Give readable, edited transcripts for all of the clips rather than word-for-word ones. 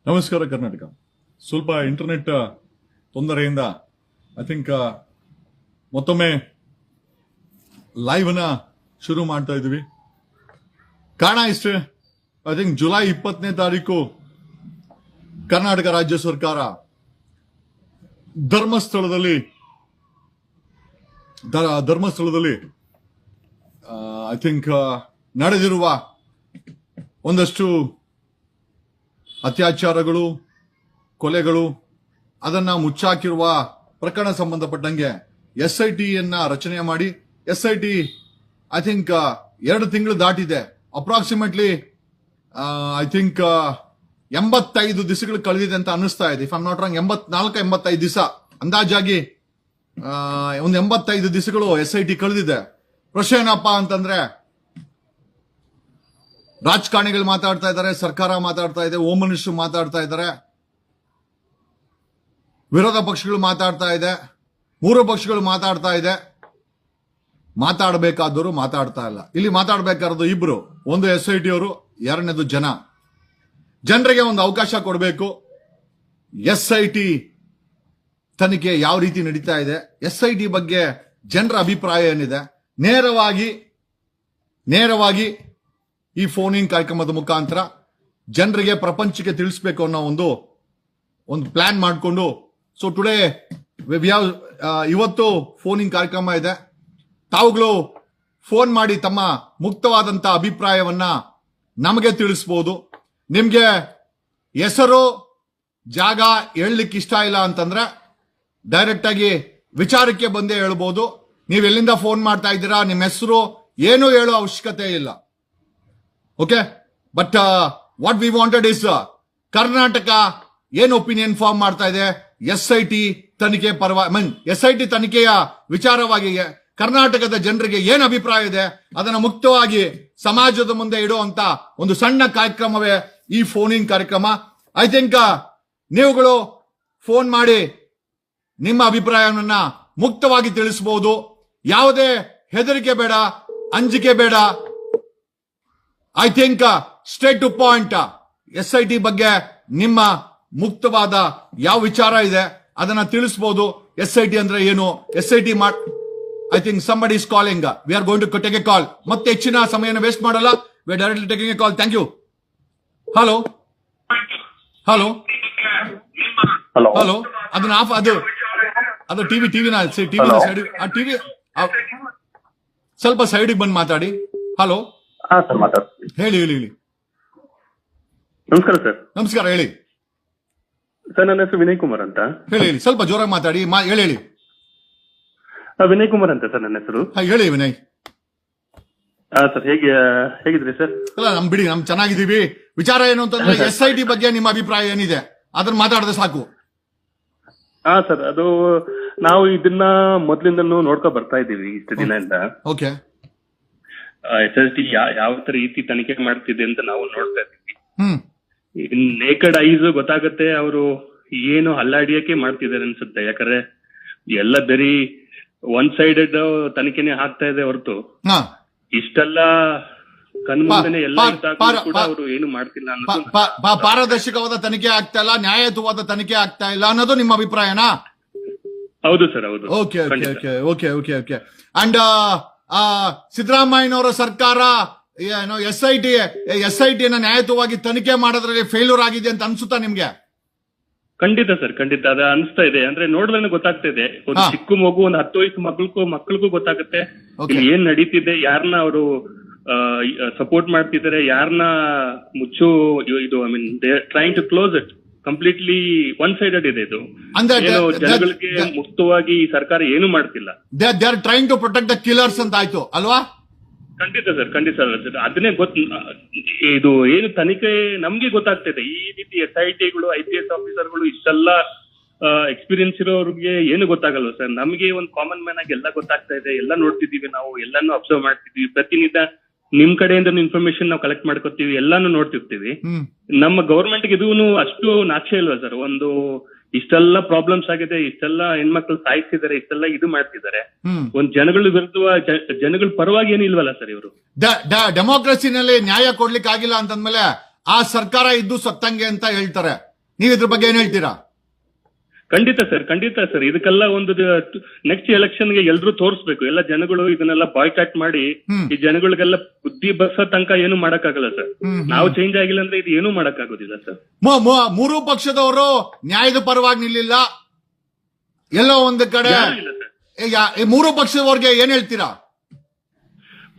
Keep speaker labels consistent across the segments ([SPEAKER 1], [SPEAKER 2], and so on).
[SPEAKER 1] ನಮಸ್ಕಾರ ಕರ್ನಾಟಕ. ಸ್ವಲ್ಪ ಇಂಟರ್ನೆಟ್ ತೊಂದರೆಯಿಂದ ಐ ಥಿಂಕ್ ಮತ್ತೊಮ್ಮೆ ಲೈವ್ ಅನ್ನ ಶುರು ಮಾಡ್ತಾ ಇದೀವಿ. ಕಾರಣ ಇಷ್ಟೇ, ಐ ಥಿಂಕ್ ಜುಲೈ 20ನೇ ತಾರೀಕು ಕರ್ನಾಟಕ ರಾಜ್ಯ ಸರ್ಕಾರ ಧರ್ಮಸ್ಥಳದಲ್ಲಿ ಐ ಥಿಂಕ್ ನಡೆದಿರುವ ಒಂದಷ್ಟು ಅತ್ಯಾಚಾರಗಳು, ಕೊಲೆಗಳು, ಅದನ್ನ ಮುಚ್ಚಾಕಿರುವ ಪ್ರಕರಣ ಸಂಬಂಧಪಟ್ಟಂಗೆ SIT ಯನ್ನ ರಚನೆ ಮಾಡಿ, SIT ಐ ಥಿಂಕ್ 2 ತಿಂಗಳು ದಾಟಿದೆ. ಅಪ್ರಾಕ್ಸಿಮೇಟ್ಲಿ ಐ ಥಿಂಕ್ 85 ದಿವಸಗಳು ಕಳೆದಿದೆ ಅಂತ ಅನಿಸ್ತಾ ಇದೆ. ಇಫ್ ಐಮ್ ನಾಟ್ ರಾಂಗ್ 84-85 ದಿವಸ ಅಂದಾಜಾಗಿ ಒಂದು 85 ದಿವಸಗಳು SIT ಕಳೆದಿದೆ. ಪ್ರಶ್ನೆ ಏನಪ್ಪಾ ಅಂತಂದ್ರೆ, ರಾಜಕಾರಣಿಗಳು ಮಾತಾಡ್ತಾ ಇದ್ದಾರೆ, ಸರ್ಕಾರ ಮಾತಾಡ್ತಾ ಇದೆ, ಹೋಮ್ ಮಿನಿಸ್ಟರ್ ಮಾತಾಡ್ತಾ ಇದ್ದಾರೆ, ವಿರೋಧ ಪಕ್ಷಗಳು ಮಾತಾಡ್ತಾ ಇದೆ, 3 ಪಕ್ಷಗಳು ಮಾತಾಡ್ತಾ ಇದೆ. ಮಾತಾಡಬೇಕಾದವರು ಮಾತಾಡ್ತಾ ಇಲ್ಲ. ಇಲ್ಲಿ ಮಾತಾಡಬೇಕಾದ್ರು ಇಬ್ರು, ಒಂದು SIT ಅವರು, ಎರಡನೇದು ಜನರಿಗೆ ಒಂದು ಅವಕಾಶ ಕೊಡಬೇಕು. SIT ತನಿಖೆ ಯಾವ ರೀತಿ ನಡೀತಾ ಇದೆ, SIT ಬಗ್ಗೆ ಜನರ ಅಭಿಪ್ರಾಯ ಏನಿದೆ, ನೇರವಾಗಿ ಈ ಫೋನಿಂಗ್ ಕಾರ್ಯಕ್ರಮದ ಮುಖಾಂತರ ಜನರಿಗೆ, ಪ್ರಪಂಚಕ್ಕೆ ತಿಳಿಸಬೇಕು ಅನ್ನೋ ಒಂದು ಪ್ಲಾನ್ ಮಾಡಿಕೊಂಡು, ಸೊ ಟುಡೇ ಇವತ್ತು ಫೋನಿಂಗ್ ಕಾರ್ಯಕ್ರಮ ಇದೆ. ತಾವುಗಳು ಫೋನ್ ಮಾಡಿ ತಮ್ಮ ಮುಕ್ತವಾದಂತ ಅಭಿಪ್ರಾಯವನ್ನ ನಮಗೆ ತಿಳಿಸಬಹುದು. ನಿಮ್ಗೆ ಹೆಸರು, ಜಾಗ ಹೇಳಲಿಕ್ಕೆ ಇಷ್ಟ ಇಲ್ಲ ಅಂತಂದ್ರೆ ಡೈರೆಕ್ಟ್ ಆಗಿ ವಿಚಾರಕ್ಕೆ ಬಂದೇ ಹೇಳ್ಬೋದು. ನೀವು ಎಲ್ಲಿಂದ ಫೋನ್ ಮಾಡ್ತಾ ಇದ್ದೀರಾ, ನಿಮ್ಮ ಹೆಸರು ಏನು ಹೇಳೋ ಅವಶ್ಯಕತೆ ಇಲ್ಲ. Okay, but what we wanted is Karnataka ಏನು ಒಪಿನಿಯನ್ ಫಾರ್ಮ್ ಮಾಡ್ತಾ ಇದೆ SIT ತನಿಖೆ SIT ತನಿಖೆಯ ವಿಚಾರವಾಗಿ ಕರ್ನಾಟಕದ ಜನರಿಗೆ ಏನು ಅಭಿಪ್ರಾಯ ಇದೆ ಅದನ್ನ ಮುಕ್ತವಾಗಿ ಸಮಾಜದ ಮುಂದೆ ಇಡುವಂತ ಒಂದು ಸಣ್ಣ ಕಾರ್ಯಕ್ರಮವೇ ಈ ಫೋನಿಂಗ್ ಕಾರ್ಯಕ್ರಮ. ಐ ಥಿಂಕ್ ನೀವುಗಳು ಫೋನ್ ಮಾಡಿ ನಿಮ್ಮ ಅಭಿಪ್ರಾಯವನ್ನ ಮುಕ್ತವಾಗಿ ತಿಳಿಸಬಹುದು. ಯಾವುದೇ ಹೆದರಿಕೆ ಬೇಡ, ಅಂಜಿಕೆ ಬೇಡ. I think straight to point SIT ಬಗ್ಗೆ ನಿಮ್ಮ ಮುಕ್ತವಾದ ಯಾವ ವಿಚಾರ ಇದೆ ಅದನ್ನ ತಿಳಿಸಬಹುದು. SIT ಅಂದ್ರೆ ಏನು, SIT I think somebody is calling. We are going to take a call. ಮತ್ತೆ ಹೆಚ್ಚಿನ ಸಮಯನ ವೇಸ್ಟ್ ಮಾಡಲ್ಲ. We are directly taking a call. Thank you. Hello ಅದನ್ನ ಆಫ್, ಅದು ಟಿವಿನ ಟಿವಿ ಸ್ವಲ್ಪ ಸೈಡಿಗೆ ಬಂದು ಮಾತಾಡಿ. ಹಲೋ, ಹೇಳಿ.
[SPEAKER 2] ನಮಸ್ಕಾರ ಸರ್.
[SPEAKER 1] ನಮಸ್ಕಾರ, ಹೇಳಿ
[SPEAKER 2] ಸರ್. ನನ್ನ ಹೆಸರು ವಿನಯ್ ಕುಮಾರ್ ಅಂತ.
[SPEAKER 1] ಹೇಳಿ, ಸ್ವಲ್ಪ ಜೋರಾಗಿ ಮಾತಾಡಿ. ಹೇಳಿ.
[SPEAKER 2] ವಿನಯ್ ಕುಮಾರ್ ಅಂತ ಸರ್ ನನ್ನ ಹೆಸರು.
[SPEAKER 1] ಹೇಳಿ ವಿನಯ್.
[SPEAKER 2] Sir, ಹೇಗಿದ್ರಿ sir?
[SPEAKER 1] ಅಲ್ಲ, ನಮ್ ಚೆನ್ನಾಗಿದ್ದೀವಿ. ವಿಚಾರ ಏನು ಅಂತಂದ್ರೆ SIT ಬಗ್ಗೆ ನಿಮ್ಮ ಅಭಿಪ್ರಾಯ ಏನಿದೆ ಅದನ್ನ ಮಾತಾಡದೆ ಸಾಕು.
[SPEAKER 2] ಸರ್, ಅದು ನಾವು ಇದನ್ನ ಮೊದ್ಲಿಂದನೂ ನೋಡ್ಕೊ ಬರ್ತಾ ಇದ್ದೀವಿ ಇಷ್ಟು ದಿನದಿಂದ.
[SPEAKER 1] ಓಕೆ,
[SPEAKER 2] SIT ಯಾವ ರೀತಿ ತನಿಖೆ ಮಾಡ್ತಿದೆ ಅಂತ ನಾವು ನೋಡ್ತಾ ಇದ್ದೀವಿ. ನೇಕಡ್ ಐಸ್ ಗೊತ್ತಾಗತ್ತೆ ಅವರು ಏನು ಹಲ್ಲಾಡಿಯಕ್ಕೆ ಮಾಡ್ತಿದ್ದಾರೆ ಅನ್ಸುತ್ತೆ. ಯಾಕಂದ್ರೆ ಎಲ್ಲ ಬರೀ ಒನ್ ಸೈಡೆಡ್ ತನಿಖೆನೆ ಆಗ್ತಾ ಇದೆ ಹೊರತು ಇಷ್ಟೆಲ್ಲ ಕಣ್ಮುಂದೆನೆ ಎಲ್ಲ ಕೂಡ ಅವರು ಏನು ಮಾಡ್ತಿಲ್ಲ ಅನ್ನೋದು.
[SPEAKER 1] ಪಾರದರ್ಶಕವಾದ ತನಿಖೆ ಆಗ್ತಾ ಇಲ್ಲ, ನ್ಯಾಯಯುತವಾದ ತನಿಖೆ ಆಗ್ತಾ ಇಲ್ಲ ಅನ್ನೋದು ನಿಮ್ಮ ಅಭಿಪ್ರಾಯನಾ?
[SPEAKER 2] ಹೌದು ಸರ್, ಹೌದು.
[SPEAKER 1] ಓಕೆ. ಅಂಡ್ ಸಿದ್ದರಾಮಯ್ಯನವರ ಸರ್ಕಾರ SIT ನ್ಯಾಯಯುತವಾಗಿ ತನಿಖೆ ಮಾಡೋದ್ರಲ್ಲಿ ಫೇಲ್ಯೂರ್ ಆಗಿದೆ ಅಂತ ಅನ್ಸುತ್ತಾ ನಿಮ್ಗೆ?
[SPEAKER 2] ಖಂಡಿತ ಸರ್, ಖಂಡಿತ ಅದ ಅನಿಸ್ತಾ ಇದೆ. ಅಂದ್ರೆ ನೋಡಿದ್ರೆ ಗೊತ್ತಾಗ್ತಾ ಇದೆ. ಒಂದು ಚಿಕ್ಕ ಮಗು, ಒಂದು 10 ವಯಸ್ಸು ಮಕ್ಕಳಿಗೂ ಗೊತ್ತಾಗುತ್ತೆ ಇಲ್ಲಿ ಏನ್ ನಡೀತಿದೆ, ಯಾರನ್ನ ಅವರು ಸಪೋರ್ಟ್ ಮಾಡ್ತಿದ್ದಾರೆ, ಯಾರನ್ನ ಮುಚ್ಚು ಇದು. I mean they are trying to close it. Completely one sided ಇದೆ ಇದು. ಜನಗಳಿಗೆ ಮುಕ್ತವಾಗಿ ಈ ಸರ್ಕಾರ ಏನು ಮಾಡ್ತಿಲ್ಲ.
[SPEAKER 1] They are trying to protect the killers ಅಂತ ಆಯ್ತು ಅಲ್ವಾ?
[SPEAKER 2] ಖಂಡಿತ ಸರ್. ಅದನ್ನೇ ಇದು ಏನು ತನಿಖೆ ನಮ್ಗೆ ಗೊತ್ತಾಗ್ತಿದೆ. ಈ ರೀತಿ SITಗಳು, IPS ಆಫೀಸರ್ಗಳು ಇಷ್ಟೆಲ್ಲ ಎಕ್ಸ್ಪೀರಿಯನ್ಸ್ ಇರೋರಿಗೆ ಏನು ಗೊತ್ತಾಗಲ್ವ ಸರ್? ನಮ್ಗೆ ಒಂದು ಕಾಮನ್ ಮ್ಯಾನ್ ಆಗಿ ಎಲ್ಲ ಗೊತ್ತಾಗ್ತಾ ಇದೆ. ಎಲ್ಲ ನೋಡ್ತಿದೀವಿ, ನಾವು ಎಲ್ಲಾನು ಅಬ್ಸರ್ವ್ ಮಾಡ್ತಿದೀವಿ. ಪ್ರತಿನಿತ್ಯ ನಿಮ್ ಕಡೆಯಿಂದ ಇನ್ಫಾರ್ಮೇಶನ್ ನಾವು ಕಲೆಕ್ಟ್ ಮಾಡ್ಕೊತೀವಿ, ಎಲ್ಲಾನು ನೋಡ್ತಿರ್ತೀವಿ. ನಮ್ಮ ಗವರ್ಮೆಂಟ್ ಗೆ ಇದೂ ಅಷ್ಟು ನಾಚಿಕೆ ಇಲ್ವಾ ಸರ್? ಒಂದು ಇಷ್ಟೆಲ್ಲ ಪ್ರಾಬ್ಲಮ್ಸ್ ಆಗಿದೆ, ಇಷ್ಟೆಲ್ಲ ಹೆಣ್ಮಕ್ಳು ಸಾಯಿಸಿದ್ದಾರೆ, ಇಷ್ಟೆಲ್ಲ ಇದು ಮಾಡ್ತಿದ್ದಾರೆ. ಒಂದ್ ಜನಗಳ ವಿರುದ್ಧ, ಜನಗಳ ಪರವಾಗಿ ಏನು ಇಲ್ವಲ್ಲ ಸರ್ ಇವರು?
[SPEAKER 1] ಡೆಮೋಕ್ರಸಿನಲ್ಲಿ ನ್ಯಾಯ ಕೊಡ್ಲಿಕ್ಕೆ ಆಗಿಲ್ಲ ಅಂತಂದ್ಮೇಲೆ ಆ ಸರ್ಕಾರ ಇದ್ದು ಸತ್ತಂಗೆ ಅಂತ ಹೇಳ್ತಾರೆ. ನೀವ್ ಇದ್ರ ಬಗ್ಗೆ ಏನ್ ಹೇಳ್ತೀರಾ?
[SPEAKER 2] ಖಂಡಿತ ಸರ್ ಇದಕ್ಕೆಲ್ಲ ಒಂದು ನೆಕ್ಸ್ಟ್ ಎಲೆಕ್ಷನ್ಗೆ ಎಲ್ರೂ ತೋರಿಸ್ಬೇಕು. ಎಲ್ಲ ಜನಗಳು ಇದನ್ನೆಲ್ಲ ಬಾಯ್ಕಾಟ್ ಮಾಡಿ ಈ ಜನಗಳಿಗೆಲ್ಲ ಬುದ್ಧಿ ಬರ್ಸೋ ತನಕ ಏನು ಮಾಡಕ್ಕಾಗಲ್ಲ ಸರ್. ನಾವು ಚೇಂಜ್ ಆಗಿಲ್ಲ ಅಂದ್ರೆ ಇದು ಏನು ಮಾಡಕ್ಕಾಗೋದಿಲ್ಲ ಸರ್.
[SPEAKER 1] ಮೂರು ಪಕ್ಷದವರು ನ್ಯಾಯದ ಪರವಾಗಿ ನಿಲ್ಲಿಲ್ಲ, ಎಲ್ಲೋ ಒಂದು ಕಡೆ. ಮೂರು ಪಕ್ಷದವ್ರಿಗೆ ಏನ್ ಹೇಳ್ತೀರಾ?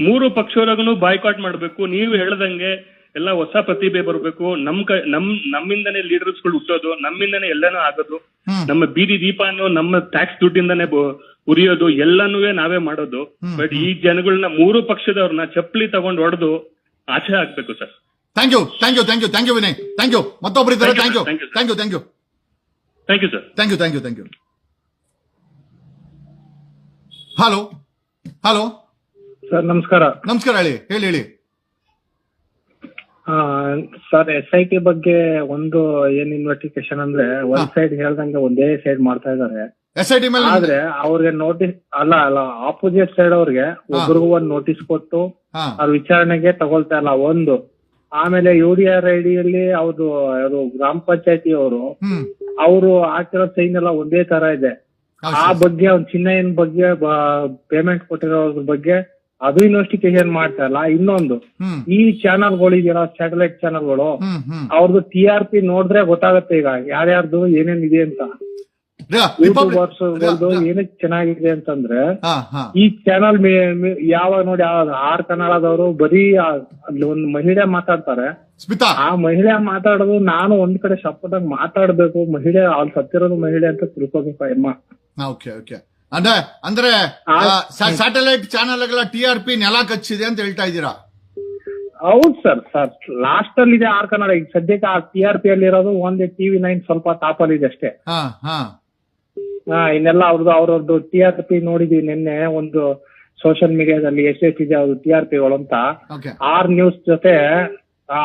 [SPEAKER 2] ಮೂರು ಪಕ್ಷವರೆಗೂ ಬಾಯ್ಕಾಟ್ ಮಾಡ್ಬೇಕು. ನೀವು ಹೇಳ್ದಂಗೆ ಎಲ್ಲ ಹೊಸ ಪ್ರತಿಭೆ ಬರಬೇಕು. ನಮ್ಮಿಂದನೇ ಲೀಡರ್ಸ್ಗಳು ಹುಟ್ಟೋದು, ನಮ್ಮಿಂದನೇ ಎಲ್ಲಾನು ಆಗೋದು. ನಮ್ಮ ಬೀದಿ ದೀಪನು ನಮ್ಮ ಟ್ಯಾಕ್ಸ್ ದುಡ್ಡಿಂದಾನೇ ಉರಿಯೋದು, ಎಲ್ಲಾನು ನಾವೇ ಮಾಡೋದು. ಬಟ್ ಈ ಜನಗಳನ್ನ ಮೂರು ಪಕ್ಷದವ್ರನ್ನ ಚಪ್ಪಲಿ ತಗೊಂಡು ಹೊಡೆದು ಆಚೆ ಹಾಕ್ಬೇಕು sir.
[SPEAKER 1] Thank you Vinay. Thank you. ಮತ್ತೊಬ್ರು ಇದ್ದಾರೆ. Thank you sir. Thank you. Hello
[SPEAKER 3] sir ನಮಸ್ಕಾರ.
[SPEAKER 1] ಹೇಳಿ.
[SPEAKER 3] ಸರ್ SIT ಬಗ್ಗೆ ಒಂದು ಏನ್ ಇನ್ವೆಸ್ಟಿಗೇಷನ್ ಅಂದ್ರೆ ಒಂದ್ ಸೈಡ್ ಹೇಳ್ದಂಗೆ ಒಂದೇ ಸೈಡ್ ಮಾಡ್ತಾ ಇದಾರೆ.
[SPEAKER 1] SIT ಮೇಲೆ
[SPEAKER 3] ಆದ್ರೆ ಅವ್ರಿಗೆ ನೋಟಿಸ್ ಅಲ್ಲ ಆಪೋಸಿಟ್ ಸೈಡ್ ಅವ್ರಿಗೆ ಒಬ್ರಿಗೂ ಒಂದ್ ನೋಟಿಸ್ ಕೊಟ್ಟು ಅವ್ರ ವಿಚಾರಣೆಗೆ ತಗೊಳ್ತಾ ಇಲ್ಲ ಒಂದು. ಆಮೇಲೆ UDRID ಯಲ್ಲಿ ಅವ್ರು ಗ್ರಾಮ ಪಂಚಾಯತಿ ಅವರು ಹಾಕಿರೋ ಸೈನ್ ಎಲ್ಲ ಒಂದೇ ತರ ಇದೆ. ಆ ಬಗ್ಗೆ ಅವ್ನ ಚಿನ್ನಯನ್ ಬಗ್ಗೆ ಪೇಮೆಂಟ್ ಕೊಟ್ಟಿರೋದ್ರ ಬಗ್ಗೆ ಅದು ಇನ್ವೆಸ್ಟಿಗೇಷನ್ ಮಾಡ್ತಾ ಇಲ್ಲ. ಇನ್ನೊಂದು, ಈ ಚಾನಲ್ಗಳು ಇದೆಯಲ್ಲ, ಸ್ಯಾಟಲೈಟ್ ಚಾನಲ್ಗಳು, ಅವ್ರದ್ದು TRP ನೋಡಿದ್ರೆ ಗೊತ್ತಾಗುತ್ತೆ ಈಗ ಯಾರ್ಯಾರ್ದು ಏನೇನಿದೆ ಅಂತ. ಯೂಟ್ಯೂಬರ್ಸ್ ಏನಕ್ಕೆ ಚೆನ್ನಾಗಿದೆ ಅಂತಂದ್ರೆ ಈ ಚಾನಲ್ ಯಾವಾಗ ನೋಡಿ ಆರ್ ಕನ್ನಡದವರು ಬರೀ ಅಲ್ಲಿ ಒಂದು ಮಹಿಳೆ ಮಾತಾಡ್ತಾರೆ. ಆ ಮಹಿಳೆ ಮಾತಾಡೋದು ನಾನು ಒಂದ್ ಕಡೆ ಸಪೋರ್ಟ್ ಆಗಿ ಮಾತಾಡ್ಬೇಕು. ಮಹಿಳೆ ಅಲ್ಲಿ ಸತ್ತಿರೋದು ಮಹಿಳೆ ಅಂತ ತಿಳ್ಕೊಬೇಕು ಅಮ್ಮ.
[SPEAKER 1] ಅಂದ್ರೆ ಸ್ಯಾಟಲೈಟ್ ಚಾನೆಲ್ಗಳ TRP ನೆಲ ಕಚ್ಚಿದೆ ಅಂತ ಹೇಳ್ತಾ ಇದ್ದೀರಾ?
[SPEAKER 3] ಹೌದು ಸರ್. ಲಾಸ್ಟ್ ಅಲ್ಲಿ ಇದೆ ಆರ್ ಕನ್ನಡ. ಈಗ ಸದ್ಯಕ್ಕೆ ಆ TRP ಅಲ್ಲಿ ಇರೋದು ಒಂದು TV9 ಸ್ವಲ್ಪ ಟಾಪ್ ಅಲ್ಲಿ ಇದೆ ಅಷ್ಟೇ. ಇನ್ನೆಲ್ಲ ಅವ್ರದ್ದು TRP ನೋಡಿದೀವಿ ನಿನ್ನೆ ಒಂದು ಸೋಷಿಯಲ್ ಮೀಡಿಯಾದಲ್ಲಿ ಎಷ್ಟೆಷ್ಟಿದೆ ಅವ್ರದ್ದು TRPಗಳು ಅಂತ. ಆರ್ ನ್ಯೂಸ್ ಜೊತೆ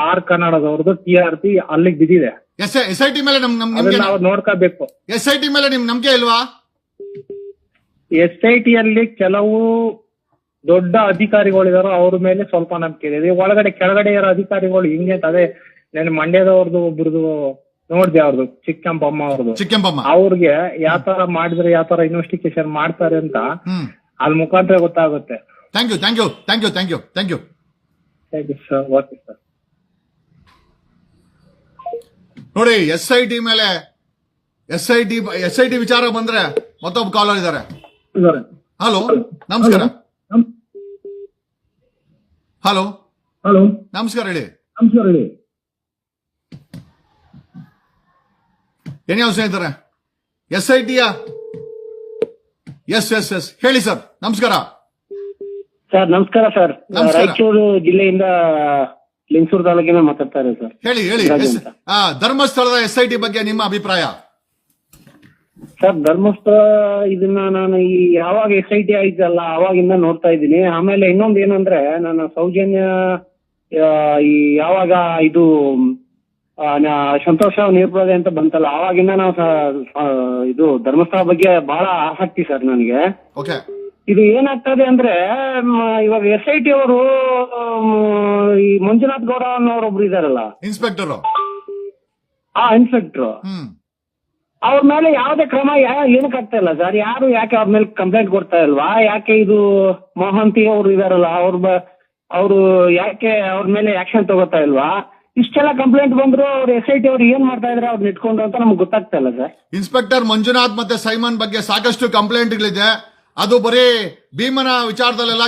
[SPEAKER 3] ಆರ್ ಕನ್ನಡದವ್ರದ್ದು TRP ಅಲ್ಲಿಗೆ ಬಿದ್ದಿದೆ.
[SPEAKER 1] SIT ಮೇಲೆ
[SPEAKER 3] ನಾವು ನೋಡ್ಕೋಬೇಕು.
[SPEAKER 1] SIT ಮೇಲೆ ನಿಮ್ ನಂಬಿಕೆ ಇಲ್ವಾ?
[SPEAKER 3] SIT ಅಲ್ಲಿ ಕೆಲವು ದೊಡ್ಡ ಅಧಿಕಾರಿಗಳಿದಾರೋ ಅವ್ರ ಮೇಲೆ ಸ್ವಲ್ಪ ನಂಬಿಕೆ ಇದೆ. ಒಳಗಡೆ ಕೆಳಗಡೆ ಇರೋ ಅಧಿಕಾರಿಗಳು ಹಿಂಗೆ ಅದೇ ನಾನು ಮಂಡ್ಯದವ್ರದ್ದು ಒಬ್ರದ್ದು ನೋಡ್ದೆ, ಅವ್ರದ್ದು ಚಿಕ್ಕಂಬಮ್ಮ ಅವ್ರಿಗೆ ಯಾವ ತರ ಮಾಡಿದ್ರೆ ಯಾವ ತರ ಇನ್ವೆಸ್ಟಿಗೇಷನ್ ಮಾಡ್ತಾರೆ ಅಂತ ಅದ್ ಮುಖಾಂತರ ಗೊತ್ತಾಗುತ್ತೆ.
[SPEAKER 1] Thank you
[SPEAKER 3] sir. Okay sir.
[SPEAKER 1] ನೋಡಿ, SIT ವಿಚಾರ ಬಂದ್ರೆ ಮತ್ತೊಬ್ಬ ಕಾಲರ್ ಇದ್ದಾರೆ. ಹಲೋ ನಮಸ್ಕಾರ. ಹಲೋ ನಮಸ್ಕಾರ ಹೇಳಿ. ಏನ್ಯಾವ ಸ್ನೇಹಿತರೆ SIT ಎಸ್ ಹೇಳಿ ಸರ್. ನಮಸ್ಕಾರ
[SPEAKER 4] ಸರ್. ರಾಯಚೂರು ಜಿಲ್ಲೆಯಿಂದ ಲಿಂಗಸೂರು ತಾಲೂಕಿನ ಮಾತಾಡ್ತಾರೆ ಸರ್.
[SPEAKER 1] ಹೇಳಿ. ಧರ್ಮಸ್ಥಳದ SIT ಬಗ್ಗೆ ನಿಮ್ಮ ಅಭಿಪ್ರಾಯ?
[SPEAKER 4] ಸರ್, ಧರ್ಮಸ್ಥಳ ಇದನ್ನ ನಾನು ಯಾವಾಗ SIT ಆಯ್ತಲ್ಲ ಅವಾಗಿಂದ ನೋಡ್ತಾ ಇದ್ದೀನಿ. ಆಮೇಲೆ ಇನ್ನೊಂದು ಏನಂದ್ರೆ ನಾನು ಸೌಜನ್ಯ ಯಾವಾಗ ಇದು ಸಂತೋಷ ನಿರ್ಭದೆ ಅಂತ ಬಂತಲ್ಲ ಅವಾಗಿಂದ ನಾವು ಇದು ಧರ್ಮಸ್ಥಳ ಬಗ್ಗೆ ಬಹಳ ಆಸಕ್ತಿ ಸರ್ ನನಗೆ. ಇದು ಏನಾಗ್ತದೆ ಅಂದ್ರೆ ಇವಾಗ SIT ಅವರು ಈ ಮಂಜುನಾಥ್ ಗೌಡ ಅನ್ನೋರೊಬ್ರು ಇದಾರಲ್ಲ,
[SPEAKER 1] ಇನ್ಸ್ಪೆಕ್ಟರ್
[SPEAKER 4] ಅವ್ರ ಮೇಲೆ ಯಾವುದೇ ಕ್ರಮ ಏನಕ್ಕೆ ಆಗ್ತಾ ಇಲ್ಲ ಸರ್? ಯಾಕೆ ಅವ್ರ ಮೇಲೆ ಕಂಪ್ಲೇಂಟ್ ಕೊಡ್ತಾ ಇಲ್ವಾ? ಯಾಕೆ ಇದು ಮೋಹಂತಿ ಅವ್ರು ಇದಾರಲ್ಲ ಅವರು ಯಾಕೆ ಅವ್ರ ಮೇಲೆ ಆಕ್ಷನ್ ತಗೋತಾ ಇಲ್ವಾ? ಇಷ್ಟೆಲ್ಲ ಕಂಪ್ಲೇಂಟ್ ಬಂದ್ರು ಅವ್ರು SIT ಅವ್ರು ಏನ್ ಮಾಡ್ತಾ ಇದ್ರೆ ಅವ್ರನ್ನ ಇಟ್ಕೊಂಡು ಅಂತ ನಮ್ಗೆ ಗೊತ್ತಾಗ್ತಾ ಇಲ್ಲ ಸರ್.
[SPEAKER 1] ಇನ್ಸ್ಪೆಕ್ಟರ್ ಮಂಜುನಾಥ್ ಮತ್ತೆ ಸೈಮನ್ ಬಗ್ಗೆ ಸಾಕಷ್ಟು ಕಂಪ್ಲೇಂಟ್ಗಳಿದೆ. ಅದು ಬರೀ ಭೀಮನ ವಿಚಾರದಲ್ಲೆಲ್ಲ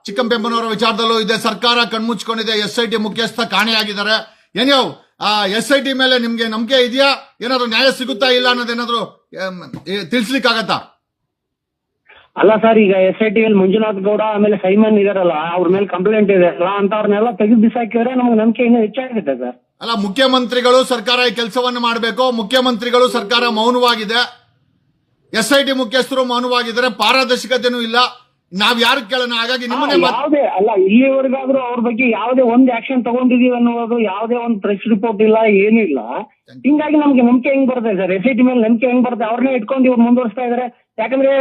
[SPEAKER 1] ಚಿಕ್ಕಂಪೆಮ್ಮನವರ ವಿಚಾರದಲ್ಲೂ ಇದೆ. ಸರ್ಕಾರ ಕಣ್ಮುಚ್ಕೊಂಡಿದೆ. SIT ಮುಖ್ಯಸ್ಥ ಕಾಣೆಯಾಗಿದ್ದಾರೆ. ಏನೋ SIT ಮೇಲೆ ನಿಮ್ಗೆ ನಂಬಿಕೆ ಇದೆಯಾ? ಏನಾದ್ರು ನ್ಯಾಯ ಸಿಗುತ್ತಾ ಇಲ್ಲ ಅನ್ನೋದೇನಾದ್ರು ತಿಳಿಸ್ಲಿಕ್ಕಾಗತ್ತಾ?
[SPEAKER 4] ಅಲ್ಲ ಸರ್, ಈಗ SIT ಅಲ್ಲಿ ಮಂಜುನಾಥ್ ಗೌಡ ಆಮೇಲೆ ಸೈಮನ್ ಇದಾರಲ್ಲ ಅವ್ರ ಮೇಲೆ ಕಂಪ್ಲೇಂಟ್ ಇದೆ ಅಲ್ಲ ಅಂತವ್ರನ್ನೆಲ್ಲ ತೆಗೆದು ಬಿಸಾಕಿದ್ರೆ ನಮ್ಗೆ ನಂಬಿಕೆ ಇನ್ನೂ ಹೆಚ್ಚಾಗುತ್ತೆ ಸರ್.
[SPEAKER 1] ಅಲ್ಲ, ಮುಖ್ಯಮಂತ್ರಿಗಳು ಸರ್ಕಾರ ಈ ಕೆಲಸವನ್ನು ಮಾಡಬೇಕು. ಮುಖ್ಯಮಂತ್ರಿಗಳು ಸರ್ಕಾರ ಮೌನವಾಗಿದೆ. SIT ಮುಖ್ಯಸ್ಥರು ಮೌನವಾಗಿದ್ದಾರೆ. ಪಾರದರ್ಶಕತೆನೂ ಇಲ್ಲ. ನಾವ್ ಯಾರು ಕೇಳೋಣ? ಹಾಗಾಗಿ ನಿಮ್ಮನ್ನೇ
[SPEAKER 4] ಯಾವುದೇ ಅಲ್ಲ, ಇಲ್ಲಿವರೆಗಾದ್ರೂ ಅವ್ರ ಬಗ್ಗೆ ಯಾವುದೇ ಒಂದು ಆಕ್ಷನ್ ತಗೊಂಡಿದೀವಿ ಅನ್ನೋದು ಯಾವುದೇ ಒಂದು ಪ್ರೆಸ್ ರಿಪೋರ್ಟ್ ಇಲ್ಲ, ಏನೂ ಇಲ್ಲ. ಹಿಂಗಾಗಿ ನಮ್ಗೆ ನಂಬಿಕೆ ಹೆಂಗ್ ಬರ್ತದೆ ಸರ್? SIT ಮೇಲೆ ನಂಬಿಕೆ ಹೆಂಗ್ ಬರ್ತದೆ? ಅವ್ರನ್ನೇ ಇಟ್ಕೊಂಡು ಇವ್ರು ಮುಂದುವರಿಸ್ತಾ ಇದಾರೆ. ಯಾಕಂದ್ರೆ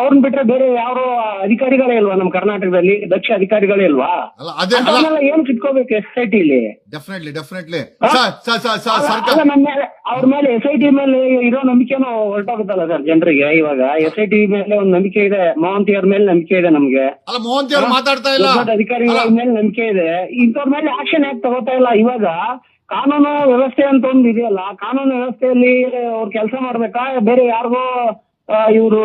[SPEAKER 4] ಅವ್ರನ್ನ ಬಿಟ್ರೆ ಬೇರೆ ಯಾರು ಅಧಿಕಾರಿಗಳೇ ಇಲ್ವಾ ನಮ್ಮ ಕರ್ನಾಟಕದಲ್ಲಿ? ದಕ್ಷ ಅಧಿಕಾರಿಗಳೇ ಇಲ್ವಾ? ಏನ್ ಇಟ್ಕೋಬೇಕು SIT ಇಲ್ಲಿ?
[SPEAKER 1] ಡೆಫಿನೆಟ್ಲಿ
[SPEAKER 4] ನಮ್ಮ ಮೇಲೆ ಅವ್ರ ಮೇಲೆ SIT ಮೇಲೆ ಇರೋ ನಂಬಿಕೆನೂ ಹೊರಟೋಗುತ್ತಲ್ಲ ಸರ್ ಜನರಿಗೆ. ಇವಾಗ SIT ಮೇಲೆ ಒಂದು ನಂಬಿಕೆ ಇದೆ, ಮೋಹಂತಿಯವ್ರ ಮೇಲೆ ನಂಬಿಕೆ ಇದೆ ನಮ್ಗೆ,
[SPEAKER 1] ಮಾತಾಡ್ತಾ ಇಲ್ಲ,
[SPEAKER 4] ಅಧಿಕಾರಿಗಳ ಮೇಲೆ ನಂಬಿಕೆ ಇದೆ. ಇಂಥವ್ರ ಮೇಲೆ ಆಕ್ಷನ್ ಯಾಕೆ ತಗೋತಾ ಇಲ್ಲ? ಇವಾಗ ಕಾನೂನು ವ್ಯವಸ್ಥೆ ಅಂತ ಒಂದು ಇದೆಯಲ್ಲ, ಕಾನೂನು ವ್ಯವಸ್ಥೆಯಲ್ಲಿ ಅವ್ರು ಕೆಲಸ ಮಾಡ್ಬೇಕಾ? ಬೇರೆ ಯಾರಿಗೋ ಇವರು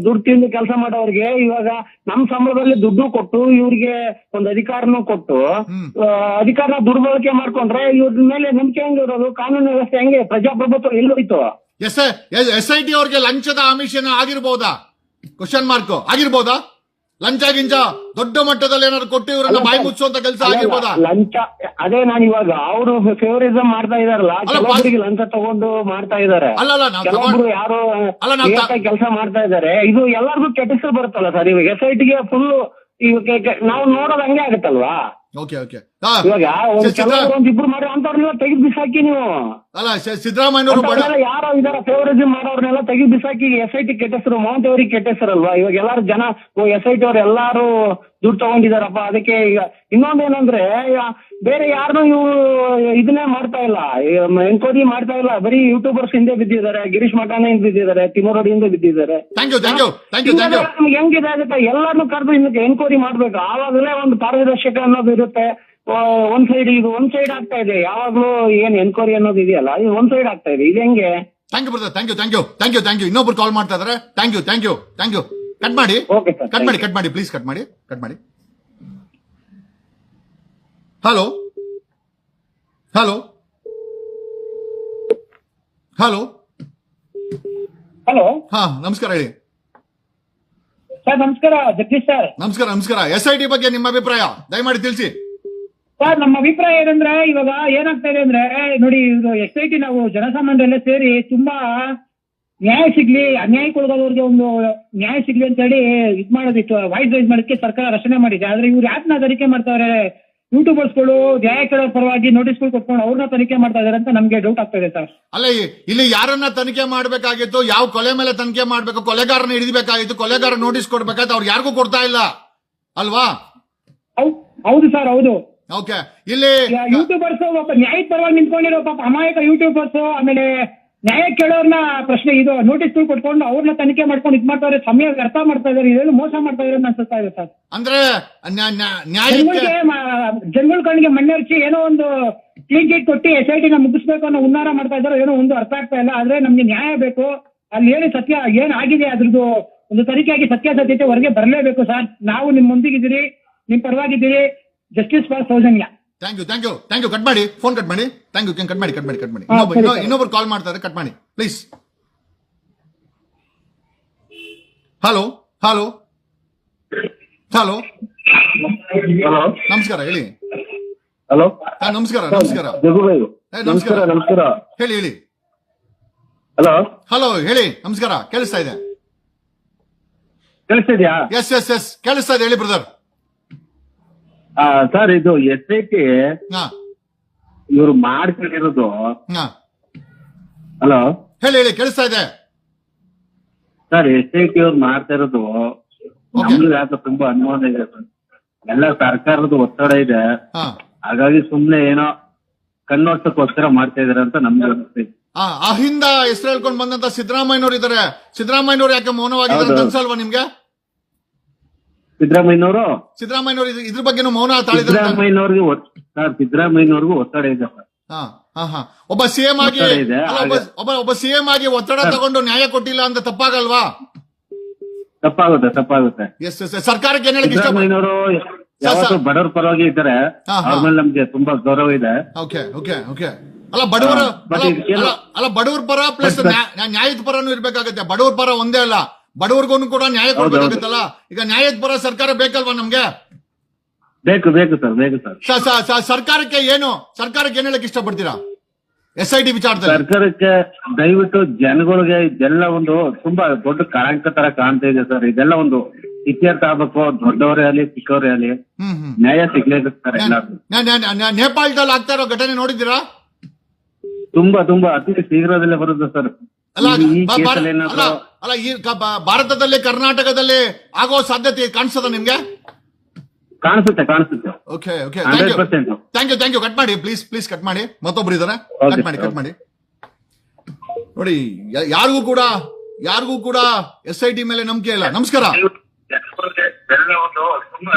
[SPEAKER 4] ದುಡ್ಡು ತಿಂದು ಕೆಲಸ ಮಾಡೋರಿಗೆ ಇವಾಗ ನಮ್ ಸಂಬಳದಲ್ಲಿ ದುಡ್ಡು ಕೊಟ್ಟು ಇವ್ರಿಗೆ ಒಂದು ಅಧಿಕಾರನೂ ಕೊಟ್ಟು ಅಧಿಕಾರನ ದುರ್ಬಳಕೆ ಮಾಡ್ಕೊಂಡ್ರೆ ಇವ್ರ ಮೇಲೆ ನಂಬಿಕೆ ಹೆಂಗಿರೋದು? ಕಾನೂನು ವ್ಯವಸ್ಥೆ ಹೆಂಗೆ? ಪ್ರಜಾಪ್ರಭುತ್ವ ಎಲ್ಲೋಯ್ತು?
[SPEAKER 1] SIT ಅವ್ರಿಗೆ ಲಂಚದ ಆಮಿಷನ ಆಗಿರ್ಬೋದಾ? Question mark ಆಗಿರ್ಬೋದಾ? ಲಂಚ ಗಿಂಚ ದೊಡ್ಡ ಮಟ್ಟದಲ್ಲಿ ಏನಾದ್ರು ಕೊಟ್ಟು ಇವರನ್ನ ಬಾಯಿ ಮುಚ್ಚುವಂತ ಕೆಲಸ ಆಗಿರ್ಬೋದಾ?
[SPEAKER 4] ಲಂಚ ಅದೇ ನಾನು ಇವಾಗ ಅವರು ಫೇವರಿಸಂ ಮಾಡ್ತಾ ಇದಾರಲ್ಲ, ಕೆಲವೊಬ್ಬರಿಗೆ ಲಂಚ ತಗೊಂಡು ಮಾಡ್ತಾ ಇದಾರೆ, ಕೆಲವೊಬ್ರು ಯಾರು ಕೆಲಸ ಮಾಡ್ತಾ ಇದಾರೆ. ಇದು ಎಲ್ಲರಿಗೂ ಕೆಟ್ಟ ಹೆಸರು ಬರುತ್ತಲ್ಲ ಸರ್. ಇವಾಗ SITಗೆ ಫುಲ್ ನಾವು ನೋಡೋದು ಹಂಗೆ ಆಗುತ್ತಲ್ವಾ? ಇವಾಗ ಒಂದಿಬ್ರು ಮಾಡಿ ಅಂತವ್ರನ್ನೆಲ್ಲ ತೆಗೆದು ಬಿಸಾಕಿ ನೀವು. ಸಿದ್ದರಾಮಯ್ಯ ಯಾರೋ ಇದಾರ ಫೇವರಿಸಂ ಮಾಡೋರ್ನೆಲ್ಲ ತೆಗೆದು ಬಿಸಾಕಿ SIT ಕೆಟ್ಟ ಹೆಸರು, ಮೋಹಂತಿ ಅವ್ರಿಗೆ ಕೆಟ್ಟ ಹೆಸರಲ್ವಾ? ಇವಾಗ ಎಲ್ಲಾರು ಜನ SIT ಅವ್ರು ಎಲ್ಲಾರು ದುಡ್ಡು ತಗೊಂಡಿದಾರಪ್ಪ. ಅದಕ್ಕೆ ಈಗ ಇನ್ನೊಂದೇನಂದ್ರೆ ಬೇರೆ ಯಾರನ್ನೂ ಇವು ಇದನ್ನೇ ಮಾಡ್ತಾ ಇಲ್ಲ, ಎನ್ಕ್ವೈರಿ ಮಾಡ್ತಾ ಇಲ್ಲ. ಬರೀ ಯೂಟ್ಯೂಬರ್ಸ್ ಹಿಂದೆ ಬಿದ್ದಿದ್ದಾರೆ, ಗಿರೀಶ್ ಮಠಾನೆ ಹಿಂದೆ ಬಿದ್ದಿದ್ದಾರೆ, ತಿಮ್ಮರೋಡಿ ಹಿಂದೆ ಬಿದ್ದಿದ್ದಾರೆ. ನಮ್ಗೆ ಹೆಂಗಿದೆ ಆಗುತ್ತೆ? ಎಲ್ಲಾರನ್ನೂ ಕರೆದು ಇನ್ನು ಎನ್ಕ್ವೈರಿ ಮಾಡ್ಬೇಕು. ಆವಾಗಲೇ ಒಂದು ಪಾರದರ್ಶಕ ಅನ್ನೋದು ಇರುತ್ತೆ. ಒಂದ್ ಸೈಡ್ ಇದು ಒಂದ್ ಸೈಡ್ ಆಗ್ತಾ ಇದೆ. ಯಾವಾಗ್ಲೂ ಏನ್ ಎನ್ಕ್ವೈರಿ ಅನ್ನೋದು ಇದೆಯಲ್ಲ, ಇದು ಒಂದ್ ಸೈಡ್ ಆಗ್ತಾ ಇದೆ. ಇದು ಹೆಂಗೆ?
[SPEAKER 1] Thank you. ಇನ್ನೊಬ್ರು ಕಾಲ್ ಮಾಡ್ತಾ ಇದಾರೆ. Thank you. ಕಟ್ ಮಾಡಿ ಪ್ಲೀಸ್ ಕಟ್ ಮಾಡಿ. ಹಲೋ ಹಾ, ನಮಸ್ಕಾರ ಹೇಳಿ
[SPEAKER 4] ಸರ್. ನಮಸ್ಕಾರ ಜಗದೀಶ್ ಸರ್.
[SPEAKER 1] ನಮಸ್ಕಾರ. SIT ಬಗ್ಗೆ ನಿಮ್ಮ ಅಭಿಪ್ರಾಯ ದಯಮಾಡಿ ತಿಳಿಸಿ
[SPEAKER 4] ಸರ್. ನಮ್ಮ ಅಭಿಪ್ರಾಯ ಏನಂದ್ರೆ, ಇವಾಗ ಏನಾಗ್ತಾ ಇದೆ ಅಂದ್ರೆ ನೋಡಿ, SIT ನಾವು ಜನಸಾಮಾನ್ಯರೆಲ್ಲ ಸೇರಿ ತುಂಬಾ ನ್ಯಾಯ ಸಿಗ್ಲಿ, ಅನ್ಯಾಯಕ್ಕೊಳಗಾದವ್ರಿಗೆ ಒಂದು ನ್ಯಾಯ ಸಿಗ್ಲಿ ಅಂತ ಹೇಳಿ ಇದ್ ಮಾಡೋದಿತ್ತು, ವಾಯ್ಸ್ ರೈಸ್ ಮಾಡೋದಕ್ಕೆ ಸರ್ಕಾರ ರಚನೆ ಮಾಡಿದೆ. ಆದ್ರೆ ಇವ್ರು ಯಾರನ್ನ ತನಿಖೆ ಮಾಡ್ತಾರೆ? ಯೂಟ್ಯೂಬರ್ಸ್ಗಳು ನ್ಯಾಯ ಕೇಳೋ ಪರವಾಗಿ ನೋಟಿಸ್ಗಳು ಕೊಟ್ಕೊಂಡು ಅವ್ರನ್ನ ತನಿಖೆ ಮಾಡ್ತಾ ಇದಾರೆ ಅಂತ ನಮ್ಗೆ ಡೌಟ್ ಆಗ್ತಾ ಇದೆ ಸರ್.
[SPEAKER 1] ಅಲ್ಲ, ಇಲ್ಲಿ ಯಾರನ್ನ ತನಿಖೆ ಮಾಡ್ಬೇಕಾಗಿತ್ತು? ಯಾವ ಕೊಲೆ ಮೇಲೆ ತನಿಖೆ ಮಾಡ್ಬೇಕು? ಕೊಲೆಗಾರನ ಹಿಡಿಬೇಕಾಗಿತ್ತು, ಕೊಲೆಗಾರ ನೋಟಿಸ್ ಕೊಡ್ಬೇಕಾಯ್ತು. ಅವ್ರು ಯಾರಿಗೂ ಕೊಡ್ತಾ ಇಲ್ಲ ಅಲ್ವಾ?
[SPEAKER 4] ಹೌದು ಸರ್, ಹೌದು.
[SPEAKER 1] ಓಕೆ, ಇಲ್ಲಿ
[SPEAKER 4] ಯೂಟ್ಯೂಬರ್ಸ್ ನ್ಯಾಯದ ಪರವಾಗಿ ನಿಂತ್ಕೊಂಡಿರೋ ಪಾಪ ಅಮಾಯಕ ಯೂಟ್ಯೂಬರ್ಸ್, ಆಮೇಲೆ ನ್ಯಾಯ ಕೇಳೋರ್ನ ಪ್ರಶ್ನೆ ಇದು ನೋಟಿಸ್ಗಳು ಕೊಟ್ಕೊಂಡು ಅವ್ರನ್ನ ತನಿಖೆ ಮಾಡ್ಕೊಂಡು ಇದ್ ಮಾಡ್ತಾರೆ, ಸಮಯ ವ್ಯರ್ಥ ಮಾಡ್ತಾ ಇದಾರೆ, ಇದೆಲ್ಲ ಮೋಸ ಮಾಡ್ತಾ ಇದಾರೆ ಅಂತ ಅನ್ಸುತ್ತಾ ಇದೆ ಸರ್.
[SPEAKER 1] ಅಂದ್ರೆ
[SPEAKER 4] ಜನಗಳ ಕಣ್ಣಿಗೆ ಮಣ್ಣೆರ್ಚಿ ಏನೋ ಒಂದು ಕ್ಲೀನ್ ಚೀಟ್ ಕೊಟ್ಟು SITನ ಮುಗಿಸ್ಬೇಕು ಅನ್ನೋ ಹುನ್ನಾರ ಮಾಡ್ತಾ ಇದಾರೆ. ಏನೋ ಒಂದು ಅರ್ಥ ಆಗ್ತಾ ಇಲ್ಲ. ಆದ್ರೆ ನಮ್ಗೆ ನ್ಯಾಯ ಬೇಕು. ಅಲ್ಲಿ ಏನು ಸತ್ಯ ಏನ್ ಆಗಿದೆ ಅದ್ರದ್ದು ಒಂದು ತನಿಖೆಯಾಗಿ ಸತ್ಯಾಸತ್ಯತೆ ಹೊರಗೆ ಬರಲೇಬೇಕು ಸರ್. ನಾವು ನಿಮ್ಮೊಂದಿಗಿದ್ದೀರಿ, ನಿಮ್ ಪರವಾಗಿದ್ದೀರಿ. Justice for Soujanya.
[SPEAKER 1] Thank you. Cut ಮಾಡಿ, ಫೋನ್ ಕಟ್ ಮಾಡಿ. Thank you. ಕಟ್ ಮಾಡಿ. ಇನ್ನೊಬ್ರು ಕಾಲ್ ಮಾಡ್ತಾರೆ, ಕಟ್ ಮಾಡಿ ಪ್ಲೀಸ್. ಹಲೋ. ನಮಸ್ಕಾರ ಹೇಳಿ.
[SPEAKER 3] ಹಲೋ,
[SPEAKER 1] ನಮಸ್ಕಾರ. ಹೇಳಿ. ಹಲೋ ಹೇಳಿ. ನಮಸ್ಕಾರ, ಕೇಳಿಸ್ತಾ ಇದೆ?
[SPEAKER 3] ಕೇಳಿಸ್ತಿದ್ಯಾ?
[SPEAKER 1] ಎಸ್ ಕೇಳಿಸ್ತಾ ಇದೆ, ಹೇಳಿ ಬ್ರದರ್.
[SPEAKER 3] ಸರ್, ಇದು SIT ಇವ್ರು ಮಾಡ್ಕೊಂಡಿರೋದು. ಹಲೋ,
[SPEAKER 1] ಹೇಳಿ. ಕೇಳಿಸ್ತಾ ಇದೆ
[SPEAKER 3] ಸರ್. SIT ಅವ್ರು ಮಾಡ್ತಾ ಇರೋದು ನಮ್ಗೆ ಯಾಕೆ ತುಂಬಾ ಅನುಮಾನ ಇದೆ ಸರ್. ಎಲ್ಲ ಸರ್ಕಾರದ ಒತ್ತಡ ಇದೆ, ಹಾಗಾಗಿ ಸುಮ್ನೆ ಏನೋ ಕಣ್ಣೋಡ್ಸಕ್ಕೋಸ್ಕರ ಮಾಡ್ತಾ ಇದಾರೆ ಅಂತ ನಮ್ಗೆ ಅನಿಸ್ತೈತೆ.
[SPEAKER 1] ಅಹಿಂದ ಹೆಸರು ಹೇಳ್ಕೊಂಡು ಬಂದಂತ ಸಿದ್ದರಾಮಯ್ಯನವ್ರು ಇದಾರೆ. ಸಿದ್ದರಾಮಯ್ಯನವ್ರು ಯಾಕೆ ಮೌನವಾಗಿದ್ದಾರೆ ಅನ್ಸಲ್ವಾ ನಿಮ್ಗೆ? ಸಿದ್ದರಾಮಯ್ಯನವರು ಇದ್ರ ಬಗ್ಗೆ ಮೌನ ತಾಳಿದ್ದಾರೆ.
[SPEAKER 3] ಸಿದ್ದರಾಮಯ್ಯನವ್ರಿಗೂ ಒತ್ತಡ ಇದೆ ಸರ್.
[SPEAKER 1] ಒಬ್ಬ ಸಿಎಂ ಆಗಿ ಒಬ್ಬ ಸಿಎಂ ಆಗಿ ಒತ್ತಡ ತಗೊಂಡು ನ್ಯಾಯ ಕೊಟ್ಟಿಲ್ಲ ಅಂತ ತಪ್ಪಾಗಲ್ವಾ?
[SPEAKER 3] ತಪ್ಪಾಗುತ್ತೆ.
[SPEAKER 1] ಎಸ್ ಸರ್ಕಾರಕ್ಕೆ ಏನ್ ಹೇಳಕ್
[SPEAKER 3] ಸಿದ್ದರಾಮಯ್ಯನವರು ಯಾವತ್ತೂ ಬಡವರ ಪರವಾಗಿ ಇದ್ದಾರೆ. ಅವ್ರ ಮೇಲೆ ನಮ್ಗೆ ತುಂಬಾ ಗೌರವ ಇದೆ.
[SPEAKER 1] ಓಕೆ. ಅಲ್ಲ, ಬಡವರ ಪರ ಪ್ಲಸ್ ನ್ಯಾಯದ ಪರನೂ ಇರ್ಬೇಕಾಗತ್ತೆ. ಬಡವರ ಪರ ಒಂದೇ ಅಲ್ಲ, ಬಡವರಿಗೂ ಕೂಡ ನ್ಯಾಯ ಕೊಡ್ಬೇಕಾಗುತ್ತಲ್ಲ. ಈಗ ನ್ಯಾಯದ ಪರ ಸರ್ಕಾರ ಬೇಕಲ್ವಾ ನಮ್ಗೆ?
[SPEAKER 3] ಬೇಕು ಸರ್.
[SPEAKER 1] ಸರ್ಕಾರಕ್ಕೆ ಏನ್ ಹೇಳಕ್ ಇಷ್ಟಪಡ್ತೀರಾ SIT ವಿಚಾರದಲ್ಲಿ?
[SPEAKER 3] ಸರ್ಕಾರಕ್ಕೆ ದಯವಿಟ್ಟು ಜನಗಳಿಗೆ ಇದೆಲ್ಲ ಒಂದು ತುಂಬಾ ದೊಡ್ಡ ಕಳಂಕ ತರ ಕಾಣ್ತಾ ಇದೆ ಸರ್. ಇದೆಲ್ಲ ಒಂದು ಇತ್ಯರ್ಥ ಆಗ್ಬೇಕು, ದೊಡ್ಡವರೇ ಆಗಲಿ ಚಿಕ್ಕವರೇ ಆಗಲಿ ನ್ಯಾಯ ಸಿಗ್ಲೇಬೇಕು ಸರ್ ಎಲ್ಲಾರ್ಗು.
[SPEAKER 1] ನೇಪಾಳದಲ್ಲಿ ಆಗ್ತಾ ಇರೋ ಘಟನೆ ನೋಡಿದ್ದೀರಾ?
[SPEAKER 3] ತುಂಬಾ ಅತಿ ಶೀಘ್ರದಲ್ಲೇ ಬರುತ್ತೆ ಸರ್.
[SPEAKER 1] ಅಲ್ಲ
[SPEAKER 3] ಈ ಕೇಸಲ್ಲಿ ಏನಾದ್ರು
[SPEAKER 1] ಅಲ್ಲ ಈ ಭಾರತದಲ್ಲಿ ಕರ್ನಾಟಕದಲ್ಲಿ ಆಗೋ ಸಾಧ್ಯತೆ ಕಾಣಿಸ್ತದ ನಿಮ್ಗೆ?
[SPEAKER 3] ಕಾಣಿಸುತ್ತೆ.
[SPEAKER 1] ಓಕೆ
[SPEAKER 3] 100%.
[SPEAKER 1] ಥ್ಯಾಂಕ್ ಯು ಕಟ್ ಮಾಡಿ ಪ್ಲೀಸ್ ಕಟ್ ಮಾಡಿ. ಮತ್ತೊಬ್ರು ಇದಾರೆ, ಕಟ್ ಮಾಡಿ ನೋಡಿ. ಯಾರಿಗೂ ಕೂಡ SIT ಮೇಲೆ ನಂಬಿಕೆ ಇಲ್ಲ. ನಮಸ್ಕಾರ.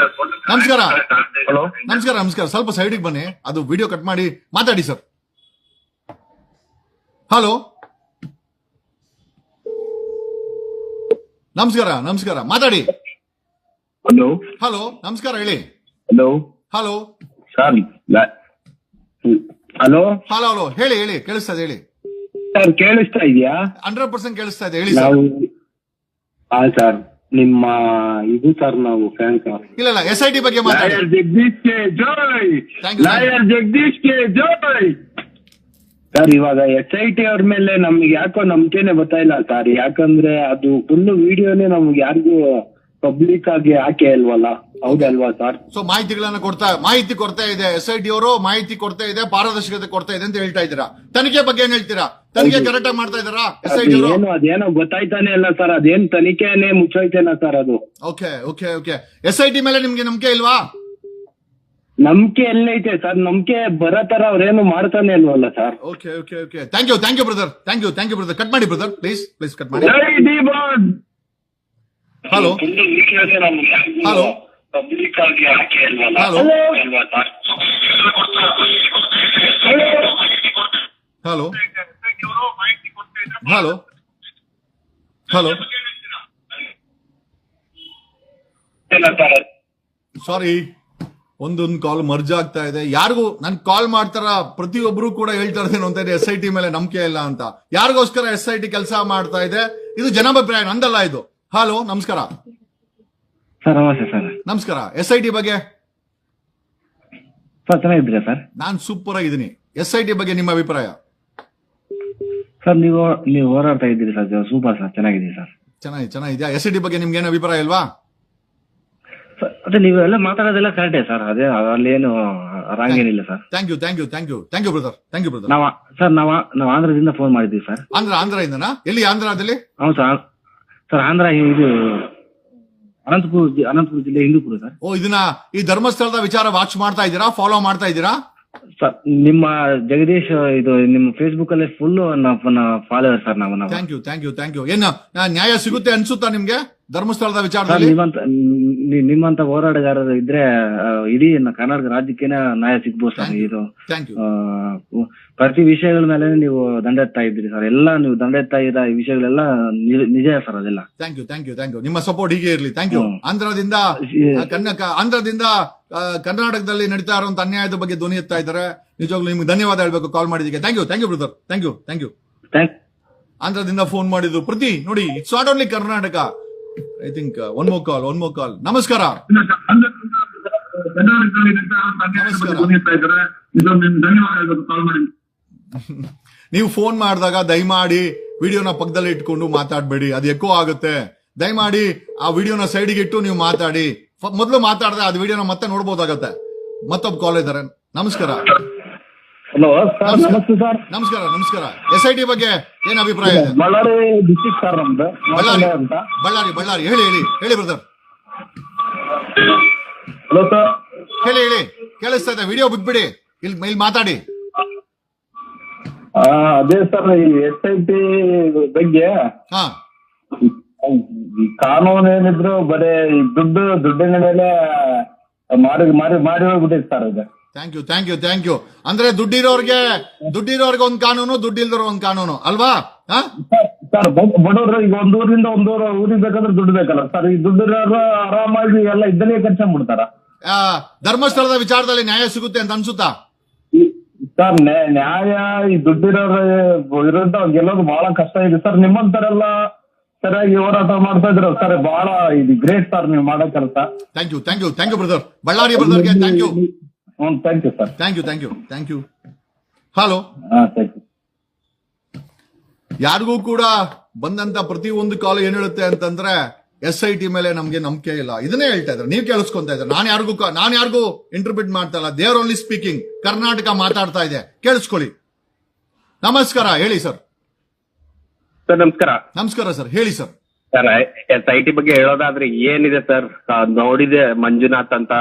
[SPEAKER 1] ಸ್ವಲ್ಪ ಸೈಡಿಗೆ ಬನ್ನಿ, ಅದು ವಿಡಿಯೋ ಕಟ್ ಮಾಡಿ ಮಾತಾಡಿ ಸರ್. ಹಲೋ, ನಮಸ್ಕಾರ ಮಾತಾಡಿ. ಹಲೋ ನಮಸ್ಕಾರ, ಹೇಳಿ. ಹಲೋ ಹಲೋ ಹೇಳಿ ಕೇಳಿಸ್ತಾ ಇದೆ, ಹೇಳಿ.
[SPEAKER 3] ಸರ್ ಕೇಳಿಸ್ತಾ ಇದೆಯಾ?
[SPEAKER 1] 100% ಕೇಳಿಸ್ತಾ ಇದೆ, ಹೇಳಿ
[SPEAKER 3] ನಾವು ಸರ್ ನಿಮ್ಮ ಇದು ಸರ್ ನಾವು ಫ್ಯಾನ್ಸ್.
[SPEAKER 1] ಇಲ್ಲ SIT ಬಗ್ಗೆ ಮಾತಾಡಿ.
[SPEAKER 3] ಜಗದೀಶ್ ಕೆ ಜೈ, ಲಾಯರ್ ಜಗದೀಶ್ ಕೆ ಜೈ. ಸರ್ ಇವಾಗ SIT ಅವ್ರ ಮೇಲೆ ನಮ್ಗೆ ಯಾಕೋ ನಂಬಿಕೆನೆ ಗೊತ್ತಾಯಿಲ್ಲ ಸರ್. ಯಾಕಂದ್ರೆ ಅದು ಫುಲ್ ವಿಡಿಯೋನೇ ನಮ್ಗೆ ಯಾರಿಗೂ ಪಬ್ಲಿಕ್ ಆಗಿ ಹಾಕೇ ಅಲ್ವಲ್ಲ, ಹೌದಲ್ವಾ ಸರ್?
[SPEAKER 1] ಸೊ ಮಾಹಿತಿ ಕೊಡ್ತಾ ಇದೆ SIT ಅವರು, ಮಾಹಿತಿ ಕೊಡ್ತಾ ಇದೆ, ಪಾರದರ್ಶಕತೆ ಕೊಡ್ತಾ ಇದೆ ಅಂತ ಹೇಳ್ತಾ ಇದ್ದೀರಾ. ತನಿಖೆ ಬಗ್ಗೆ ಏನ್ ಹೇಳ್ತೀರಾ? ತನಿಖೆ ಕರೆಕ್ಟ್ ಆಗಿ ಮಾಡ್ತಾ ಇದ್ದಾರಾ SIT ಅವರು?
[SPEAKER 3] ಅದೇನೋ ಗೊತ್ತಾಯ್ತಾನೆ ಅಲ್ಲ ಸರ್, ಅದೇನ್ ತನಿಖೆನೇ ಮುಚ್ಚೋಯ್ತೇನ ಸರ್ ಅದು.
[SPEAKER 1] ಓಕೆ SIT ಮೇಲೆ ನಿಮ್ಗೆ ನಂಬಿಕೆ ಇಲ್ವಾ?
[SPEAKER 3] ನಂಬಿಕೆ ಎಲ್ಲೈತೆ ಸರ್, ನಂಬಿಕೆ ಬರೋ ತರ ಅವ್ರೇನು ಮಾಡ್ತಾನೆ ಅಲ್ವಲ್ಲ sir.
[SPEAKER 1] Okay thank you brother, thank you brother. Cut ಮಾಡಿ ಬ್ರದರ್, ಪ್ಲೀಸ್ ಕಟ್ ಮಾಡಿ. ಹಲೋ ಸಾರಿ, ಒಂದೊಂದು ಕಾಲ್ ಮರ್ಜ್ ಆಗ್ತಾ ಇದೆ. ಯಾರಿಗೂ ನನ್ ಕಾಲ್ ಮಾಡ್ತಾರ ಪ್ರತಿಯೊಬ್ರು ಕೂಡ ಹೇಳ್ತಾ ಇರ್ತೇನೆ ಅಂತ ಇದೆ, SIT ಮೇಲೆ ನಂಬಿಕೆ ಇಲ್ಲ ಅಂತ. ಯಾರಿಗೋಸ್ಕರ SIT ಕೆಲಸ ಮಾಡ್ತಾ ಇದೆ? ಇದು ಜನಾಭಿಪ್ರಾಯ, ನಂದಲ್ಲ ಇದು. ಹಲೋ ನಮಸ್ಕಾರ
[SPEAKER 3] ಸರ್. ನಮಸ್ತೆ ಸರ್.
[SPEAKER 1] ನಮಸ್ಕಾರ. SIT ಬಗ್ಗೆ
[SPEAKER 3] ಸರ್ ಚೆನ್ನಾಗಿದ್ದೀರಾ ಸರ್?
[SPEAKER 1] ನಾನ್ ಸೂಪರ್ ಆಗಿದ್ದೀನಿ. SIT ಬಗ್ಗೆ ನಿಮ್ಮ ಅಭಿಪ್ರಾಯ?
[SPEAKER 3] ಸರ್ ನೀವು ಹೋರಾಡ್ತಾ ಇದ್ದೀರಿ ಸರ್, ಸೂಪರ್ ಸರ್, ಚೆನ್ನಾಗಿದೆ ಸರ್.
[SPEAKER 1] ಚೆನ್ನಾಗಿದ್ಯಾ? SIT ಬಗ್ಗೆ ನಿಮ್ಗೆ ಏನು ಅಭಿಪ್ರಾಯ ಇಲ್ವಾ?
[SPEAKER 3] ಅದೇ ನೀವೆಲ್ಲ ಮಾತಾಡೋದೆಲ್ಲ ಕರೆಕ್ಟೇ ಸರ್, ಅದೇ ಅಲ್ಲೇನು ರಾಂಗ್ ಏನಿಲ್ಲ ಸರ್.
[SPEAKER 1] Thank you brother.
[SPEAKER 3] ನಾವು ಆಂಧ್ರದಿಂದ ಫೋನ್ ಮಾಡಿದ್ದೀವಿ ಸರ್.
[SPEAKER 1] ಆಂಧ್ರದಿಂದನಾ? ಎಲ್ಲಿ ಆಂಧ್ರದಲ್ಲಿ?
[SPEAKER 3] ಹೌದು ಸರ್ ಆಂಧ್ರ ಇದು ಅನಂತಪುರ ಜಿಲ್ಲೆ ಹಿಂದೂಪುರ ಸರ್.
[SPEAKER 1] ಇದನ್ನ ಈ ಧರ್ಮಸ್ಥಳದ ವಿಚಾರ ವಾಚ್ ಮಾಡ್ತಾ ಇದ್ದೀರಾ, ಫಾಲೋ ಮಾಡ್ತಾ ಇದ್ದೀರಾ
[SPEAKER 3] ಸರ್? ನಿಮ್ಮ ಜಗದೀಶ್ ಇದು ನಿಮ್ಮ ಫೇಸ್ಬುಕ್ ಅಲ್ಲಿ ಫುಲ್ ಫಾಲೋವರ್ ಸರ್ ನಾವು.
[SPEAKER 1] Thank you. ಏನು ನ್ಯಾಯ ಸಿಗುತ್ತೆ ಅನ್ಸುತ್ತಾ ನಿಮ್ಗೆ ಧರ್ಮಸ್ಥಳದ ವಿಚಾರದಲ್ಲಿ?
[SPEAKER 3] ನಿಮ್ಮಂತ ಹೋರಾಟಗಾರರು ಇದ್ರೆ ಇಡೀ ಕರ್ನಾಟಕ ರಾಜ್ಯಕ್ಕೇನೆ ನ್ಯಾಯ ಸಿಗ್ಬೋದು ಸರ್. ಇದು ಪ್ರತಿ ವಿಷಯಗಳ ಮೇಲೆ ನೀವು ದಂಡೆತ್ತಾ ಇದ್ದೀರಿ ಸರ್. ಎಲ್ಲ ನೀವು ದಂಡೆತ್ತಾ ಇರೋ ವಿಷಯಗಳೆಲ್ಲ ನಿಜ ಸರ್, ಅದೆಲ್ಲ.
[SPEAKER 1] Thank you. ನಿಮ್ಮ ಸಪೋರ್ಟ್ ಹೀಗೆ ಇರ್ಲಿ. Thank you. ಆಂಧ್ರದಿಂದ ಕರ್ನಾಟಕದಲ್ಲಿ ನಡೀತಾ ಇರುವಂತ ಅನ್ಯಾಯದ ಬಗ್ಗೆ ಧ್ವನಿ ಎತ್ತಾ ಇದ್ದಾರೆ. ನಿಜವಾಗ್ಲೂ ನಿಮ್ಗೆ ಧನ್ಯವಾದ ಹೇಳ್ಬೇಕು ಕಾಲ್ ಮಾಡಿದಕ್ಕೆ. Thank you brother. Thank you. ಆಂಧ್ರದಿಂದ ಫೋನ್ ಮಾಡಿದ್ದು ಪ್ರತಿ ನೋಡಿ. It's not only Karnataka. I think one more call. ನಮಸ್ಕಾರ. ನೀವು ಫೋನ್ ಮಾಡಿದಾಗ ದಯಮಾಡಿ ವಿಡಿಯೋನ ಪಕ್ಕದಲ್ಲಿ ಇಟ್ಕೊಂಡು ಮಾತಾಡಬೇಡಿ, ಅದು ಎಕೋ ಆಗುತ್ತೆ. ದಯಮಾಡಿ ಆ ವಿಡಿಯೋನ ಸೈಡ್ಗೆ ಇಟ್ಟು ನೀವು ಮಾತಾಡಿ. ಮೊದಲು ಮಾತಾಡಿದ್ರೆ ಅದು ವಿಡಿಯೋನ ಮತ್ತೆ ನೋಡ್ಬೋದಾಗತ್ತೆ. ಮತ್ತೊಬ್ಬ ಕಾಲ್ ಇದ್ದಾರೆ. ನಮಸ್ಕಾರ.
[SPEAKER 3] Hello sir. ನಮಸ್ತೆ ಸರ್.
[SPEAKER 1] ನಮಸ್ಕಾರ. SIT ಬಗ್ಗೆ ಏನ್ ಅಭಿಪ್ರಾಯ ಇದೆ?
[SPEAKER 3] ಬಳ್ಳಾರಿ ಡಿಸ್ಟ್ರಿಕ್ಟ್ ಸರ್ ನಮ್ದು.
[SPEAKER 1] ಬಳ್ಳಾರಿ. ಹೇಳಿ ಬ್ರದರ್.
[SPEAKER 3] Hello sir.
[SPEAKER 1] ಹೇಳಿ ಕೇಳಿಸ್ತಾ ಇದೆ. ವಿಡಿಯೋ ಬಿಟ್ಬಿಡಿ, ಇಲ್ಲಿ ಮಾತಾಡಿ.
[SPEAKER 3] ಅದೇ ಸರ್, ಈ SIT ಬಗ್ಗೆ ಕಾನೂನು ಏನಿದ್ರು ಬರೀ ದುಡ್ಡಿನ ಮೇಲೆ ಮಾಡಿ ಹೋಗ್ಬಿಟ್ಟಿದೆ ಸರ್ ಇದು.
[SPEAKER 1] Thank you. ಅಂದ್ರೆ ದುಡ್ಡಿರೋರ್ಗೆ ಒಂದ್ ಕಾನೂನು, ದುಡ್ಡಿಲ್ದವ್ರ ಒಂದ್ ಕಾನೂನು ಅಲ್ವಾ?
[SPEAKER 3] ಸರ್ ಬಡವರು ಈಗ ಊರಿಂದ ಊರಿಗೆ ಬೇಕಾದ್ರೆ ದುಡ್ಡು ಬೇಕಲ್ಲ ಸರ್. ಈ ದುಡ್ಡಿರೋರು ಆರಾಮಾಗಿ ಎಲ್ಲ ಇದ್ದಲ್ಲೇ ಖರ್ಚಾಗ್ಬಿಡ್ತಾರ.
[SPEAKER 1] ಧರ್ಮಸ್ಥಳದ ವಿಚಾರದಲ್ಲಿ ನ್ಯಾಯ ಸಿಗುತ್ತೆ ಅಂತ ಅನ್ಸುತ್ತಾ
[SPEAKER 3] ಸರ್? ನ್ಯಾಯ ಈ ದುಡ್ಡಿರೋರ ವಿರುದ್ಧ ಗೆಲ್ಲೋದು ಬಹಳ ಕಷ್ಟ ಇದೆ ಸರ್. ನಿಮ್ಮಂತರೆಲ್ಲ ಸರಿಯಾಗಿ ಹೋರಾಟ ಮಾಡ್ತಾ ಇದ್ರು ಸರ್. ಬಹಳ ಇದು ಗ್ರೇಟ್ ಸರ್ ನೀವು ಮಾಡೋ ಕೆಲಸ.
[SPEAKER 1] Thank you brother. ಬಳ್ಳಾರಿ ಬ್ರದರ್ಗೆ thank you.
[SPEAKER 3] Thank you sir.
[SPEAKER 1] Thank you. Hello. ಯಾರಿಗೂ ಕೂಡ ಬಂದಂತ ಪ್ರತಿ ಒಂದು ಕಾಲ್ ಏನ್ ಹೇಳುತ್ತೆ ಅಂತಂದ್ರೆ, SIT ಮೇಲೆ ನಮ್ಗೆ ನಂಬಿಕೆ ಇಲ್ಲ. ಇದನ್ನೇ ಹೇಳ್ತಾ ಇದ್ದಾರೆ, ನೀವು ಕೇಳಿಸ್ಕೊಂತ ಇದ್ದಾರೆ. ನಾನು ಯಾರಿಗೂ ಇಂಟರ್ಪ್ರಿಟ್ ಮಾಡ್ತಾ ಇಲ್ಲ. They are only speaking. Karnataka ಮಾತಾಡ್ತಾ ಇದೆ, ಕೇಳಿಸ್ಕೊಳ್ಳಿ. ನಮಸ್ಕಾರ, ಹೇಳಿ ಸರ್.
[SPEAKER 5] ಸರ್ ನಮಸ್ಕಾರ.
[SPEAKER 1] ನಮಸ್ಕಾರ ಸರ್, ಹೇಳಿ ಸರ್.
[SPEAKER 5] ಸರ್ SIT ಬಗ್ಗೆ ಹೇಳೋದಾದ್ರೆ ಏನಿದೆ ಸರ್, ನೋಡಿದೆ ಮಂಜುನಾಥ್ ಅಂತ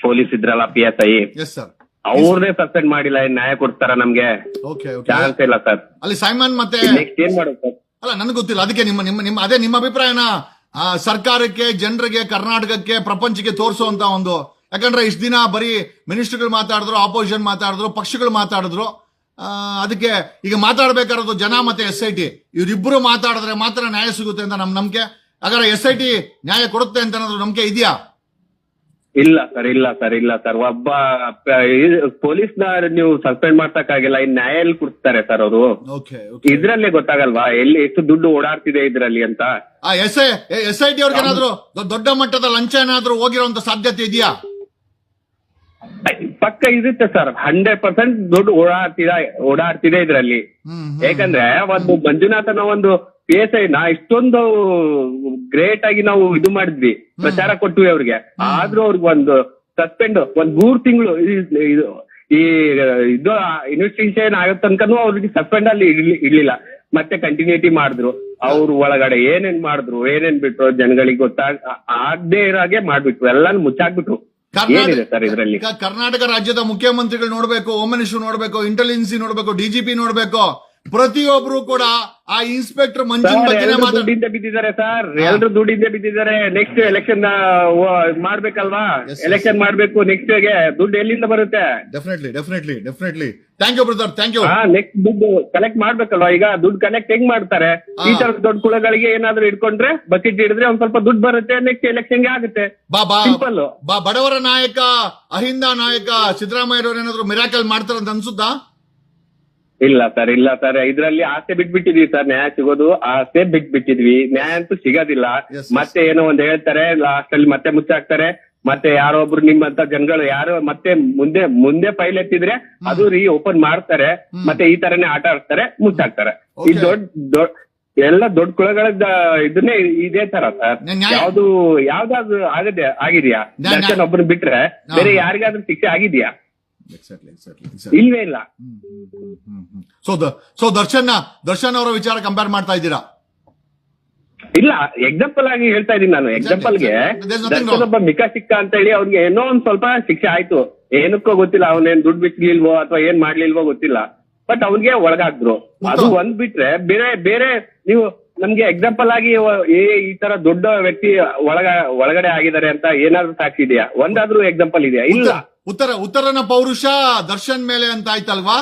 [SPEAKER 5] ಪೊಲೀಸ್ ಇದ್ರಲ್ಲ PSI,
[SPEAKER 1] ಎಸ್ ಸರ್,
[SPEAKER 5] ಅವ್ರನ್ನೇ ಸಸ್ಪೆಂಡ್ ಮಾಡಿಲ್ಲ. ನ್ಯಾಯ ಕೊಡ್ತಾರ ನಮ್ಗೆ?
[SPEAKER 1] ಓಕೆ
[SPEAKER 5] ಚಾನ್ಸ್ ಇಲ್ಲ ಸರ್.
[SPEAKER 1] ಅಲ್ಲಿ ಸೈಮನ್ ಮತ್ತೆ
[SPEAKER 5] ನೆಕ್ಸ್ಟ್ ಏನ್ ಮಾಡೋದು ಸರ್?
[SPEAKER 1] ಅಲ್ಲ, ನನಗೆ ಗೊತ್ತಿಲ್ಲ. ಅದಕ್ಕೆ ನಿಮ್ಮ ಅಭಿಪ್ರಾಯನ ಸರ್ಕಾರಕ್ಕೆ, ಜನರಿಗೆ, ಕರ್ನಾಟಕಕ್ಕೆ, ಪ್ರಪಂಚಕ್ಕೆ ತೋರಿಸುವಂತ ಒಂದು, ಯಾಕಂದ್ರೆ ಇಷ್ಟು ದಿನ ಬರೀ ಮಿನಿಸ್ಟರ್ಗಳು ಮಾತಾಡಿದ್ರು, ಆಪೋಸಿಷನ್ ಮಾತಾಡಿದ್ರು, ಪಕ್ಷಗಳು ಮಾತಾಡಿದ್ರು. ಅದಕ್ಕೆ ಈಗ ಮಾತಾಡ್ಬೇಕಾರೋದು ಜನ ಮತ್ತೆ SIT ಇವರಿಬ್ಬರು ಮಾತಾಡಿದ್ರೆ ಮಾತ್ರ ನ್ಯಾಯ ಸಿಗುತ್ತೆ ಅಂತ ನಮ್ ನಂಬಿಕೆ. ಹಾಗಾದ್ರೆ SIT ನ್ಯಾಯ ಕೊಡುತ್ತೆ ಅಂತ ಅನ್ನೋದು ನಂಬಿಕೆ ಇದೆಯಾ?
[SPEAKER 5] ಇಲ್ಲ ಸರ್. ಒಬ್ಬ ಪೊಲೀಸ್ನ ನೀವು ಸಸ್ಪೆಂಡ್ ಮಾಡ್ಸಕ್ಕಾಗಿಲ್ಲ, ಇನ್ ನ್ಯಾಯ ಎಲ್ಲಿ ಕೊಡ್ತಾರೆ ಸರ್ ಅವರು? ಇದ್ರಲ್ಲೇ ಗೊತ್ತಾಗಲ್ವಾ ಎಲ್ಲಿ ಎಷ್ಟು ದುಡ್ಡು ಓಡಾಡ್ತಿದೆ ಇದ್ರಲ್ಲಿ ಅಂತ?
[SPEAKER 1] SIT ಅವ್ರಿಗೆ ಏನಾದ್ರು ದೊಡ್ಡ ಮಟ್ಟದ ಲಂಚ ಏನಾದ್ರು ಹೋಗಿರೋಂತ ಸಾಧ್ಯತೆ ಇದೆಯಾ?
[SPEAKER 5] ಪಕ್ಕ ಇರುತ್ತೆ ಸರ್. 100% ದುಡ್ಡು ಓಡಾಡ್ತಿದೆ ಇದ್ರಲ್ಲಿ. ಯಾಕಂದ್ರೆ ಒಂದು ಮಂಜುನಾಥನ ಒಂದು PSI ನ ಇಷ್ಟೊಂದು ಗ್ರೇಟ್ ಆಗಿ ನಾವು ಇದು ಮಾಡಿದ್ವಿ, ಪ್ರಚಾರ ಕೊಟ್ವಿ ಅವ್ರಿಗೆ. ಆದ್ರೂ ಅವ್ರಿಗೆ ಒಂದು ಸಸ್ಪೆಂಡ್, ಒಂದ್ 3 ತಿಂಗಳು ಈ ಇದು ಇನ್ವೆಸ್ಟಿಗೇಷನ್ ಆಗೋ ತನಕನೂ ಅವ್ರಿಗೆ ಸಸ್ಪೆಂಡ್ ಅಲ್ಲಿ ಇರ್ಲಿಲ್ಲ. ಮತ್ತೆ ಕಂಟಿನ್ಯೂಟಿ ಮಾಡಿದ್ರು. ಅವ್ರು ಒಳಗಡೆ ಏನೇನ್ ಮಾಡಿದ್ರು, ಏನೇನ್ ಬಿಟ್ರು ಜನಗಳಿಗೆ ಆಗದೆ ಇರಾಗೆ ಮಾಡ್ಬಿಟ್ರು, ಎಲ್ಲಾನು ಮುಚ್ಚಾಕ್ಬಿಟ್ರು. ಏನಿದೆ ಸರ್ ಇದ್ರಲ್ಲಿ?
[SPEAKER 1] ಕರ್ನಾಟಕ ರಾಜ್ಯದ ಮುಖ್ಯಮಂತ್ರಿಗಳು ನೋಡ್ಬೇಕು, ಹೋಮ್ ಮಿನಿಸ್ಟರ್ ನೋಡ್ಬೇಕು, ಇಂಟೆಲಿಜೆನ್ಸಿ ನೋಡ್ಬೇಕು, DGP ನೋಡ್ಬೇಕು, ಪ್ರತಿಯೊಬ್ರು ಕೂಡ ಆ ಇನ್ಸ್ಪೆಕ್ಟರ್ ಮಂಜುನ್ ಬಗ್ಗೆ
[SPEAKER 5] ದುಡ್ಡಿಂದ ಬಿದ್ದಿದ್ದಾರೆ ಸರ್. ಎಲ್ರು ದುಡ್ಡಿಂದ ಬಿದ್ದಿದ್ದಾರೆ. ನೆಕ್ಸ್ಟ್ ಎಲೆಕ್ಷನ್ ಮಾಡ್ಬೇಕಲ್ವಾ? ಎಲೆಕ್ಷನ್ ಮಾಡ್ಬೇಕು. ನೆಕ್ಸ್ಟ್ ಗೆ ದುಡ್ಡು ಎಲ್ಲಿಂದ ಬರುತ್ತೆ?
[SPEAKER 1] Definitely. Thank you brother, thank you.
[SPEAKER 5] Next ದುಡ್ಡು ಕಲೆಕ್ಟ್ ಮಾಡ್ಬೇಕಲ್ವಾ? ಈಗ ದುಡ್ಡು ಕಲೆಕ್ಟ್ ಹೆಂಗ್ ಮಾಡ್ತಾರೆ? ಈ ತರ ದೊಡ್ಡ ಕುಳಗಳಿಗೆ ಏನಾದ್ರು ಇಟ್ಕೊಂಡ್ರೆ, ಬಕೆಟ್ ಹಿಡಿದ್ರೆ ಒಂದ್ ಸ್ವಲ್ಪ ದುಡ್ಡು ಬರುತ್ತೆ. ನೆಕ್ಸ್ಟ್ ಎಲೆಕ್ಷನ್ ಗೆ ಆಗುತ್ತೆ. ಸಿಂಪಲ್.
[SPEAKER 1] ಬಡವರ ನಾಯಕ, ಅಹಿಂದ ನಾಯಕ ಸಿದ್ದರಾಮಯ್ಯ ಏನಾದ್ರು ಮಿರಾಕಲ್ ಮಾಡ್ತಾರಂತ ಅನ್ಸುತ್ತಾ?
[SPEAKER 5] ಇಲ್ಲ ಸರ್. ಇದ್ರಲ್ಲಿ ಆಸೆ ಬಿಟ್ಬಿಟ್ಟಿದ್ವಿ ಸರ್. ನ್ಯಾಯ ಸಿಗೋದು ಆಸೆ ಬಿಟ್ಬಿಟ್ಟಿದ್ವಿ. ನ್ಯಾಯ ಅಂತೂ ಸಿಗೋದಿಲ್ಲ. ಮತ್ತೆ ಏನೋ ಒಂದ್ ಹೇಳ್ತಾರೆ, ಲಾಸ್ಟ್ ಅಲ್ಲಿ ಮತ್ತೆ ಮುಚ್ಚಾಕ್ತಾರೆ. ಮತ್ತೆ ಯಾರೋ ಒಬ್ರು ನಿಮ್ಮಂತ ಜನಗಳು ಯಾರೋ ಮತ್ತೆ ಮುಂದೆ ಫೈಲ್ ಎತ್ತಿದ್ರೆ ಅದು ಓಪನ್ ಮಾಡ್ತಾರೆ. ಮತ್ತೆ ಈ ತರನೇ ಆಟ ಆಡ್ತಾರೆ, ಮುಚ್ಚಾಕ್ತಾರೆ. ಈ ಎಲ್ಲ ದೊಡ್ಡ ಕುಳಗಳದ ಇದನ್ನೇ ಇದೇ ತರ ಸರ್. ಯಾವ್ದಾದ್ರು ಆಗಿದ್ಯಾ? ದರ್ಶನ್ ಒಬ್ಬರು ಬಿಟ್ರೆ ಬೇರೆ ಯಾರಿಗಾದ್ರೂ ಶಿಕ್ಷೆ ಆಗಿದ್ಯಾ? ಇಲ್ವೇ ಇಲ್ಲ.
[SPEAKER 1] ಸೊ ದರ್ಶನ್ ಅವರ ವಿಚಾರ ಕಂಪೇರ್ ಮಾಡ್ತಾ ಇದ್ದೀರಾ?
[SPEAKER 5] ಇಲ್ಲ, ಎಕ್ಸಾಂಪಲ್ ಆಗಿ ಹೇಳ್ತಾ ಇದೀನಿ ನಾನು. ಎಕ್ಸಾಂಪಲ್ಗೆ ದರ್ಶನ್ ಒಬ್ಬ ಮಿಕ್ಕ ಸಿಕ್ಕ ಅಂತ ಹೇಳಿ ಅವ್ನಿಗೆ ಏನೋ ಒಂದ್ ಸ್ವಲ್ಪ ಶಿಕ್ಷೆ ಆಯ್ತು. ಏನಕ್ಕೋ ಗೊತ್ತಿಲ್ಲ, ಅವನೇನ್ ದುಡ್ಡು ಬಿಡ್ಲಿಲ್ವೋ ಅಥವಾ ಏನ್ ಮಾಡ್ಲಿಲ್ವೋ ಗೊತ್ತಿಲ್ಲ. ಬಟ್ ಅವ್ನಿಗೆ ಒಳಗಾಕ್ದ್ರು. ಅದು ಒಂದ್ ಬಿಟ್ರೆ ಬೇರೆ ನೀವು ನಮ್ಗೆ ಎಕ್ಸಾಂಪಲ್ ಆಗಿ ಈ ತರ ದೊಡ್ಡ ವ್ಯಕ್ತಿ ಒಳಗಡೆ ಆಗಿದ್ದಾರೆ ಅಂತ ಏನಾದ್ರು ಸಾಕ್ಷಿ ಇದೆಯಾ? ಒಂದಾದ್ರೂ ಎಕ್ಸಾಂಪಲ್ ಇದೆಯಾ? ಇಲ್ಲ.
[SPEAKER 1] ಉತ್ತರನ ಪೌರುಷ ದರ್ಶನ್ ಮೇಲೆ ಅಂತ ಆಯ್ತಲ್ವಾ?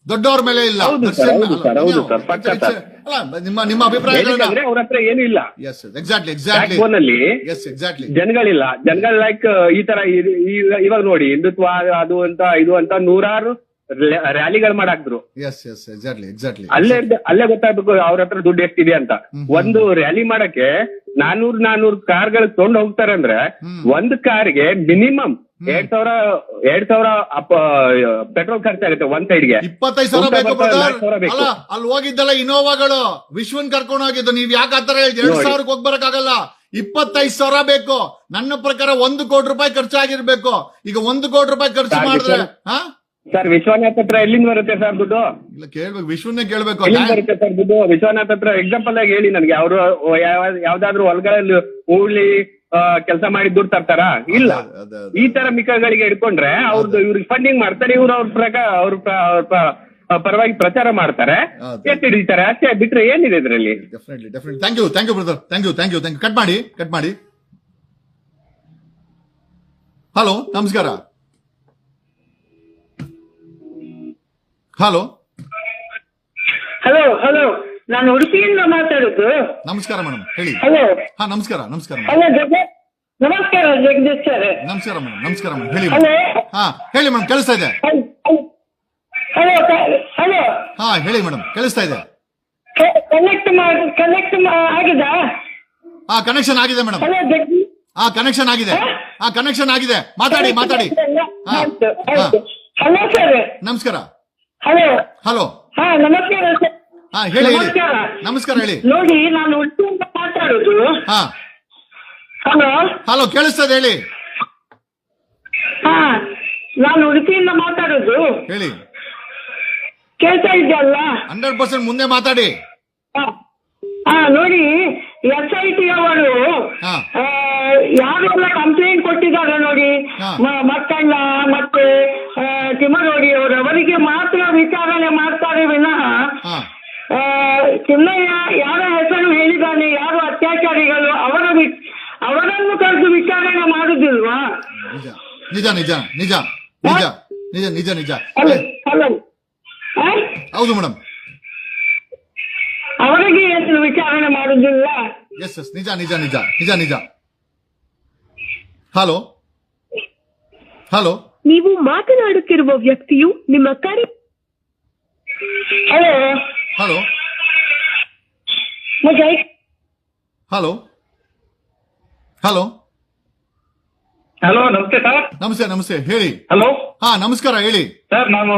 [SPEAKER 1] ದೊಡ್ಡವ್ರ ಮೇಲೆ ಇಲ್ಲ.
[SPEAKER 5] ಹೌದು ಸರ್, ಪಕ್ಕ ಸರ್.
[SPEAKER 1] ನಿಮ್ಮ ಅಭಿಪ್ರಾಯ?
[SPEAKER 5] ಅವ್ರ ಹತ್ರ ಏನು ಇಲ್ಲ.
[SPEAKER 1] ಎಕ್ಸಾಕ್ಟ್ಲಿ
[SPEAKER 5] ಜನಗಳಿಲ್ಲ. ಜನಗಳು ಲೈಕ್ ಈ ತರ ಇವಾಗ ನೋಡಿ, ಹಿಂದುತ್ವ ಅದು ಅಂತ ಇದು ಅಂತ 100 ರ್ಯಾಲಿಗಳು ಮಾಡಾಕ್ದ್ರು. ಅಲ್ಲೇ ಗೊತ್ತಾಗ್ಬೇಕು ಅವ್ರ ಹತ್ರ ದುಡ್ಡು ಎಷ್ಟಿದೆ ಅಂತ. ಒಂದು ರ್ಯಾಲಿ ಮಾಡಕ್ಕೆ 400 ಕಾರ್ಗಳು ತಗೊಂಡು ಹೋಗ್ತಾರೆ ಅಂದ್ರೆ ಒಂದು ಕಾರ್ಗೆ ಮಿನಿಮಮ್ 2,000 ಪೆಟ್ರೋಲ್ ಖರ್ಚಾಗುತ್ತೆ ಒಂದ್ ಸೈಡ್ಗೆ.
[SPEAKER 1] 25,000 ಬೇಕು. ಅಲ್ಲಿ ಹೋಗಿದ್ದಲ್ಲ ಇನೋವಾಗಳು, ವಿಶ್ವನ್ ಕರ್ಕೊಂಡು ಹೋಗಿದ್ದು. ನೀವ್ ಯಾಕೆ ಆತರ 2,000 ಹೋಗಿ ಬರಕ್ಕಾಗಲ್ಲ? 25,000 ಬೇಕು. ನನ್ನ ಪ್ರಕಾರ 1 ಕೋಟಿ ರೂಪಾಯಿ ಖರ್ಚಾಗಿರ್ಬೇಕು. ಈಗ 1 ಕೋಟಿ ರೂಪಾಯಿ ಖರ್ಚು ಮಾಡಿದ್ರೆ
[SPEAKER 5] ಸರ್ ವಿಶ್ವನಾಥ್ ಹತ್ರ ಎಲ್ಲಿಂದ ಬರುತ್ತೆ ಸರ್ ದುಡ್ಡು?
[SPEAKER 1] ಇಲ್ಲ, ಕೇಳ್ಬೇಕು, ವಿಶ್ವನ್ನೇ ಕೇಳ್ಬೇಕು.
[SPEAKER 5] ಎಲ್ಲಿಂದ ಬರುತ್ತೆ ಸರ್ ದುಡ್ಡು? ವಿಶ್ವನಾಥ್ ಹತ್ರ ಎಕ್ಸಾಂಪಲ್ ಆಗಿ ಹೇಳಿ ನನಗೆ. ಅವರು ಯಾವ್ದಾದ್ರು ಹೊಲಗಳಲ್ಲಿ ಉಳ್ಳಿ ಕೆಲಸ ಮಾಡಿ ದುಡ್ಡು ತರ್ತಾರ? ಇಲ್ಲ. ಈ ತರ ಮಿಕ್ಕಗಳಿಗೆ ಹಿಡ್ಕೊಂಡ್ರೆ ಇವ್ರಿಗೆ ಫಂಡಿಂಗ್ ಮಾಡ್ತಾರೆ, ಇವ್ರು ಅವ್ರ ಪರವಾಗಿ ಪ್ರಚಾರ ಮಾಡ್ತಾರೆ, ಎತ್ತಿ ಹಿಡಿತಾರೆ ಅಷ್ಟೇ. ಬಿಟ್ರೆ ಏನಿದೆ ಇದ್ರಲ್ಲಿ?
[SPEAKER 1] Definitely. Thank you brother. Thank you. Cut ಮಾಡಿ. ಹಲೋ, ನಮಸ್ಕಾರ. ಹಲೋ,
[SPEAKER 4] ನಾನು ಉಡುಪಿಯಿಂದ ಮಾತಾಡುದು.
[SPEAKER 1] ನಮಸ್ಕಾರ ಮೇಡಮ್, ಹೇಳಿ.
[SPEAKER 4] ಹಲೋ.
[SPEAKER 1] ನಮಸ್ಕಾರ.
[SPEAKER 4] ಹಲೋ, ನಮಸ್ಕಾರ ಜಗದೀಶ್ ಸರ್.
[SPEAKER 1] ನಮಸ್ಕಾರ ಮೇಡಮ್, ಹೇಳಿ. ಹೇಳಿ ಮೇಡಮ್, ಕೇಳಿಸ್ತಾ ಇದೆ.
[SPEAKER 4] ಹಲೋ.
[SPEAKER 1] ಹೇಳಿ ಮೇಡಮ್, ಕೇಳಿಸ್ತಾ ಇದೆ.
[SPEAKER 4] ಕನೆಕ್ಟ್ ಆಗಿದಾ?
[SPEAKER 1] ಕನೆಕ್ಷನ್ ಆಗಿದೆ ಮೇಡಮ್. ಕನೆಕ್ಷನ್ ಆಗಿದೆ. ಮಾತಾಡಿ.
[SPEAKER 4] Hello sir.
[SPEAKER 1] ನಮಸ್ಕಾರ.
[SPEAKER 4] ಹಲೋ. ನಮಸ್ಕಾರ ಸರ್.
[SPEAKER 1] ಹೇಳಿ. ನಮಸ್ಕಾರ, ಹೇಳಿ.
[SPEAKER 4] ನೋಡಿ, ನಾನು ಉಡುಪಿಯಿಂದ ಮಾತಾಡುದು. ಹಲೋ.
[SPEAKER 1] ಹಲೋ, ಕೇಳಿಸ್ತದೆ ಹೇಳಿ.
[SPEAKER 4] ಹಾ, ನಾನು ಉಡುಪಿಯಿಂದ ಮಾತಾಡೋದು.
[SPEAKER 1] ಹೇಳಿ.
[SPEAKER 4] ಕೇಳ್ತಾ ಇದ್ದಲ್ಲ?
[SPEAKER 1] 100% ಮುಂದೆ ಮಾತಾಡಿ.
[SPEAKER 4] ನೋಡಿ, SIT ಅವರು
[SPEAKER 1] ಹಾ.
[SPEAKER 4] ಯಾರೆಲ್ಲ ಕಂಪ್ಲೇಂಟ್ ಕೊಟ್ಟಿದ್ದಾರೆ ನೋಡಿ,
[SPEAKER 1] ಹಾ.
[SPEAKER 4] ಮಕ್ಕಣ್ಣ ಮತ್ತೆ ತಿಮ್ಮರೋಡಿ ಅವರು, ಅವರಿಗೆ ಮಾತ್ರ ವಿಚಾರಣೆ ಮಾಡ್ತಾರೆ ವಿನಃ
[SPEAKER 1] ಹಾ.
[SPEAKER 4] ಚಿನ್ನಯ್ಯ ಯಾರ ಹೆಸರು ಹೇಳಿದ್ದಾನೆ, ಯಾರು ಅತ್ಯಾಚಾರಿಗಳು ಅವರನ್ನು ಕರೆದು ವಿಚಾರಣೆ ಮಾಡುದಿಲ್ವಾ?
[SPEAKER 1] ನಿಜ ನಿಜ ನಿಜ ನಿಜ ನಿಜ ನಿಜ ನಿಜ ನಿಜ.
[SPEAKER 4] ಹಲೋ,
[SPEAKER 1] ಹೌದು ಮೇಡಮ್.
[SPEAKER 4] ಅವರಿಗೆ ಏನು ವಿಚಾರಣೆ ಮಾಡುದಿಲ್ಲ?
[SPEAKER 1] ಎಸ್ ಎಸ್, ನಿಜ ನಿಜ ನಿಜ ನಿಜ ನಿಜ. ಹಲೋ ಹಲೋ,
[SPEAKER 6] ನೀವು ಮಾತನಾಡುತ್ತಿರುವ ವ್ಯಕ್ತಿಯು ನಿಮ್ಮ ಕರೆ.
[SPEAKER 4] Hello
[SPEAKER 1] hello hello hello.
[SPEAKER 5] Hello, ನಮಸ್ತೆ ಸರ್.
[SPEAKER 1] ನಮಸ್ತೆ ನಮಸ್ತೆ, ಹೇಳಿ.
[SPEAKER 5] ಹಲೋ.
[SPEAKER 1] ಹಾ, ನಮಸ್ಕಾರ, ಹೇಳಿ.
[SPEAKER 5] ಸರ್, ನಾನು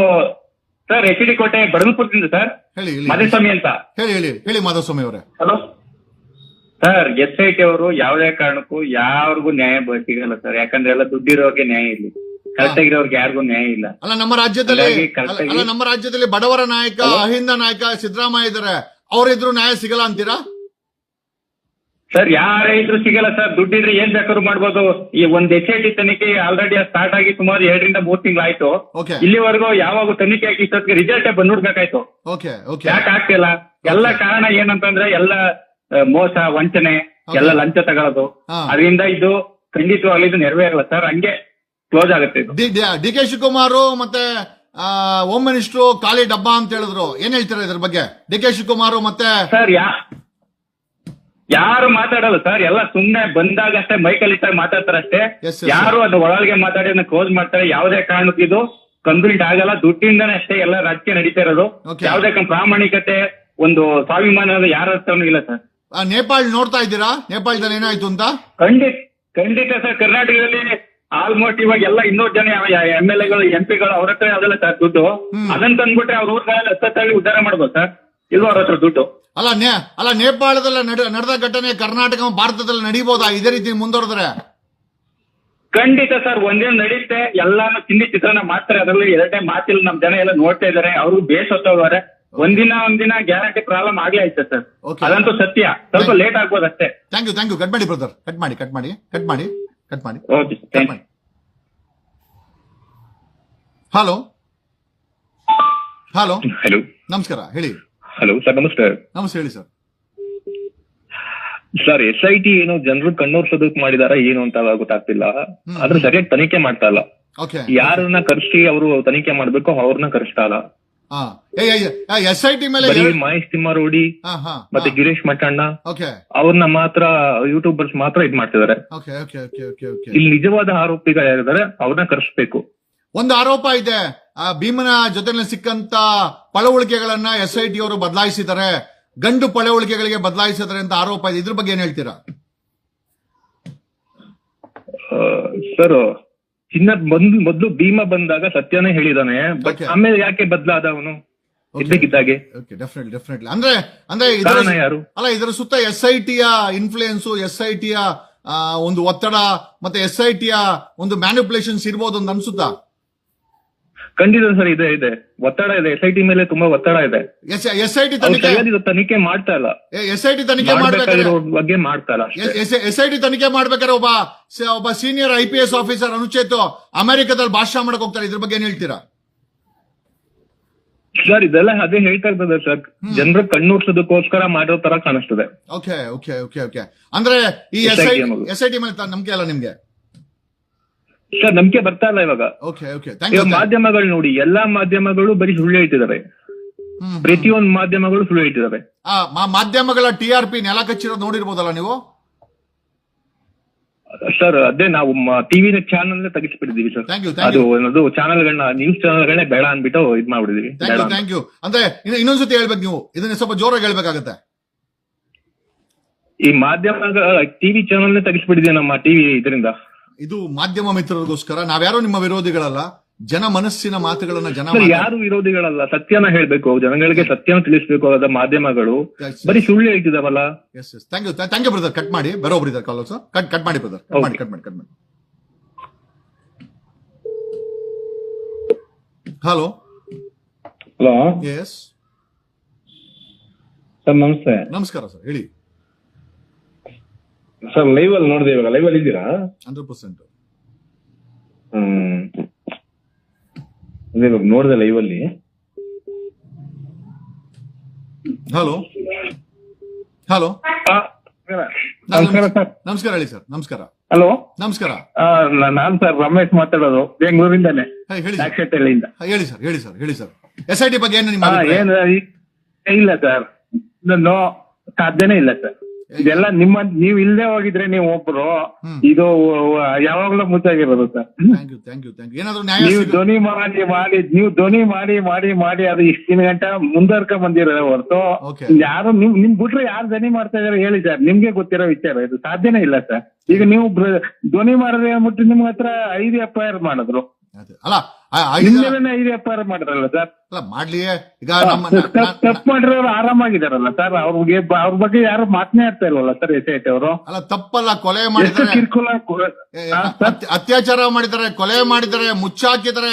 [SPEAKER 5] ಸರ್ HD ಕೋಟೆ ಬಡಗಲ್ಪುರದಿಂದ ಸರ್.
[SPEAKER 1] ಹೇಳಿ ಹೇಳಿ
[SPEAKER 5] ಮಾಧುಸ್ವಾಮಿ ಅಂತ.
[SPEAKER 1] ಹೇಳಿ ಹೇಳಿ ಹೇಳಿ ಮಾಧುಸ್ವಾಮಿ ಅವರೇ.
[SPEAKER 5] ಹಲೋ ಸರ್, SIT ಅವರು ಯಾವುದೇ ಕಾರಣಕ್ಕೂ ಯಾರಿಗೂ ನ್ಯಾಯ ಸಿಗಲ್ಲ ಸರ್. ಯಾಕಂದ್ರೆ ಎಲ್ಲ ದುಡ್ಡಿರೋರ್ಗೆ ನ್ಯಾಯ ಇಲ್ಲ, ಕರೆಕ್ಟ್ ಆಗಿರೋರ್ಗೆ ಯಾರಿಗೂ ನ್ಯಾಯ ಇಲ್ಲ.
[SPEAKER 1] ಅಲ್ಲ, ನಮ್ಮ ರಾಜ್ಯದಲ್ಲಿ
[SPEAKER 5] ಹಾಗಾಗಿ correct ಆಗಿ-
[SPEAKER 1] ಅಲ್ಲ, ನಮ್ಮ ರಾಜ್ಯದಲ್ಲಿ ಬಡವರ ನಾಯಕ, ಅಹಿಂದ ನಾಯಕ ಸಿದ್ದರಾಮಯ್ಯ ಇದ್ದಾರೆ. ಅವರಿದ್ರು ನ್ಯಾಯ ಸಿಗಲ್ಲ ಅಂತೀರಾ?
[SPEAKER 5] ಸರ್, ಯಾರೇ ಇದ್ರು ಸಿಗಲ್ಲ ಸರ್. ದುಡ್ಡಿದ್ರೆ ಏನ್ ಬೇಕಾದ್ರೂ ಮಾಡ್ಬೋದು. ಈ ಒಂದ್ SIT ತನಿಖೆ ಆಲ್ರೆಡಿ ಸ್ಟಾರ್ಟ್ ಆಗಿ ಸುಮಾರು 2 ರಿಂದ 3 ತಿಂಗಳು ಆಯ್ತು.
[SPEAKER 1] Okay.
[SPEAKER 5] ಇಲ್ಲಿವರೆಗೂ ಯಾವಾಗ ತನಿಖೆ ಆಗಿ ಇಷ್ಟೊತ್ತಿಗೆ ರಿಸಲ್ಟ್ ಬಂದ್ಬಿಡ್ಬೇಕಾಯ್ತು.
[SPEAKER 1] Okay okay.
[SPEAKER 5] ಯಾಕೆ ಆಗ್ತಿಲ್ಲ? ಎಲ್ಲ ಕಾರಣ ಏನಂತಂದ್ರೆ ಎಲ್ಲ ಮೋಸ, ವಂಚನೆ, ಎಲ್ಲ ಲಂಚ ತಗೊಳ್ಳೋದು.
[SPEAKER 1] ಹಾ.
[SPEAKER 5] ಅದರಿಂದ ಇದು ಖಂಡಿತವಾಗ್ಲೂ ಇದು ನೆರವೇರಲ್ಲ ಸರ್. ಹಂಗೆ ಕ್ಲೋಸ್ ಆಗುತ್ತೆ ಇದು.
[SPEAKER 1] ಡಿ ಕೆ ಶಿವಕುಮಾರ್ ಮತ್ತೆ ಹೋಮ್ ಮಿನಿಸ್ಟ್ರು ಖಾಲಿ ಡಬ್ಬಾ ಅಂತ ಹೇಳಿದ್ರು. ಏನ್ ಹೇಳ್ತೀರಾ ಇದ್ರ ಬಗ್ಗೆ? ಡಿ ಕೆ ಶಿವಕುಮಾರ್ ಮತ್ತೆ
[SPEAKER 5] ಸರ್, ಯಾರು ಮಾತಾಡಲ್ಲ ಸರ್. ಎಲ್ಲ ಸುಮ್ನೆ ಬಂದಾಗ ಅಷ್ಟೇ ಮೈಕಲ್ಲಿ ಇಟ್ಟಾಗ ಮಾತಾಡ್ತಾರೆ ಅಷ್ಟೇ.
[SPEAKER 1] Yes, yes,
[SPEAKER 5] ಯಾರು ಅದು ಒಳಗೆ ಮಾತಾಡಿ ಅದನ್ನ ಕ್ಲೋಸ್ ಮಾಡ್ತಾರೆ. ಯಾವುದೇ ಕಾರಣಕ್ಕೂ ಇದು ಕಂಪ್ಲೀಟ್ ಆಗಲ್ಲ. ದುಡ್ಡಿಂದಾನೇ ಅಷ್ಟೇ ಎಲ್ಲ ರಾಜಕೀಯ ನಡೀತಾ ಇರೋದು.
[SPEAKER 1] Okay.
[SPEAKER 5] ಯಾವುದೇ ಪ್ರಾಮಾಣಿಕತೆ, ಒಂದು ಸ್ವಾಭಿಮಾನ ಯಾರ ಹತ್ರನೂ ಇಲ್ಲ ಸರ್.
[SPEAKER 1] ನೇಪಾಳ ನೋಡ್ತಾ ಇದ್ದೀರಾ? ನೇಪಾಳದಲ್ಲಿ ಏನಾಯ್ತು ಅಂತ?
[SPEAKER 5] ಖಂಡಿತ ಸರ್. ಕರ್ನಾಟಕದಲ್ಲಿ ಆಲ್ಮೋಸ್ಟ್ ಇವಾಗ ಎಲ್ಲ 200 ಜನ MLAಗಳು, MP ಗಳು ಅವ್ರ ಹತ್ರ ಅದೆಲ್ಲ ಸರ್ ದುಡ್ಡು. ಅದನ್ನ ತಂದ್ಬಿಟ್ರೆ ಅವ್ರ ಊರ್ಗಳಲ್ಲಿ 10 ಉದ್ಧಾರ ಮಾಡ್ಬೋದು ಸರ್. ಇಲ್ವಾ ಅವ್ರ ಹತ್ರ ದುಡ್ಡು?
[SPEAKER 1] ಅಲ್ಲ, ನೇಪಾಳದಲ್ಲಿ ನಡೆದ ಘಟನೆ ಕರ್ನಾಟಕ ಭಾರತದಲ್ಲಿ ನಡೀಬಹುದಾ ಇದೇ ರೀತಿ ಮುಂದುವರೆದ್ರೆ?
[SPEAKER 5] ಖಂಡಿತ ಸರ್, ಒಂದಿನ ನಡೆಯುತ್ತೆ. ಎಲ್ಲಾನು ತಿಂಡಿ ಚಿತ್ರಾನ್ನ ಮಾಡ್ತಾರೆ. ಅದರಲ್ಲಿ 2 ಮಾತಿಲ್ಲ. ನಮ್ ಜನ ಎಲ್ಲ ನೋಡ್ತಾ ಇದಾರೆ. ಅವ್ರಿಗೂ ಬೇಸತ್ತವ್ರೆ. ಒಂದಿನ ಗ್ಯಾರಂಟಿ ಪ್ರಾಬ್ಲಮ್ ಆಗ್ಲೇ ಆಯ್ತು ಸರ್.
[SPEAKER 1] Okay.
[SPEAKER 5] ಅದಂತೂ ಸತ್ಯ. ಸ್ವಲ್ಪ ಲೇಟ್ ಆಗ್ಬೋದು ಅಷ್ಟೇ.
[SPEAKER 1] Thank you. ಕಟ್ ಮಾಡಿ ಬ್ರದರ್, ಕಟ್ ಮಾಡಿ.
[SPEAKER 5] ಓಕೆ,
[SPEAKER 1] ಹಲೋ ಹಲೋ
[SPEAKER 7] ಹಲೋ,
[SPEAKER 1] ನಮಸ್ಕಾರ, ಹೇಳಿ.
[SPEAKER 7] ಹಲೋ ಸರ್, ನಮಸ್ತೆ.
[SPEAKER 1] ನಮಸ್ತೆ, ಹೇಳಿ ಸರ್.
[SPEAKER 7] ಸರ್, SIT ಏನು ಜನರು ಕಣ್ಣೋರ್ಸೋದಕ್ ಮಾಡಿದಾರ ಏನು ಅಂತ ಗೊತ್ತಾಗ್ತಿಲ್ಲ. ಆದ್ರೆ ಸರಿಯಾಗಿ ತನಿಖೆ ಮಾಡ್ತಾ ಇಲ್ಲ.
[SPEAKER 1] ಓಕೆ.
[SPEAKER 7] ಯಾರನ್ನ ಕರೆಸಿ ಅವರು ತನಿಖೆ ಮಾಡ್ಬೇಕು ಅವ್ರನ್ನ ಕರೆಸ್ತಾ ಇಲ್ಲ.
[SPEAKER 1] SIT ಮೇಲೆ
[SPEAKER 7] ಬರೀ ಮಹೇಶ್ ತಿಮ್ಮಾರೋಡಿ ಮತ್ತೆ ಗಿರೀಶ್ ಮಟ್ಟಣ್ಣ ಅವ್ರನ್ನ ಮಾತ್ರ ಯೂಟ್ಯೂಬರ್ಸ್ ಮಾತ್ರ ಇದ್ ಮಾಡ್ತಿದ್ದಾರೆ. ಇಲ್ಲಿ ನಿಜವಾದ ಆರೋಪಿಗಳು ಯಾರಿದ್ದಾರೆ ಅವ್ರನ್ನ ಕರೆಸ್ಬೇಕು.
[SPEAKER 1] ಒಂದು ಆರೋಪ ಇದೆ, ಭೀಮನ ಜೊತೆನಲ್ಲಿ ಸಿಕ್ಕಂತ ಪಳವಳಿಕೆಗಳನ್ನ SIT ಅವರು ಬದಲಾಯಿಸಿದ್ದಾರೆ, ಗಂಡು ಪಳವಳಿಕೆಗಳಿಗೆ ಬದಲಾಯಿಸಿದ್ದಾರೆ ಅಂತ ಆರೋಪ ಇದೆ. ಇದ್ರ ಬಗ್ಗೆ ಏನ್ ಹೇಳ್ತೀರಾ?
[SPEAKER 7] ಸರ್, ಚಿನ್ನ ಮೊದ್ಲು ಭೀಮ ಬಂದಾಗ ಸತ್ಯನೇ ಹೇಳಿದಾನೆ. ಬಟ್ ಆಮೇಲೆ ಯಾಕೆ ಬದಲಾದ ಅವನು ಇದ್ದಕ್ಕಿದ್ದಾಗೆ?
[SPEAKER 1] ಡೆಫಿನೆಟ್ಲಿ. ಅಂದ್ರೆ
[SPEAKER 7] ಯಾರು
[SPEAKER 1] ಅಲ್ಲ, ಇದರ ಸುತ್ತ SIT ಯ ಇನ್ಫ್ಲೂಯೆನ್ಸ್, SIT ಯ ಒಂದು ಒತ್ತಡ ಮತ್ತೆ SIT ಯ ಒಂದು ಮ್ಯಾನಿಪುಲೇಷನ್ಸ್ ಇರ್ಬೋದು ಅಂತ ಅನ್ಸುತ್ತಾ?
[SPEAKER 7] ಖಂಡಿತ ಸರ್, ಇದೆ ಒತ್ತಡ ಇದೆ. SIT ಮೇಲೆ ತುಂಬಾ ಒತ್ತಡ ಇದೆ.
[SPEAKER 1] SIT
[SPEAKER 7] ತನಿಖೆ ಮಾಡ್ತಾ ಇಲ್ಲ.
[SPEAKER 1] SIT ತನಿಖೆ
[SPEAKER 7] ಬಗ್ಗೆ ಮಾಡ್ತಾ ಇಲ್ಲ.
[SPEAKER 1] SIT ತನಿಖೆ ಮಾಡ್ಬೇಕಾದ್ರೆ ಒಬ್ಬ ಸೀನಿಯರ್ IPS ಆಫೀಸರ್ ಅನುಚೇತ್ ಅಮೆರಿಕದಲ್ಲಿ ಭಾಷಣ ಮಾಡಕ್ ಹೋಗ್ತಾರೆ. ಇದ್ರ ಬಗ್ಗೆ ಏನ್ ಹೇಳ್ತೀರಾ?
[SPEAKER 7] ಸರ್, ಇದೆಲ್ಲ ಅದೇ ಹೇಳ್ತಾ ಇರ್ತದೆ ಸರ್. ಜನರ ಕಣ್ಣೂರ್ಸೋದಕ್ಕೋಸ್ಕರ ಮಾಡೋ ತರ ಕಾಣಿಸ್ತದೆ.
[SPEAKER 1] ಓಕೆ. ಅಂದ್ರೆ ಈ SIT ಮೇಲೆ ನಂಬಿಕೆ ಅಲ್ಲ ನಿಮ್ಗೆ?
[SPEAKER 7] ಸರ್, ನಂಬಿಕೆ ಬರ್ತಾ ಇಲ್ಲ ಇವಾಗ. ಮಾಧ್ಯಮಗಳು ನೋಡಿ, ಎಲ್ಲಾ ಮಾಧ್ಯಮಗಳು ಬರೀ ಸುಳ್ಳು ಹೇಳ್ತಿದಾವೆ. ಪ್ರತಿಯೊಂದು ಮಾಧ್ಯಮಗಳು ಸುಳ್ಳು ಹೇಳ್ತಿದಾವೆ.
[SPEAKER 1] ಮಾಧ್ಯಮಗಳ TRP ನೆಲ ಕಚ್ಚಿರೋದು ನೋಡಿರ್ಬೋದಲ್ಲ ನೀವು?
[SPEAKER 7] ಸರ್, ಅದೇ ನಾವು ಟಿವಿ ಚಾನಲ್ ತೆಗಿಸ್ಬಿಟ್ಟಿದೀವಿ ಸರ್. ಅದು ಚಾನಲ್ಗಳನ್ನ, ನ್ಯೂಸ್ ಚಾನಲ್ಗಳನ್ನೇ ಬೇಡ ಅನ್ಬಿಟ್ಟು ಇದ್ ಮಾಡ್ಬಿಟ್ಟಿದೀವಿ.
[SPEAKER 1] Thank you. ಅಂದ್ರೆ ಇನ್ನೊಂದ್ಸತಿ ಹೇಳ್ಬೇಕು, ನೀವು ಇದನ್ನ ಸ್ವಲ್ಪ ಜೋರಾಗಿ ಹೇಳ್ಬೇಕಾಗತ್ತೆ.
[SPEAKER 7] ಈ ಮಾಧ್ಯಮಗಳ ಟಿವಿ ಚಾನಲ್ ತೆಗಿಸ್ಬಿಟ್ಟಿದೀವಿ ನಮ್ಮ ಟಿವಿ ಇದರಿಂದ.
[SPEAKER 1] ಇದು ಮಾಧ್ಯಮ ಮಿತ್ರರಿಗೋಸ್ಕರ. ನಾವ್ಯಾರೋ ನಿಮ್ಮ ವಿರೋಧಿಗಳಲ್ಲ. ಜನ ಮನಸ್ಸಿನ ಮಾತುಗಳನ್ನ ಜನ
[SPEAKER 7] ಸರ್, ಯಾರು ವಿರೋಧಿಗಳಲ್ಲ, ಸತ್ಯನ ಹೇಳ್ಬೇಕು, ಜನಗಳಿಗೆ ಸತ್ಯನ ತಿಳಿಸ್ಬೇಕು. ಅದ ಮಾಧ್ಯಮಗಳು ಬರೀ ಸುಳ್ಳು ಹೇಳ್ತಿದಾವಲ್ಲ.
[SPEAKER 1] Yes yes thank you brother. Cut ಮಾಡಿ, ಬರೋಬ್ರು ಇದ್ದಾರೆ ಕಾಲ್. ಕಟ್ ಮಾಡಿ ಬ್ರದರ್, ಕಟ್ ಮಾಡಿ. Hello
[SPEAKER 8] hello
[SPEAKER 1] yes
[SPEAKER 8] sir, namaste.
[SPEAKER 1] ನಮಸ್ಕಾರ ಸರ್, ಹೇಳಿ.
[SPEAKER 8] ಸರ್, ಲೈವ್ ಅಲ್ಲಿ ನೋಡಿದೆ, ಇವಾಗ ಲೈವ್ ಅಲ್ಲಿ ಇದ್ದೀರಾ?
[SPEAKER 1] 100%.
[SPEAKER 8] ಇವಾಗ ನೋಡಿದೆ ಲೈವ್ ಅಲ್ಲಿ.
[SPEAKER 1] ಹಲೋ
[SPEAKER 3] ನಮಸ್ಕಾರ ಸರ್.
[SPEAKER 1] ನಮಸ್ಕಾರ, ಹೇಳಿ ಸರ್. ನಮಸ್ಕಾರ.
[SPEAKER 3] ಹಲೋ,
[SPEAKER 1] ನಮಸ್ಕಾರ.
[SPEAKER 3] ನಾನ್ ಸರ್ ರಮೇಶ್ ಮಾತಾಡೋದು, ಬೆಂಗಳೂರಿಂದಾನೆ, ದಾಕ್ಷಿಣಹಳ್ಳಿಯಿಂದ.
[SPEAKER 1] ಹೇಳಿ ಸರ್. SIT ಬಗ್ಗೆ ಏನು ನಿಮ್ಮ ಅಭಿಪ್ರಾಯ?
[SPEAKER 3] ಇಲ್ಲ ಸರ್, ಸಾಧ್ಯನೇ ಇಲ್ಲ ಸರ್. ಇದೆಲ್ಲ ನೀವ್ ಇಲ್ಲದೆ ಹೋಗಿದ್ರೆ ನೀವು ಒಬ್ರು, ಇದು ಯಾವಾಗ್ಲೂ ಮುಚ್ಚಾಗಿರೋದು ಸರ್.
[SPEAKER 1] Thank you. ಏನಾದ್ರು ನ್ಯಾಯ
[SPEAKER 3] ನೀವು ಧ್ವನಿ ಮಾಡಿ ಅದು ಇಷ್ಟ ದಿನ ಗಂಟ ಮುಂದುವರ್ಕೊಂಡ್ ಬಂದಿರೋ ಹೊರತು ಯಾರು ನಿಮ್ ಬಿಟ್ರೆ ಯಾರು ಧ್ವನಿ ಮಾಡ್ತಾ ಇದಾರೆ ಹೇಳಿ ಸರ್. ನಿಮ್ಗೆ ಗೊತ್ತಿರೋ ವಿಚಾರ, ಇದು ಸಾಧ್ಯನೇ ಇಲ್ಲ ಸರ್. ಈಗ ನೀವು ಧ್ವನಿ ಮಾಡಿದ್ರೆ ಅಂದ್ಬಿಟ್ಟು ನಿಮ್ಗೆ ಹತ್ರ 5 FIR ಮಾಡಿದ್ರು.
[SPEAKER 1] ಅಲ್ಲ,
[SPEAKER 3] 5 FIR ಮಾಡಿದ್ರಲ್ಲ ಸರ್.
[SPEAKER 1] ಅಲ್ಲ ಮಾಡ್ಲಿ, ಈಗ
[SPEAKER 3] ತಪ್ಪು ಮಾಡಿರೋರು ಆರಾಮಾಗಿದಾರಲ್ಲ ಸರ್. ಅವ್ರ ಬಗ್ಗೆ ಯಾರು ಮಾತನೇ ಆಡ್ತಾ ಇಲ್ವಲ್ಲ ಸರ್ SIT ಅವರು.
[SPEAKER 1] ಅಲ್ಲ, ತಪ್ಪಲ್ಲ. ಕೊಲೆ ಮಾಡಿದ್ದಾರೆ,
[SPEAKER 3] ಕಿರ್ಕುಲ,
[SPEAKER 1] ಅತ್ಯಾಚಾರ ಮಾಡಿದ್ದಾರೆ, ಕೊಲೆ ಮಾಡಿದ್ದಾರೆ, ಮುಚ್ಚಾಕಿದ್ದಾರೆ,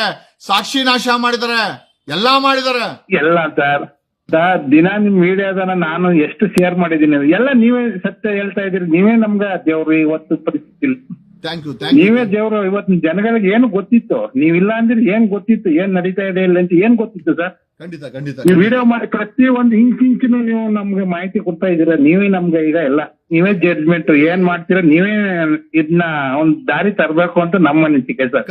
[SPEAKER 1] ಸಾಕ್ಷಿ ನಾಶ ಮಾಡಿದ್ದಾರೆ, ಎಲ್ಲಾ ಮಾಡಿದ್ದಾರೆ.
[SPEAKER 3] ಎಲ್ಲ ಸರ್ ದಿನ ನಿಮ್ ವಿಡಿಯೋದನ್ನ ನಾನು ಎಷ್ಟು ಶೇರ್ ಮಾಡಿದೀನಿ, ಎಲ್ಲ ನೀವೇ ಸತ್ಯ ಹೇಳ್ತಾ ಇದೀರಿ. ನೀವೇ ನಮ್ಗೆ ದೇವ್ರು ಇವತ್ತು ಪರಿಸ್ಥಿತಿ. ನೀವೇ ದೇವ್ರು. ಇವತ್ತು ಜನಗಳಿಗೆ ಏನು ಗೊತ್ತಿತ್ತು? ನೀವಿಲ್ಲ ಅಂದ್ರೆ ಏನ್ ಗೊತ್ತಿತ್ತು? ಏನ್ ನಡೀತಾ ಇದೆ ಇಲ್ಲ ಅಂತ ಏನ್ ಗೊತ್ತಿತ್ತು ಸರ್?
[SPEAKER 1] ಖಂಡಿತ.
[SPEAKER 3] ನೀವು ವಿಡಿಯೋ ಮಾಡಿ ಪ್ರತಿ ಒಂದು ಇಂಚಿನ ನೀವು ನಮ್ಗೆ ಮಾಹಿತಿ ಕೊಡ್ತಾ ಇದ್ದೀರಾ. ನೀವೇ ನಮ್ಗೆ ಈಗ ಎಲ್ಲ ನೀವೇ ಜಡ್ಜ್ಮೆಂಟ್ ಏನ್ ಮಾಡ್ತೀರಾ, ನೀವೇ ಇದನ್ನ ಒಂದ್ ದಾರಿ ತರಬೇಕು ಅಂತ ನಮ್ಮ ಅನಿಸಿಕೆ ಸರ್.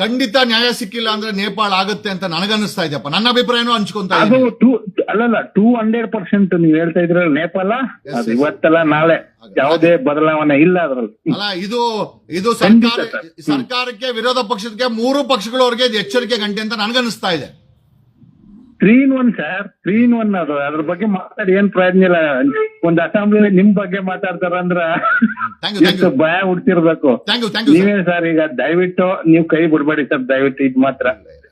[SPEAKER 1] ಖಂಡಿತ ನ್ಯಾಯ ಸಿಕ್ಕಿಲ್ಲ ಅಂದ್ರೆ ನೇಪಾಳ ಆಗುತ್ತೆ ಅಂತ ನನಗನ್ನಿಸ್ತಾ ಇದೆಯಪ್ಪ. ನನ್ನ ಅಭಿಪ್ರಾಯನೂ ಹಂಚ್ಕೊಂತ
[SPEAKER 3] ಅದು 200% ನೀವ್ ಹೇಳ್ತಾ ಇದ್ರ ನೇಪಾಳ ಅದು ಇವತ್ತಲ್ಲ ನಾಳೆ ಯಾವುದೇ ಬದಲಾವಣೆ ಇಲ್ಲ ಅದ್ರಲ್ಲಿ.
[SPEAKER 1] ಅಲ್ಲ, ಇದು ಸರ್ಕಾರಕ್ಕೆ, ವಿರೋಧ ಪಕ್ಷಕ್ಕೆ, 3 ಪಕ್ಷಗಳು ಅವ್ರಿಗೆ ಎಚ್ಚರಿಕೆ ಗಂಟೆ ಅಂತ ನನಗನ್ನಿಸ್ತಾ ಇದೆ.
[SPEAKER 3] 3-in-1 ಸರ್, 3-in-1 ಅದು. ಅದ್ರ ಬಗ್ಗೆ ಮಾತಾಡಿ ಏನ್ ಪ್ರಯೋಜನ ಇಲ್ಲ. ಒಂದ್ ಅಸೆಂಬ್ಲಿ ನಿಮ್ ಬಗ್ಗೆ ಮಾತಾಡ್ತಾರಂದ್ರ ಎಷ್ಟು ಭಯ ಹುಡ್ತಿರ್ಬೇಕು. ನೀವೇ ಸರ್ ಈಗ ದಯವಿಟ್ಟು ನೀವು ಕೈ ಬಿಡ್ಬೇಡಿ ಸರ್, ದಯವಿಟ್ಟು. ಇದ್ ಮಾತ್ರ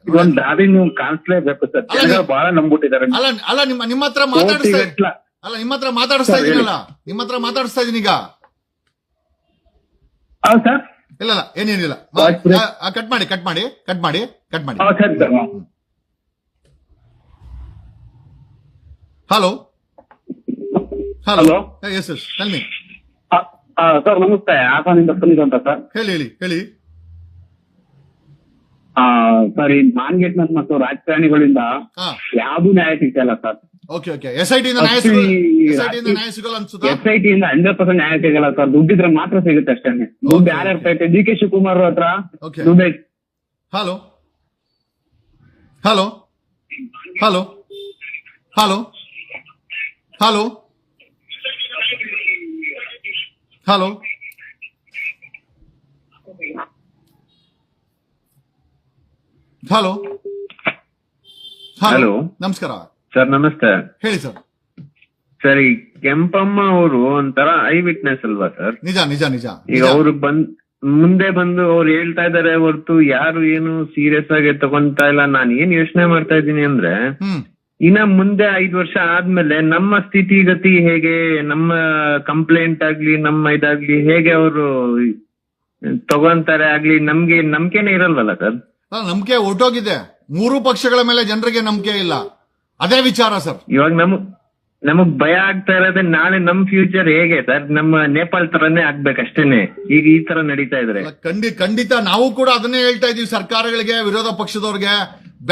[SPEAKER 3] ಇದೊಂದ್ ದಾರಿ ನೀವು ಕಾಣಿಸ್ಲೇಬೇಕು ಸರ್. ಜನಗಳು ಬಹಳ ನಂಬಿಟ್ಟಿದ್ದಾರೆ.
[SPEAKER 1] ಅಲ್ಲ, ನಿಮ್ಮ ಹತ್ರ ಮಾತಾಡಿಸ್ತಾ ಇದೀನಿ ಈಗ.
[SPEAKER 3] ಹೌದು ಸರ್.
[SPEAKER 1] ಇಲ್ಲ ಏನೇನಿಲ್ಲ, ಕಟ್ ಮಾಡಿ.
[SPEAKER 3] ಸರಿ sir.
[SPEAKER 1] Hello. Yes tell me.
[SPEAKER 3] Sir ನಮಸ್ತೆ, ಹಾಸನಿಂದ ಸುನೀಲ್ ಅಂತ ಸರ್.
[SPEAKER 1] ಹೇಳಿ.
[SPEAKER 3] ಸರ್, ಈ ಮಾನ್ಗೇಟ್ ಮತ್ತು ರಾಜಕಾರಣಿಗಳಿಂದ ಯಾವ್ದು ನ್ಯಾಯ ಸಿಗ್ತಾ ಸರ್.
[SPEAKER 1] ಓಕೆ. SIT ಇಂದ ನ್ಯಾಯ ಸಿಗಲ್ಲ ಅನ್ಸುತ್ತಾ?
[SPEAKER 3] SIT ಇಂದ 100% ನ್ಯಾಯ ಸಿಗಲ್ಲ ಸರ್. ದುಡ್ಡಿದ್ರೆ ಮಾತ್ರ ಸಿಗುತ್ತೆ ಅಷ್ಟೇ. ದುಡ್ಡು ಯಾರ್ಯಾರು ಸಿಗುತ್ತೆ? DK ಶಿವಕುಮಾರ್ ಹತ್ರ ದುಡ್ಡು.
[SPEAKER 1] ಹಲೋ. ನಮಸ್ಕಾರ
[SPEAKER 5] ಸರ್. ನಮಸ್ತೆ.
[SPEAKER 1] ಹೇಳಿ ಸರ್.
[SPEAKER 5] ಸರ್, ಈ ಕೆಂಪಮ್ಮ ಅವರು ಒಂಥರ ಐ ವಿಟ್ನೆಸ್ ಅಲ್ವಾ ಸರ್?
[SPEAKER 1] ನಿಜ.
[SPEAKER 5] ಈಗ ಅವರು ಮುಂದೆ ಬಂದು ಅವ್ರು ಹೇಳ್ತಾ ಇದಾರೆ ಹೊರತು ಯಾರು ಏನು ಸೀರಿಯಸ್ ಆಗಿ ತಗೊಂತಾ ಇಲ್ಲ. ನಾನು ಏನ್ ಯೋಚನೆ ಮಾಡ್ತಾ ಇದ್ದೀನಿ ಅಂದ್ರೆ, ಇನ್ನ ಮುಂದೆ 5 ವರ್ಷ ಆದ್ಮೇಲೆ ನಮ್ಮ ಸ್ಥಿತಿಗತಿ ಹೇಗೆ, ನಮ್ಮ ಕಂಪ್ಲೇಂಟ್ ಆಗ್ಲಿ, ನಮ್ಮ ಇದಾಗ್ಲಿ ಹೇಗೆ ಅವರು ತಗೊಂತಾರೆ ಆಗ್ಲಿ, ನಮ್ಗೆ ನಂಬಿಕೆನೇ ಇರಲ್ವಲ್ಲ ಸರ್?
[SPEAKER 1] ನಂಬಿಕೆ ಹೊರಟೋಗಿದೆ. 3 ಪಕ್ಷಗಳ ಮೇಲೆ ಜನರಿಗೆ ನಂಬಿಕೆ ಇಲ್ಲ. ಅದೇ ವಿಚಾರ ಸರ್.
[SPEAKER 5] ಇವಾಗ ನಮಗ್ ಭಯ ಆಗ್ತಾ ಇರೋದೇ ನಾಳೆ ನಮ್ ಫ್ಯೂಚರ್ ಹೇಗೆ ಸರ್? ನಮ್ಮ ನೇಪಾಳ ತರನೇ ಆಗ್ಬೇಕಷ್ಟೇನೆ. ಈಗ ಈ ತರ ನಡೀತಾ ಇದ್ರೆ
[SPEAKER 1] ಖಂಡಿತ ನಾವು ಕೂಡ ಅದನ್ನೇ ಹೇಳ್ತಾ ಇದೀವಿ ಸರ್ಕಾರಗಳಿಗೆ, ವಿರೋಧ ಪಕ್ಷದವ್ರಿಗೆ.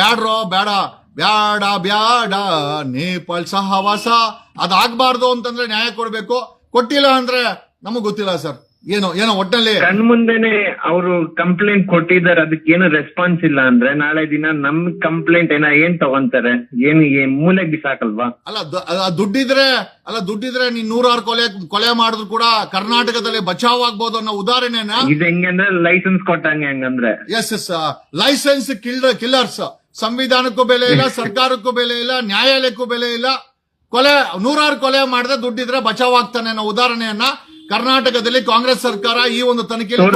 [SPEAKER 1] ಬೇಡ ನೇಪಾಳ ಸಹವಾಸ ಅದಾಗಬಾರ್ದು ಅಂತಂದ್ರೆ ನ್ಯಾಯ ಕೊಡ್ಬೇಕು. ಕೊಟ್ಟಿಲ್ಲ ಅಂದ್ರೆ ನಮಗ್ ಗೊತ್ತಿಲ್ಲ ಸರ್. ಏನೋ ಒಟ್ಟಲ್ಲಿ
[SPEAKER 5] ಕಣ್ಮುಂದೆನೆ ಅವರು ಕಂಪ್ಲೇಂಟ್ ಕೊಟ್ಟಿದ್ದಾರೆ, ಅದಕ್ಕೆ ಏನು ರೆಸ್ಪಾನ್ಸ್ ಇಲ್ಲ ಅಂದ್ರೆ ನಾಳೆ ದಿನ ನಮ್ ಕಂಪ್ಲೇಂಟ್ ಏನ್ ತಗೊಂತಾರೆ? ಏನು ಮೂಲೆಗೆ ಬಿಸಾಕಲ್ವಾ?
[SPEAKER 1] ದುಡ್ಡಿದ್ರೆ ನೀನ್ 100 ಕೊಲೆ ಮಾಡಿದ್ರು ಕೂಡ ಕರ್ನಾಟಕದಲ್ಲಿ ಬಚಾವ್ ಆಗ್ಬೋದು ಅನ್ನೋ ಉದಾಹರಣೆನ
[SPEAKER 5] ಇದು ಹೆಂಗಂದ್ರೆ ಲೈಸೆನ್ಸ್ ಕೊಟ್ಟಂಗೆ. ಹೆಂಗಂದ್ರೆ
[SPEAKER 1] ಎಸ್ ಲೈಸೆನ್ಸ್ ಕಿಲ್ಲರ್ಸ್. ಸಂವಿಧಾನಕ್ಕೂ ಬೆಲೆ ಇಲ್ಲ, ಸರ್ಕಾರಕ್ಕೂ ಬೆಲೆ ಇಲ್ಲ, ನ್ಯಾಯಾಲಯಕ್ಕೂ ಬೆಲೆ ಇಲ್ಲ. 100 ಕೊಲೆ ಮಾಡಿದ್ರೆ ದುಡ್ಡಿದ್ರೆ ಬಚಾವ್ ಆಗ್ತಾನೆ ಅನ್ನೋ ಉದಾಹರಣೆಯನ್ನ ಕರ್ನಾಟಕದಲ್ಲಿ ಕಾಂಗ್ರೆಸ್ ಸರ್ಕಾರ ಈ ಒಂದು ತನಿಖೆಯಲ್ಲಿ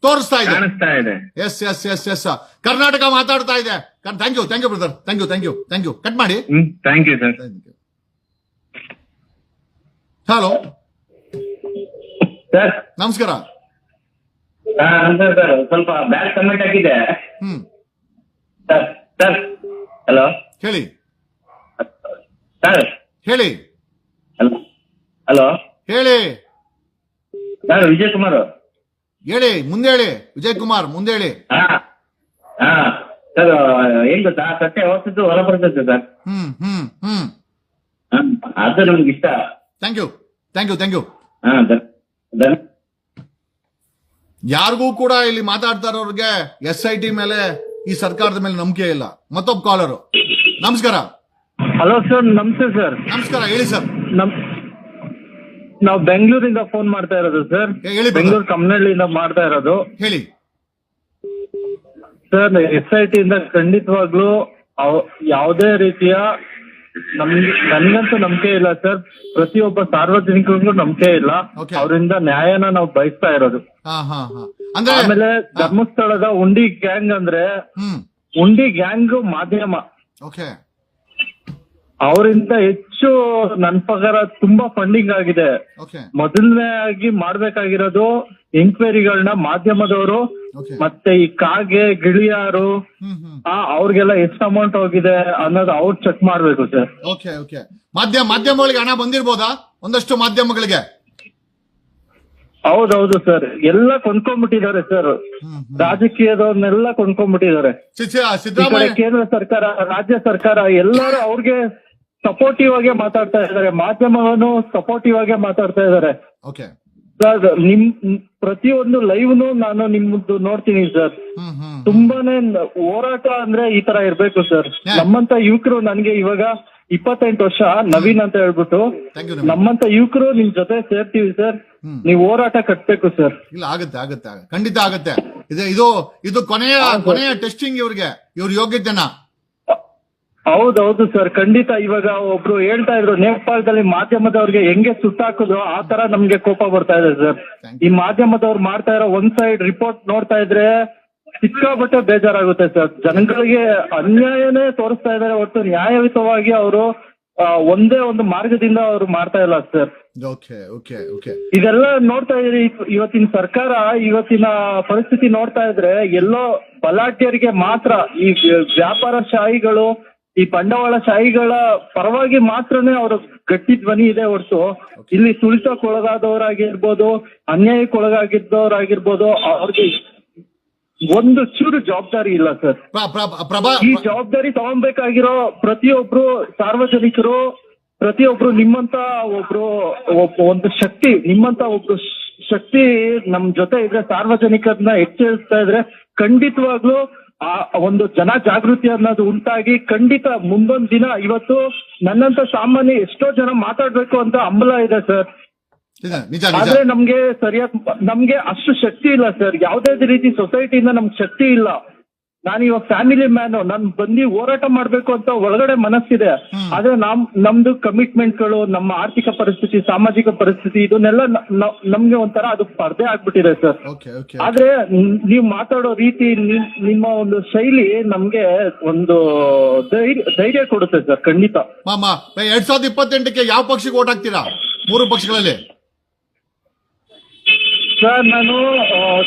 [SPEAKER 1] ತೋರಿಸ್ತಾ ಇದೆ.
[SPEAKER 7] ಕಾಣಿಸ್ತಾ ಇದೆ.
[SPEAKER 1] Yes yes yes yes Karnataka ಮಾತಾಡ್ತಾ ಇದೆ. Thank you brother, thank you. Cut ಮಾಡಿ.
[SPEAKER 7] Thank you sir.
[SPEAKER 1] Hello
[SPEAKER 5] sir
[SPEAKER 1] ನಮಸ್ಕಾರ.
[SPEAKER 5] ಸರ್ ಸ್ವಲ್ಪ ಬ್ಯಾಡ್ ಕಮೆಂಟ್ ಆಗಿದೆ ಸರ್. ಸರ್ ಹಲೋ
[SPEAKER 1] ಹೇಳಿ
[SPEAKER 5] ಸರ್.
[SPEAKER 1] ಹೇಳಿ
[SPEAKER 5] ಹಲೋ
[SPEAKER 1] ಹೇಳಿ
[SPEAKER 5] ಸರ್ ವಿಜಯ್ ಕುಮಾರ್
[SPEAKER 1] ಹೇಳಿ ಮುಂದೆ ಹೇಳಿ. ವಿಜಯ್ ಕುಮಾರ್ ಮುಂದೆ ಹೇಳಿ.
[SPEAKER 5] ಸರ್ ಏನ್ ಗೊತ್ತಾ, ಸತ್ಯ ಯಾವತ್ತಿದ್ದು ಹೊರ ಬರ್ತೈತೆ ಸರ್. ಅದು ನಮ್ಗೆ ಇಷ್ಟ.
[SPEAKER 1] Thank you. ಯಾರಿಗೂ ಕೂಡ ಇಲ್ಲಿ ಮಾತಾಡ್ತಾ ಇರೋರಿಗೆ SIT ಮೇಲೆ ಈ ಸರ್ಕಾರದ ಮೇಲೆ ನಂಬಿಕೆ ಇಲ್ಲ. ಮತ್ತೊಬ್ಬ ಕಾಲರು. ನಮಸ್ಕಾರ.
[SPEAKER 3] ಹಲೋ ಸರ್, ನಮಸ್ತೆ ಸರ್.
[SPEAKER 1] ನಮಸ್ಕಾರ, ಹೇಳಿ ಸರ್.
[SPEAKER 3] ನಾವು ಬೆಂಗಳೂರಿಂದ ಫೋನ್ ಮಾಡ್ತಾ ಇರೋದು ಸರ್.
[SPEAKER 1] ಹೇಳಿ
[SPEAKER 3] ಬೆಂಗಳೂರು ಕಮ್ಮನಹಳ್ಳಿಯಿಂದ ಮಾಡ್ತಾ ಇರೋದು.
[SPEAKER 1] ಹೇಳಿ
[SPEAKER 3] ಸರ್. SIT ಇಂದ ಖಂಡಿತವಾಗ್ಲೂ ಯಾವುದೇ ರೀತಿಯ ನನ್ಗಂತೂ ನಂಬಿಕೆ ಇಲ್ಲ ಸರ್. ಪ್ರತಿಯೊಬ್ಬ ಸಾರ್ವಜನಿಕರಿಗೂ ನಂಬಿಕೆ ಇಲ್ಲ. ಅವರಿಂದ ನ್ಯಾಯನ ನಾವು ಬಯಸ್ತಾ ಇರೋದು. ಆಮೇಲೆ ಧರ್ಮಸ್ಥಳದ ಉಂಡಿ ಗ್ಯಾಂಗ್ ಅಂದ್ರೆ ಉಂಡಿ ಗ್ಯಾಂಗ್ ಮಾಧ್ಯಮ. ಅವರಿಂದ ಹೆಚ್ಚು ನನ್ನ ಪ್ರಕಾರ ತುಂಬಾ ಫಂಡಿಂಗ್ ಆಗಿದೆ. ಮೊದಲನೇದಾಗಿ ಮಾಡ್ಬೇಕಾಗಿರೋದು ಎಂಕ್ವೈರಿಗಳನ್ನ ಮಾಧ್ಯಮದವರು ಮತ್ತೆ ಈ ಕಾಗೆ ಗಿಳಿಯಾರು ಅವ್ರಿಗೆಲ್ಲ ಎಷ್ಟು ಅಮೌಂಟ್ ಹೋಗಿದೆ ಅನ್ನೋದು ಅವ್ರು ಚೆಕ್ ಮಾಡ್ಬೇಕು ಸರ್.
[SPEAKER 1] ಮಾಧ್ಯಮಗಳಿಗೆ ಹಣ ಬಂದಿರ್ಬೋದಾ? ಒಂದಷ್ಟು ಮಾಧ್ಯಮಗಳಿಗೆ
[SPEAKER 3] ಹೌದೌದು ಸರ್. ಎಲ್ಲ ಕೊಂಡ್ಕೊಂಡ್ಬಿಟ್ಟಿದ್ದಾರೆ ಸರ್. ರಾಜಕೀಯದವ್ರನ್ನೆಲ್ಲ ಕೊಂಡ್ಕೊಂಡ್ಬಿಟ್ಟಿದ್ದಾರೆ. ಕೇಂದ್ರ ಸರ್ಕಾರ, ರಾಜ್ಯ ಸರ್ಕಾರ ಎಲ್ಲರೂ ಅವ್ರಿಗೆ ಸಪೋರ್ಟಿವ್ ಆಗಿ ಮಾತಾಡ್ತಾ ಇದ್ದಾರೆ. ಮಾಧ್ಯಮವನ್ನು ಸಪೋರ್ಟಿವ್ ಆಗಿ ಮಾತಾಡ್ತಾ ಇದ್ದಾರೆ ಸರ್. ಪ್ರತಿಯೊಂದು ಲೈವ್ನು ನಾನು ನಿಮ್ಮದು ನೋಡ್ತೀನಿ ಸರ್. ತುಂಬಾನೇ ಹೋರಾಟ ಅಂದ್ರೆ ಈ ತರ ಇರ್ಬೇಕು ಸರ್. ನಮ್ಮಂತ ಯುವಕರು, ನನ್ಗೆ ಇವಾಗ 28 ವರ್ಷ, ನವೀನ್ ಅಂತ ಹೇಳ್ಬಿಟ್ಟು, ನಮ್ಮಂತ ಯುವಕರು ನಿಮ್ ಜೊತೆ ಸೇರ್ತೀವಿ ಸರ್. ನೀವು ಹೋರಾಟ ಕಟ್ಬೇಕು ಸರ್.
[SPEAKER 1] ಇಲ್ಲ, ಆಗತ್ತೆ ಖಂಡಿತ ಆಗತ್ತೆ. ಇದು ಕೊನೆಯ ಟೆಸ್ಟಿಂಗ್ ಇವ್ರ ಯೋಗ್ಯತೆನ.
[SPEAKER 3] ಹೌದೌದು ಸರ್, ಖಂಡಿತ. ಇವಾಗ ಒಬ್ರು ಹೇಳ್ತಾ ಇದ್ರು ನೇಪಾಳದಲ್ಲಿ ಮಾಧ್ಯಮದವ್ರಿಗೆ ಹೆಂಗೆ ಸುಟ್ಟಾಕುದು ಆ ತರ ನಮ್ಗೆ ಕೋಪ ಬರ್ತಾ ಇದೆ ಸರ್. ಈ ಮಾಧ್ಯಮದವ್ರು ಮಾಡ್ತಾ ಇರೋ ಒಂದ್ ಸೈಡ್ ರಿಪೋರ್ಟ್ ನೋಡ್ತಾ ಇದ್ರೆ ಸಿಕ್ಕಾಬಟ್ಟೆ ಬೇಜಾರಾಗುತ್ತೆ ಸರ್. ಜನಗಳಿಗೆ ಅನ್ಯಾಯನೇ ತೋರಿಸ್ತಾ ಇದಾರೆ ಹೊರತು ನ್ಯಾಯಯುತವಾಗಿ ಅವರು ಒಂದೇ ಒಂದು ಮಾರ್ಗದಿಂದ ಅವರು ಮಾಡ್ತಾ ಇಲ್ಲ ಸರ್. ಇದೆಲ್ಲ ನೋಡ್ತಾ ಇದ್ರಿ. ಇವತ್ತಿನ ಸರ್ಕಾರ, ಇವತ್ತಿನ ಪರಿಸ್ಥಿತಿ ನೋಡ್ತಾ ಇದ್ರೆ ಎಲ್ಲೋ ಬಲಾಢ್ಯರಿಗೆ ಮಾತ್ರ, ಈ ವ್ಯಾಪಾರ ಶಾಹಿಗಳು, ಈ ಬಂಡವಾಳ ಶಾಹಿಗಳ ಪರವಾಗಿ ಮಾತ್ರನೇ ಅವ್ರ ಗಟ್ಟಿ ಧ್ವನಿ ಇದೆ ಹೊರತು ಇಲ್ಲಿ ತುಳಿತಕ್ಕೊಳಗಾದವರಾಗಿರ್ಬೋದು, ಅನ್ಯಾಯಕ್ಕೊಳಗಾಗಿದ್ದವರಾಗಿರ್ಬೋದು, ಅವ್ರಿಗೆ ಒಂದು ಚೂರು ಜವಾಬ್ದಾರಿ ಇಲ್ಲ ಸರ್. ಈ ಜವಾಬ್ದಾರಿ ತಗೊಬೇಕಾಗಿರೋ ಪ್ರತಿಯೊಬ್ರು ಸಾರ್ವಜನಿಕರು, ಪ್ರತಿಯೊಬ್ರು ನಿಮ್ಮಂತ ಒಂದು ಶಕ್ತಿ, ನಿಮ್ಮಂತ ಒಬ್ರು ಶಕ್ತಿ ನಮ್ ಜೊತೆ ಇದ್ರೆ, ಸಾರ್ವಜನಿಕರನ್ನ ಎಚ್ಚರಿಸ್ತಾ ಇದ್ರೆ ಖಂಡಿತವಾಗ್ಲೂ ಆ ಒಂದು ಜನ ಜಾಗೃತಿ ಅನ್ನೋದು ಉಂಟಾಗಿ ಖಂಡಿತ ಮುಂದೊಂದ್ ದಿನ, ಇವತ್ತು ನನ್ನಂತ ಸಾಮಾನ್ಯ ಎಷ್ಟೋ ಜನ ಮಾತಾಡ್ಬೇಕು ಅಂತ ಹಂಬಲ ಇದೆ ಸರ್. ಆದ್ರೆ ನಮ್ಗೆ ಅಷ್ಟು ಶಕ್ತಿ ಇಲ್ಲ ಸರ್. ಯಾವುದೇ ರೀತಿ ಸೊಸೈಟಿಯಿಂದ ನಮ್ಗೆ ಶಕ್ತಿ ಇಲ್ಲ. ನಾನು ಇವಾಗ ಫ್ಯಾಮಿಲಿ ಮ್ಯಾನು, ನಾನು ಬಂದು ಹೋರಾಟ ಮಾಡ್ಬೇಕು ಅಂತ ಒಳಗಡೆ ಮನಸ್ಸಿದೆ. ಆದ್ರೆ ನಮ್ದು ಕಮಿಟ್ಮೆಂಟ್ಗಳು, ನಮ್ಮ ಆರ್ಥಿಕ ಪರಿಸ್ಥಿತಿ, ಸಾಮಾಜಿಕ ಪರಿಸ್ಥಿತಿ, ಇದನ್ನೆಲ್ಲ ನಮ್ಗೆ ಒಂಥರ ಅದು ಸ್ಪರ್ಧೆ ಆಗ್ಬಿಟ್ಟಿದೆ ಸರ್. ಆದ್ರೆ ನೀವು ಮಾತಾಡೋ ರೀತಿ, ನಿಮ್ಮ ಒಂದು ಶೈಲಿ ನಮ್ಗೆ ಒಂದು ಧೈರ್ಯ ಕೊಡುತ್ತೆ ಸರ್. ಖಂಡಿತ.
[SPEAKER 1] 2028ಕ್ಕೆ ಯಾವ ಪಕ್ಷಕ್ಕೆ ವೋಟ್ ಹಾಕ್ತೀರಾ? 3 ಪಕ್ಷಗಳಲ್ಲಿ
[SPEAKER 3] ಸರ್. ನಾನು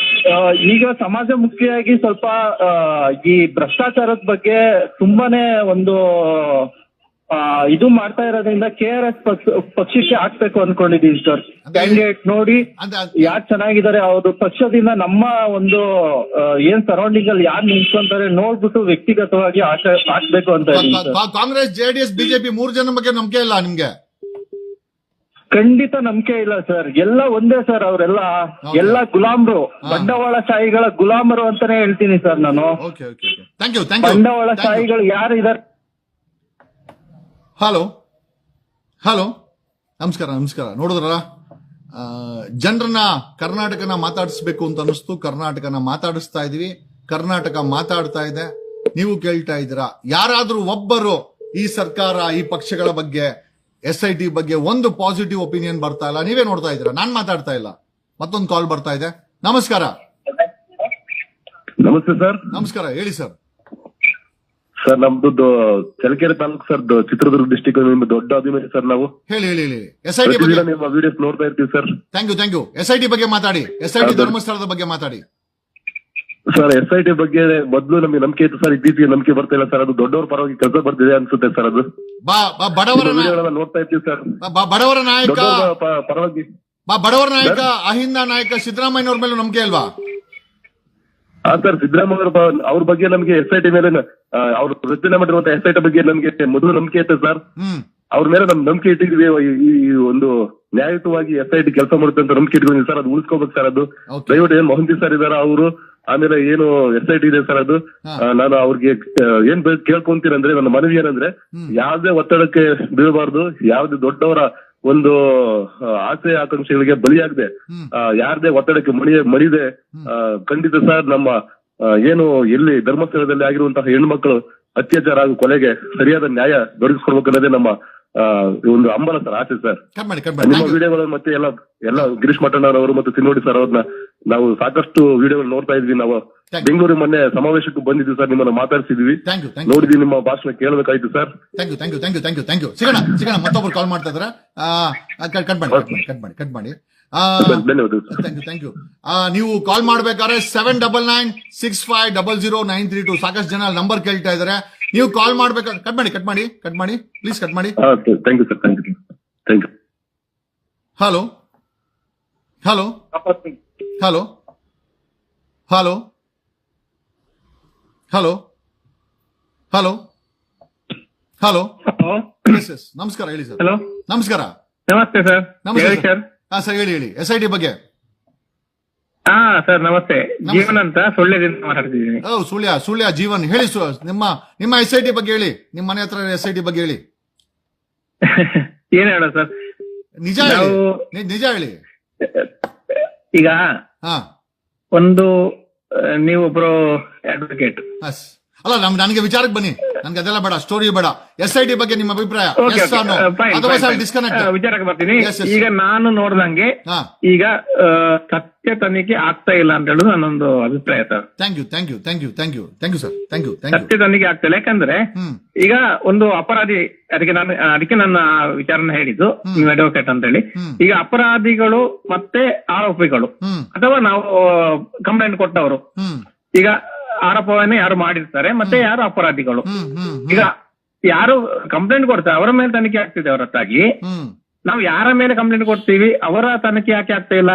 [SPEAKER 3] ಈಗ ಸಮಾಜಮುಖಿಯಾಗಿ ಸ್ವಲ್ಪ ಈ ಭ್ರಷ್ಟಾಚಾರದ ಬಗ್ಗೆ ತುಂಬಾನೇ ಒಂದು ಇದು ಮಾಡ್ತಾ ಇರೋದ್ರಿಂದ KRS ಪಕ್ಷಕ್ಕೆ ಹಾಕ್ಬೇಕು ಅನ್ಕೊಂಡಿದೀವಿ ಸರ್. ಕ್ಯಾಂಡಿಡೇಟ್ ನೋಡಿ ಯಾರು ಚೆನ್ನಾಗಿದ್ದಾರೆ, ಅವ್ರ ಪಕ್ಷದಿಂದ ನಮ್ಮ ಒಂದು ಏನ್ ಸರೌಂಡಿಂಗ್ ಅಲ್ಲಿ ಯಾರು ನಿಂತ್ಕೊಂತಾರೆ ನೋಡ್ಬಿಟ್ಟು ವ್ಯಕ್ತಿಗತವಾಗಿ ಹಾಕ್ಬೇಕು ಅಂತ ಇದ್ದೀನಿ ಸರ್.
[SPEAKER 1] ಕಾಂಗ್ರೆಸ್, JDS, BJP 3 ಜನ ಬಗ್ಗೆ ನಂಬಿಕೆ ಇಲ್ಲ ನಿಮ್ಗೆ?
[SPEAKER 3] ಖಂಡಿತ ನಂಬಿಕೆ ಇಲ್ಲ ಸರ್. ಎಲ್ಲ ಒಂದೇ ಸರ್. ಅವರೆಲ್ಲ ಎಲ್ಲ ಗುಲಾಮ್ರು, ಬಂಡವಾಳ ಶಾಹಿಗಳ ಗುಲಾಮರು ಅಂತಾನೆ ಹೇಳ್ತೀನಿ ಸರ್ ನಾನು. ಬಂಡವಾಳ ಶಾಹಿಗಳು ಯಾರು ಇದಾರೆ?
[SPEAKER 1] ಹಲೋ ನಮಸ್ಕಾರ. ನೋಡಿದ್ರಲ್ಲ, ಜನರನ್ನ ಕರ್ನಾಟಕನ ಮಾತಾಡಿಸ್ಬೇಕು ಅಂತ ಅನಿಸ್ತು. ಕರ್ನಾಟಕನ ಮಾತಾಡಿಸ್ತಾ ಇದೀವಿ. ಕರ್ನಾಟಕ ಮಾತಾಡ್ತಾ ಇದೆ. ನೀವು ಕೇಳ್ತಾ ಇದ್ದೀರಾ. ಯಾರಾದ್ರೂ ಒಬ್ಬರು ಈ ಸರ್ಕಾರ, ಈ ಪಕ್ಷಗಳ ಬಗ್ಗೆ, SIT ಬಗ್ಗೆ ಒಂದು ಪಾಸಿಟಿವ್ ಒಪಿನಿಯನ್ ಬರ್ತಾ ಇಲ್ಲ. ನೀವೇ ನೋಡ್ತಾ ಇದ್ದೀರಾ, ನಾನ್ ಮಾತಾಡ್ತಾ ಇಲ್ಲ. ಮತ್ತೊಂದು ಕಾಲ್ ಬರ್ತಾ ಇದೆ. ನಮಸ್ಕಾರ.
[SPEAKER 8] ನಮಸ್ತೆ ಸರ್.
[SPEAKER 1] ನಮಸ್ಕಾರ, ಹೇಳಿ ಸರ್.
[SPEAKER 8] ಸರ್ ನಮ್ದು ಚಳ್ಳಕೆರೆ ತಾಲೂಕು ಸರ್, ಚಿತ್ರದುರ್ಗ ಡಿಸ್ಟಿಕ್ ನಿಮ್ಮ ದೊಡ್ಡ ಅಭಿಮಾನಿ ಸರ್ ನಾವು.
[SPEAKER 1] ಹೇಳಿ ಹೇಳಿ ಹೇಳಿ. SIT ಬಗ್ಗೆ
[SPEAKER 8] ಪ್ರತಿದಿನ ನಿಮ್ಮ ವಿಡಿಯೋಸ್ ನೋಡ್ತಾ ಇರ್ತೀವಿ ಸರ್.
[SPEAKER 1] Thank you. SIT ಬಗ್ಗೆ ಮಾತಾಡಿ. SIT ಧರ್ಮಸ್ಥಳದ ಬಗ್ಗೆ ಮಾತಾಡಿ
[SPEAKER 8] ಸರ್. SIT ಬಗ್ಗೆ ಮೊದಲು ನಮಗೆ ನಂಬಿಕೆ ಇತ್ತು ಸರ್, ಇತ್ತೀಚೆಗೆ ನಂಬಿಕೆ ಬರ್ತಾ ಇಲ್ಲ ಸರ್. ಅದು ದೊಡ್ಡವ್ರ ಪರವಾಗಿ ಕೆಲಸ ಬರ್ತಿದೆ ಅನ್ಸುತ್ತೆ ಸರ್. ಅದು
[SPEAKER 1] ಬಡವರ
[SPEAKER 8] ನೋಡ್ತಾ ಇರ್ತೀವಿ ಸರ್.
[SPEAKER 1] ಬಡವರ ನಾಯಕ
[SPEAKER 8] ದೊಡ್ಡವರ ಪರವಾಗಿ
[SPEAKER 1] ಬಡವರ ನಾಯಕ ಅಹಿಂದ ನಾಯಕ ಸಿದ್ದರಾಮಯ್ಯನವ್ರ ಮೇಲೆ ನಂಬಿಕೆ ಅಲ್ವಾ?
[SPEAKER 8] ಹಾ ಸರ್, ಸಿದ್ದರಾಮಯ್ಯ ಅವ್ರ ಬಗ್ಗೆ ನಮ್ಗೆ SIT ಮೇಲೆ ಅವ್ರು ರಚನೆ ಮಾಡಿರುವಂತ SIT ಬಗ್ಗೆ ನಮ್ಗೆ ಮೊದಲು ನಂಬಿಕೆ ಇತ್ತು ಸರ್. ಅವ್ರ ಮೇಲೆ ನಮ್ ನಂಬಿಕೆ ಇಟ್ಟಿದ್ವಿ. ಈ ಒಂದು ನ್ಯಾಯಯುತವಾಗಿ SIT ಕೆಲಸ ಮಾಡುತ್ತೆ ಅಂತ ನಂಬಿಕೆ ಇಟ್ಕೊಂಡಿದ್ವಿ ಸರ್. ಅದು ಉಳಿಸ್ಕೋಬೇಕು ಸರ್. ಅದು ದಯವಿಟ್ಟು ಏನ್ ಮಹಂತಿ ಸರ್ ಇದಾರ ಅವರು, ಆಮೇಲೆ ಏನು SIT ಇದೆ ಸರ್, ಅದು ನಾನು ಅವ್ರಿಗೆ ಏನ್ ಕೇಳ್ಕೊಂತೀನಂದ್ರೆ, ನನ್ನ ಮನವಿ ಏನಂದ್ರೆ, ಯಾವ್ದೇ ಒತ್ತಡಕ್ಕೆ ಬೀಳಬಾರ್ದು, ಯಾವ್ದೇ ದೊಡ್ಡವರ ಒಂದು ಆಸೆ ಆಕಾಂಕ್ಷೆಗಳಿಗೆ ಬಲಿಯಾಗದೆ, ಯಾರದೇ ಒತ್ತಡಕ್ಕೆ ಮಣಿದೆ ಖಂಡಿತ ಸರ್ ನಮ್ಮ ಏನು ಎಲ್ಲಿ ಧರ್ಮಸ್ಥಳದಲ್ಲಿ ಆಗಿರುವಂತಹ ಹೆಣ್ಮಕ್ಳು ಅತ್ಯಾಚಾರ ಹಾಗೂ ಕೊಲೆಗೆ ಸರಿಯಾದ ನ್ಯಾಯ ದೊರಕಿಸ್ಕೊಡ್ಬೇಕನ್ನೋದೇ ನಮ್ಮ ಒಂದು ಹಂಬಲ ಸರ್, ಆಸೆ ಸರ್. ನಿಮ್ಮ ವಿಡಿಯೋಗಳು ಮತ್ತೆ ಎಲ್ಲ ಗಿರೀಶ್ ಮಠಣ್ಣರವರು ಮತ್ತು ತಿನ್ನೋಡಿ ಸರ್ ಅವ್ರನ್ನ ನಾವು ಸಾಕಷ್ಟು ವಿಡಿಯೋಗಳು ನೋಡ್ತಾ ಇದ್ವಿ. ನಾವು ಬೆಂಗಳೂರಿಗೆ ಮೊನ್ನೆ ಸಮಾವೇಶಕ್ಕೂ ಬಂದಿದ್ವಿ ಸರ್, ನಿಮ್ಮನ್ನ ಮಾತಾಡ್ಸಿದ್ವಿ, ನೋಡಿದ್ವಿ, ನಿಮ್ಮ ಭಾಷಣ ಕೇಳಬೇಕಾಯ್ತು ಸರ್.
[SPEAKER 1] Thank you. ಸಿಗೋಣ. ಮತ್ತೊಬ್ರು ಕಾಲ್ ಮಾಡ್ತಾ ಇದಾರೆ, ಕಟ್ ಮಾಡಿ. Thank you. ನೀವು ಕಾಲ್ ಮಾಡ್ಬೇಕಾದ್ರೆ 7996500932 ಸಾಕಷ್ಟು ಜನ ನಂಬರ್ ಕೇಳ್ತಾ ಇದಾರೆ. ನೀವು ಕಾಲ್ ಮಾಡ್ಬೇಕಾದ್ರೆ ಕಟ್ ಮಾಡಿ ಪ್ಲೀಸ್ ಕಟ್ ಮಾಡಿ.
[SPEAKER 8] Thank you sir. Thank you.
[SPEAKER 1] Hello. ನಮಸ್ಕಾರ, ಹೇಳಿ ಸರ್.
[SPEAKER 3] ಹಲೋ,
[SPEAKER 1] ನಮಸ್ಕಾರ.
[SPEAKER 3] ನಮಸ್ತೆ ಸರ್. ಸರ್
[SPEAKER 1] ಸರ್ ಹೇಳಿ. SIT ಬಗ್ಗೆ.
[SPEAKER 3] ಹಾ ಸರ್, ನಮಸ್ತೆ. ಜೀವನ್ ಅಂತ ಸುಳ್ಯದಿಂದ ಮಾತಾಡ್ತಿದ್ದೀನಿ.
[SPEAKER 1] ಸುಳ್ಯ ಜೀವನ್, ಹೇಳಿ. ನಿಮ್ಮ SIT ಬಗ್ಗೆ ಹೇಳಿ. ನಿಮ್ಮ ಮನೆ ಹತ್ರ SIT ಬಗ್ಗೆ ಹೇಳಿ.
[SPEAKER 3] ಏನ್ ಹೇಳೋ ಸರ್?
[SPEAKER 1] ನಿಜ ಹೇಳಿ.
[SPEAKER 3] ಈಗ ಒಂದು ನೀವೊಬ್ರು ಅಡ್ವೊಕೇಟ್
[SPEAKER 1] ಅಲ್ಲ, ನನಗೆ ವಿಚಾರಕ್ಕೆ ಬನ್ನಿ. ನನ್ಗೆ ಅದೆಲ್ಲ ಬೇಡ, ಸ್ಟೋರಿ ಬೇಡ. SIT ಬಗ್ಗೆ ನಿಮ್ಮ ಅಭಿಪ್ರಾಯ.
[SPEAKER 3] ವಿಚಾರಕ್ಕೆ ಬರ್ತೀನಿ. ಈಗ ನಾನು ನೋಡ್ದಂಗೆ ಈಗ ಸತ್ಯ ತನಿಖೆ ಆಗ್ತಾ ಇಲ್ಲ ಅಂತ ಹೇಳುದು ನನ್ನೊಂದು ಅಭಿಪ್ರಾಯ ಸರ್.
[SPEAKER 1] Thank you sir.
[SPEAKER 3] ಸತ್ಯ ತನಿಖೆ ಆಗ್ತಾ ಇಲ್ಲ. ಯಾಕಂದ್ರೆ ಈಗ ಒಂದು ಅಪರಾಧಿ, ಅದಕ್ಕೆ ನನ್ನ ವಿಚಾರನ ಹೇಳಿದ್ದು, ನೀವು ಅಡ್ವೊಕೇಟ್ ಅಂತ ಹೇಳಿ. ಈಗ ಅಪರಾಧಿಗಳು ಮತ್ತೆ ಆರೋಪಿಗಳು, ಅಥವಾ ನಾವು ಕಂಪ್ಲೇಂಟ್ ಕೊಟ್ಟವರು, ಈಗ ಆರೋಪವನ್ನೇ ಯಾರು ಮಾಡಿರ್ತಾರೆ, ಮತ್ತೆ ಯಾರು ಅಪರಾಧಿಗಳು. ಈಗ ಯಾರು ಕಂಪ್ಲೇಂಟ್ ಕೊಡ್ತಾರೆ ಅವರ ಮೇಲೆ ತನಿಖೆ ಆಗ್ತಿದೆ ಹೊರತಾಗಿ ನಾವು ಯಾರ ಮೇಲೆ ಕಂಪ್ಲೇಂಟ್ ಕೊಡ್ತೀವಿ ಅವರ ತನಿಖೆ ಯಾಕೆ ಆಗ್ತಾ ಇಲ್ಲ?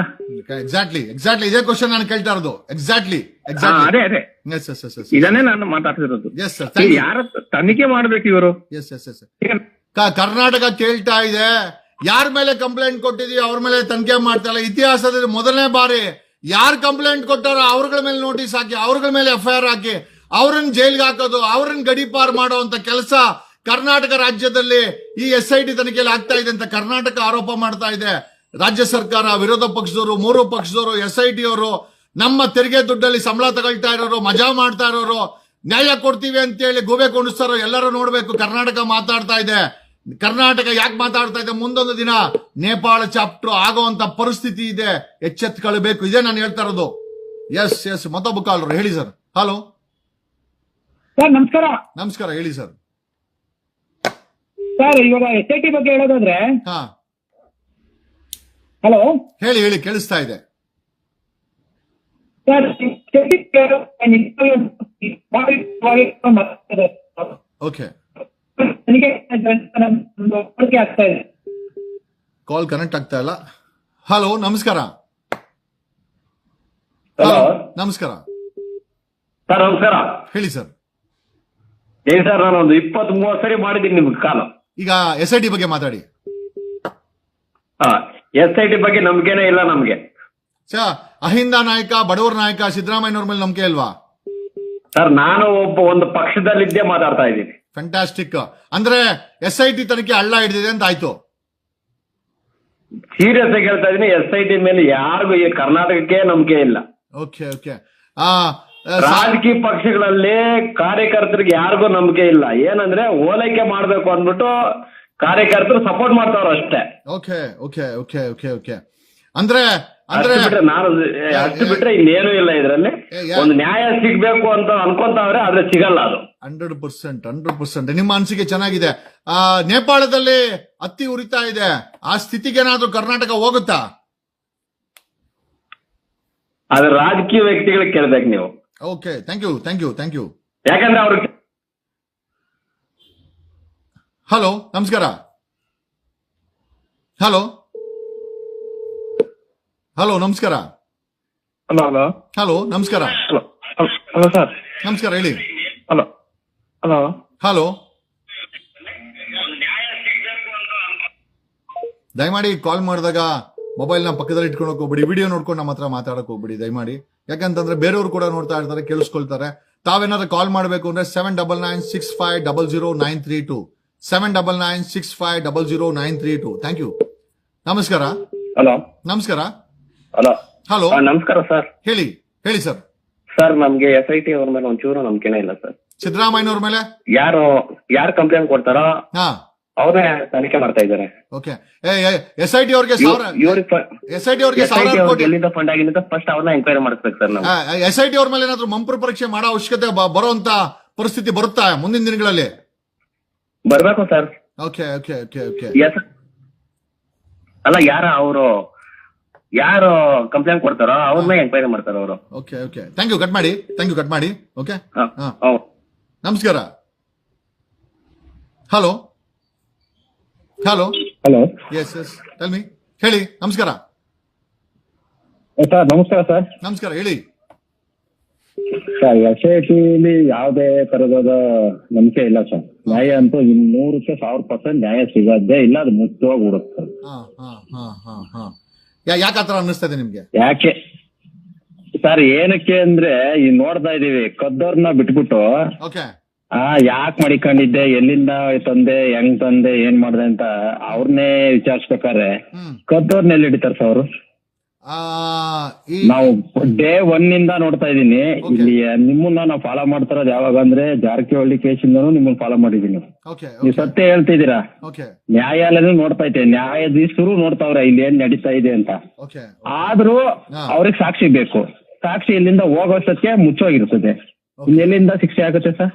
[SPEAKER 1] ಎಕ್ಸಾಕ್ಟ್ಲಿ ಇದೇ ಕ್ವಶನ್ ನಾನು ಕೇಳ್ತಾ ಇರೋದು. ಎಕ್ಸಾಕ್ಟ್ಲಿ
[SPEAKER 3] ಅದೇ ಇದನ್ನೇ ನಾನು ಮಾತಾಡ್ತಿರೋದು. ಯಾರ ತನಿಖೆ ಮಾಡ್ಬೇಕು ಇವರು?
[SPEAKER 1] ಕರ್ನಾಟಕ ಕೇಳ್ತಾ ಇದೆ, ಯಾರ ಮೇಲೆ ಕಂಪ್ಲೇಂಟ್ ಕೊಟ್ಟಿದೀವಿ ಅವ್ರ ಮೇಲೆ ತನಿಖೆ ಮಾಡ್ತಾ ಇಲ್ಲ. ಇತಿಹಾಸದಲ್ಲಿ ಮೊದಲನೇ ಬಾರಿ ಯಾರು ಕಂಪ್ಲೇಂಟ್ ಕೊಟ್ಟಾರೋ ಅವ್ರಗಳ ಮೇಲೆ ನೋಟಿಸ್ ಹಾಕಿ, ಅವ್ರಗಳ ಮೇಲೆ FIR ಹಾಕಿ, ಅವ್ರನ್ನ ಜೈಲ್ಗೆ ಹಾಕೋದು, ಅವ್ರನ್ನ ಗಡೀಪಾರ್ ಮಾಡುವಂತ ಕೆಲಸ ಕರ್ನಾಟಕ ರಾಜ್ಯದಲ್ಲಿ ಈ SIT ತನಿಖೆಯಲ್ಲಿ ಆಗ್ತಾ ಇದೆ ಅಂತ ಕರ್ನಾಟಕ ಆರೋಪ ಮಾಡ್ತಾ ಇದೆ. ರಾಜ್ಯ ಸರ್ಕಾರ, ವಿರೋಧ ಪಕ್ಷದವರು, ಮೂರು ಪಕ್ಷದವರು, SIT ಅವರು ನಮ್ಮ ತೆರಿಗೆ ದುಡ್ಡಲ್ಲಿ ಸಂಬಳ ತಗೊಳ್ತಾ ಇರೋರು, ಮಜಾ ಮಾಡ್ತಾ ಇರೋರು, ನ್ಯಾಯ ಕೊಡ್ತೀವಿ ಅಂತೇಳಿ ಗೂಬೆ ಕೊಂಡಿಸ್ತಾರೋ ಎಲ್ಲರೂ ನೋಡ್ಬೇಕು. ಕರ್ನಾಟಕ ಮಾತಾಡ್ತಾ ಇದೆ. ಕರ್ನಾಟಕ ಯಾಕೆ ಮಾತಾಡ್ತಾ ಇದೆ? ಮುಂದೊಂದು ದಿನ ನೇಪಾಳ ಚಾಪ್ಟರ್ ಆಗುವಂತ ಪರಿಸ್ಥಿತಿ ಇದೆ, ಎಚ್ಚೆತ್ಕೊಳ್ಬೇಕು. ಇದೇ ನಾನು ಹೇಳ್ತಾ ಇರೋದು. ಎಸ್ ಮತ್ತೊಬ್ಬ ಕಾಲರು, ಹೇಳಿ ಸರ್. ಹಲೋ
[SPEAKER 4] ಸರ್,
[SPEAKER 1] ನಮಸ್ಕಾರ, ಹೇಳಿ ಸರ್.
[SPEAKER 4] ಸರ್, ಇವಾಗ SIT ಬಗ್ಗೆ ಹೇಳೋದಾದ್ರೆ, ಹಲೋ
[SPEAKER 1] ಹೇಳಿ, ಕೇಳಿಸ್ತಾ ಇದೆ
[SPEAKER 4] ಸರ್.
[SPEAKER 1] ಓಕೆ, ಕಾಲ್ ಕನೆಕ್ಟ್ ಆಗ್ತಾ ಇಲ್ಲ. ಹಲೋ, ನಮಸ್ಕಾರ. ನಮಸ್ಕಾರ
[SPEAKER 5] ಸರ್. ನಮಸ್ಕಾರ,
[SPEAKER 1] ಹೇಳಿ ಸರ್.
[SPEAKER 5] ಏನ್ ಸರ್, ನಾನು ಒಂದು 20-30 ಸರಿ ಮಾಡಿದ್ದೀನಿ ನಿಮ್ಗೆ ಕಾಲು.
[SPEAKER 1] ಈಗ SIT ಬಗ್ಗೆ ಮಾತಾಡಿ.
[SPEAKER 5] SIT ಬಗ್ಗೆ ನಂಬಿಕೆನೇ ಇಲ್ಲ ನಮ್ಗೆ.
[SPEAKER 1] ಅಹಿಂದ ನಾಯಕ, ಬಡವರ ನಾಯಕ ಸಿದ್ದರಾಮಯ್ಯನವ್ರ ಮೇಲೆ ನಂಬಿಕೆ ಇಲ್ವಾ
[SPEAKER 5] ಸರ್? ನಾನು ಒಂದು ಪಕ್ಷದಲ್ಲಿದ್ದೇ ಮಾತಾಡ್ತಾ ಇದ್ದೀನಿ.
[SPEAKER 1] ಫ್ಯಾಂಟಾಸ್ಟಿಕ್. ಅಂದ್ರೆ SIT ತನಿಖೆ ಹಳ್ಳ ಹಿಡಿದಿದೆ ಅಂತ ಆಯ್ತು.
[SPEAKER 5] ಸೀರಿಯಸ್ ಆಗಿ ಹೇಳ್ತಾ ಇದೀನಿ, SIT ಮೇಲೆ ಯಾರಿಗೂ ಈ ಕರ್ನಾಟಕಕ್ಕೆ ನಂಬಿಕೆ ಇಲ್ಲ.
[SPEAKER 1] ಓಕೆ.
[SPEAKER 5] ರಾಜಕೀಯ ಪಕ್ಷಗಳಲ್ಲಿ ಕಾರ್ಯಕರ್ತರಿಗೆ ಯಾರಿಗೂ ನಂಬಿಕೆ ಇಲ್ಲ. ಏನಂದ್ರೆ ಓಲೈಕೆ ಮಾಡ್ಬೇಕು ಅಂದ್ಬಿಟ್ಟು ಕಾರ್ಯಕರ್ತರು ಸಪೋರ್ಟ್ ಮಾಡ್ತಾವ್ರ ಅಷ್ಟೇ.
[SPEAKER 1] ಓಕೆ. ಅಂದ್ರೆ
[SPEAKER 5] ನಾನು ಅಷ್ಟು ಬಿಟ್ರೆ ಇನ್ನೇನು ಇಲ್ಲ ಇದ್ರಲ್ಲಿ. ಒಂದು ನ್ಯಾಯ ಸಿಗ್ಬೇಕು ಅಂತ ಅನ್ಕೊಂತಾವ್ರೆ, ಆದ್ರೆ ಸಿಗಲ್ಲ ಅದು.
[SPEAKER 1] 100%. ನಿಮ್ಮ ಅನಿಸಿಕೆ ಚೆನ್ನಾಗಿದೆ. ನೇಪಾಳದಲ್ಲಿ ಹತ್ತಿ ಉರಿತಾ ಇದೆ, ಆ ಸ್ಥಿತಿಗೇನಾದ್ರೂ ಕರ್ನಾಟಕ ಹೋಗುತ್ತಾ?
[SPEAKER 5] ಅದ್ರ ರಾಜಕೀಯ ವ್ಯಕ್ತಿಗಳಿಗೆ ಕೇಳ್ಬೇಕು ನೀವು.
[SPEAKER 1] Okay, thank you.
[SPEAKER 5] ಯಾಕಂದ್ರೆ ಅವ್ರಿಗೆ
[SPEAKER 1] ಹಲೋ, ನಮಸ್ಕಾರ. ಹಲೋ, ನಮಸ್ಕಾರ. ಹಲೋ, ನಮಸ್ಕಾರ.
[SPEAKER 3] Hello sir.
[SPEAKER 1] ನಮಸ್ಕಾರ, ಹೇಳಿ.
[SPEAKER 3] ಹಲೋ.
[SPEAKER 1] ದಯಮಾಡಿ ಕಾಲ್ ಮಾಡಿದಾಗ ಮೊಬೈಲ್ ನ ಪಕ್ಕದಲ್ಲಿ ಇಟ್ಕೊಳಕ್ ಹೋಗ್ಬಿಡಿ, ವಿಡಿಯೋ ನೋಡ್ಕೊಂಡು ನಮ್ಮ ಹತ್ರ ಮಾತಾಡಕ್ ಹೋಗ್ಬಿಡಿ ದಯಮಾಡಿ. ಯಾಕಂತಂದ್ರೆ ಬೇರೆಯವರು ಕೂಡ ನೋಡ್ತಾ ಇರ್ತಾರೆ, ಕೇಳಿಸ್ಕೊಳ್ತಾರೆ. ತಾವೇನಾದ್ರೂ ಕಾಲ್ ಮಾಡಬೇಕು ಅಂದ್ರೆ 7996500932 7996500932. Thank you. ನಮಸ್ಕಾರ.
[SPEAKER 5] ಹಲೋ.
[SPEAKER 1] ನಮಸ್ಕಾರ.
[SPEAKER 5] ಹಲೋ. ನಮಸ್ಕಾರ ಸರ್.
[SPEAKER 1] ಹೇಳಿ ಸರ್.
[SPEAKER 5] ಸರ್, ನಮ್ಗೆ SIT ಅವ್ರ ಮೇಲೆ ಒಂಚೂರು ನಂಬಿಕೆನೇ ಇಲ್ಲ ಸರ್.
[SPEAKER 1] ಸಿದ್ದರಾಮಯ್ಯನವ್ರ ಮೇಲೆ
[SPEAKER 5] ಯಾರು ಕಂಪ್ಲೇಂಟ್ ಕೊಡ್ತಾರೋ ಅವ್ರನ್ನೇ ತನಿಖೆ ಮಾಡ್ತಾ ಇದ್ದಾರೆ.
[SPEAKER 1] ಓಕೆ. SIT ಅವ್ರಿಗೆ
[SPEAKER 5] ಎಲ್ಲಿಂದ ಫಂಡ್ ಆಗಿಲ್ಲ ಫಸ್ಟ್ ಅವ್ರನ್ನ ಎಂಕ್ವೈರಿ ಮಾಡಿಸ್ಬೇಕು ಸರ್ ನಾವು.
[SPEAKER 1] SIT ಅವ್ರ ಮೇಲೆ ಏನಾದ್ರು ಮಂಪ್ರ ಪರೀಕ್ಷೆ ಮಾಡೋ ಅವಶ್ಯಕತೆ ಬರುವಂತ ಪರಿಸ್ಥಿತಿ ಬರುತ್ತಾ ಮುಂದಿನ ದಿನಗಳಲ್ಲಿ?
[SPEAKER 5] ಬರ್ಬೇಕು ಸರ್.
[SPEAKER 1] ಓಕೆ.
[SPEAKER 5] ಅಲ್ಲ, ಯಾರು ಕಂಪ್ಲೇಂಟ್ ಕೊಡ್ತಾರೋ ಅವ್ರನ್ನ ಎಂಕ್ವೈರಿ ಮಾಡ್ತಾರ ಅವರು.
[SPEAKER 1] ಓಕೆ. Thank you. ಕಟ್ ಮಾಡಿ. ಓಕೆ. ನಮಸ್ಕಾರ. ಹಲೋ. Yes tell me. ಹೇಳಿ. ನಮಸ್ಕಾರ
[SPEAKER 3] ಸರ್. ನಮಸ್ಕಾರ ಸರ್.
[SPEAKER 1] ನಮಸ್ಕಾರ, ಹೇಳಿ
[SPEAKER 3] ಸರ್. SITಲಿ ಯಾವುದೇ ತರದಾದ ನಂಬಿಕೆ ಇಲ್ಲ ಸರ್. ನ್ಯಾಯ ಅಂತೂ 100% 1000% ನ್ಯಾಯ ಸಿಗೋದೇ ಇಲ್ಲ, ಅದು ಮುಕ್ತವಾಗಿ ಬಿಡುತ್ತೆ.
[SPEAKER 1] ಯಾಕೆ ಆತರ ಅನ್ನಿಸ್ತಾ ಇದೆ ನಿಮ್ಗೆ?
[SPEAKER 3] ಯಾಕೆ ಸರ್, ಏನಕ್ಕೆ ಅಂದ್ರೆ ಈಗ ನೋಡ್ತಾ ಇದೀವಿ, ಕದ್ದೋರ್ನ ಬಿಟ್ಬಿಟ್ಟು ಯಾಕೆ ಮಡಿಕೊಂಡಿದ್ದೆ, ಎಲ್ಲಿಂದ ತಂದೆ, ಹೆಂಗ್ ತಂದೆ, ಏನ್ ಮಾಡ್ದೆ ಅಂತ ಅವ್ರನ್ನೇ ವಿಚಾರಿಸ್ಬೇಕಾದ್ರೆ ಕದ್ದೋರ್ನ ಎಲ್ಲಿ ಹಿಡಿತಾರ ಸರ್ ಅವರು? ನಾವು ಡೇ 1 ಇಂದ ನೋಡ್ತಾ ಇದೀನಿ ಇಲ್ಲಿ. ನಿಮ್ಮನ್ನ ನಾವು ಫಾಲೋ ಮಾಡ್ತಾರದ್ ಯಾವಾಗ ಅಂದ್ರೆ ಜಾರಕಿಹೊಳಿ ಕೇಸಿಂದನೂ ನಿಮ್ಮನ್ನ ಫಾಲೋ ಮಾಡಿದೀನಿ. ನೀವು ಸತ್ಯ ಹೇಳ್ತಿದ್ದೀರಾ, ನ್ಯಾಯಾಲಯನೂ ನೋಡ್ತಾ ಐತೆ, ನ್ಯಾಯಾಧೀಶರು ನೋಡ್ತಾವ್ರೆ ಇಲ್ಲಿ ಏನ್ ನಡೀತಾ ಇದೆ ಅಂತ. ಆದ್ರೂ ಅವ್ರಿಗೆ ಸಾಕ್ಷಿ ಬೇಕು. ಸಾಕ್ಷಿ ಇಲ್ಲಿಂದ ಹೋಗೋಷ್ಟಕ್ಕೆ ಮುಚ್ಚೋಗಿರ್ತದೆ, ಎಲ್ಲಿಂದ ಶಿಕ್ಷೆ ಆಗುತ್ತೆ ಸರ್?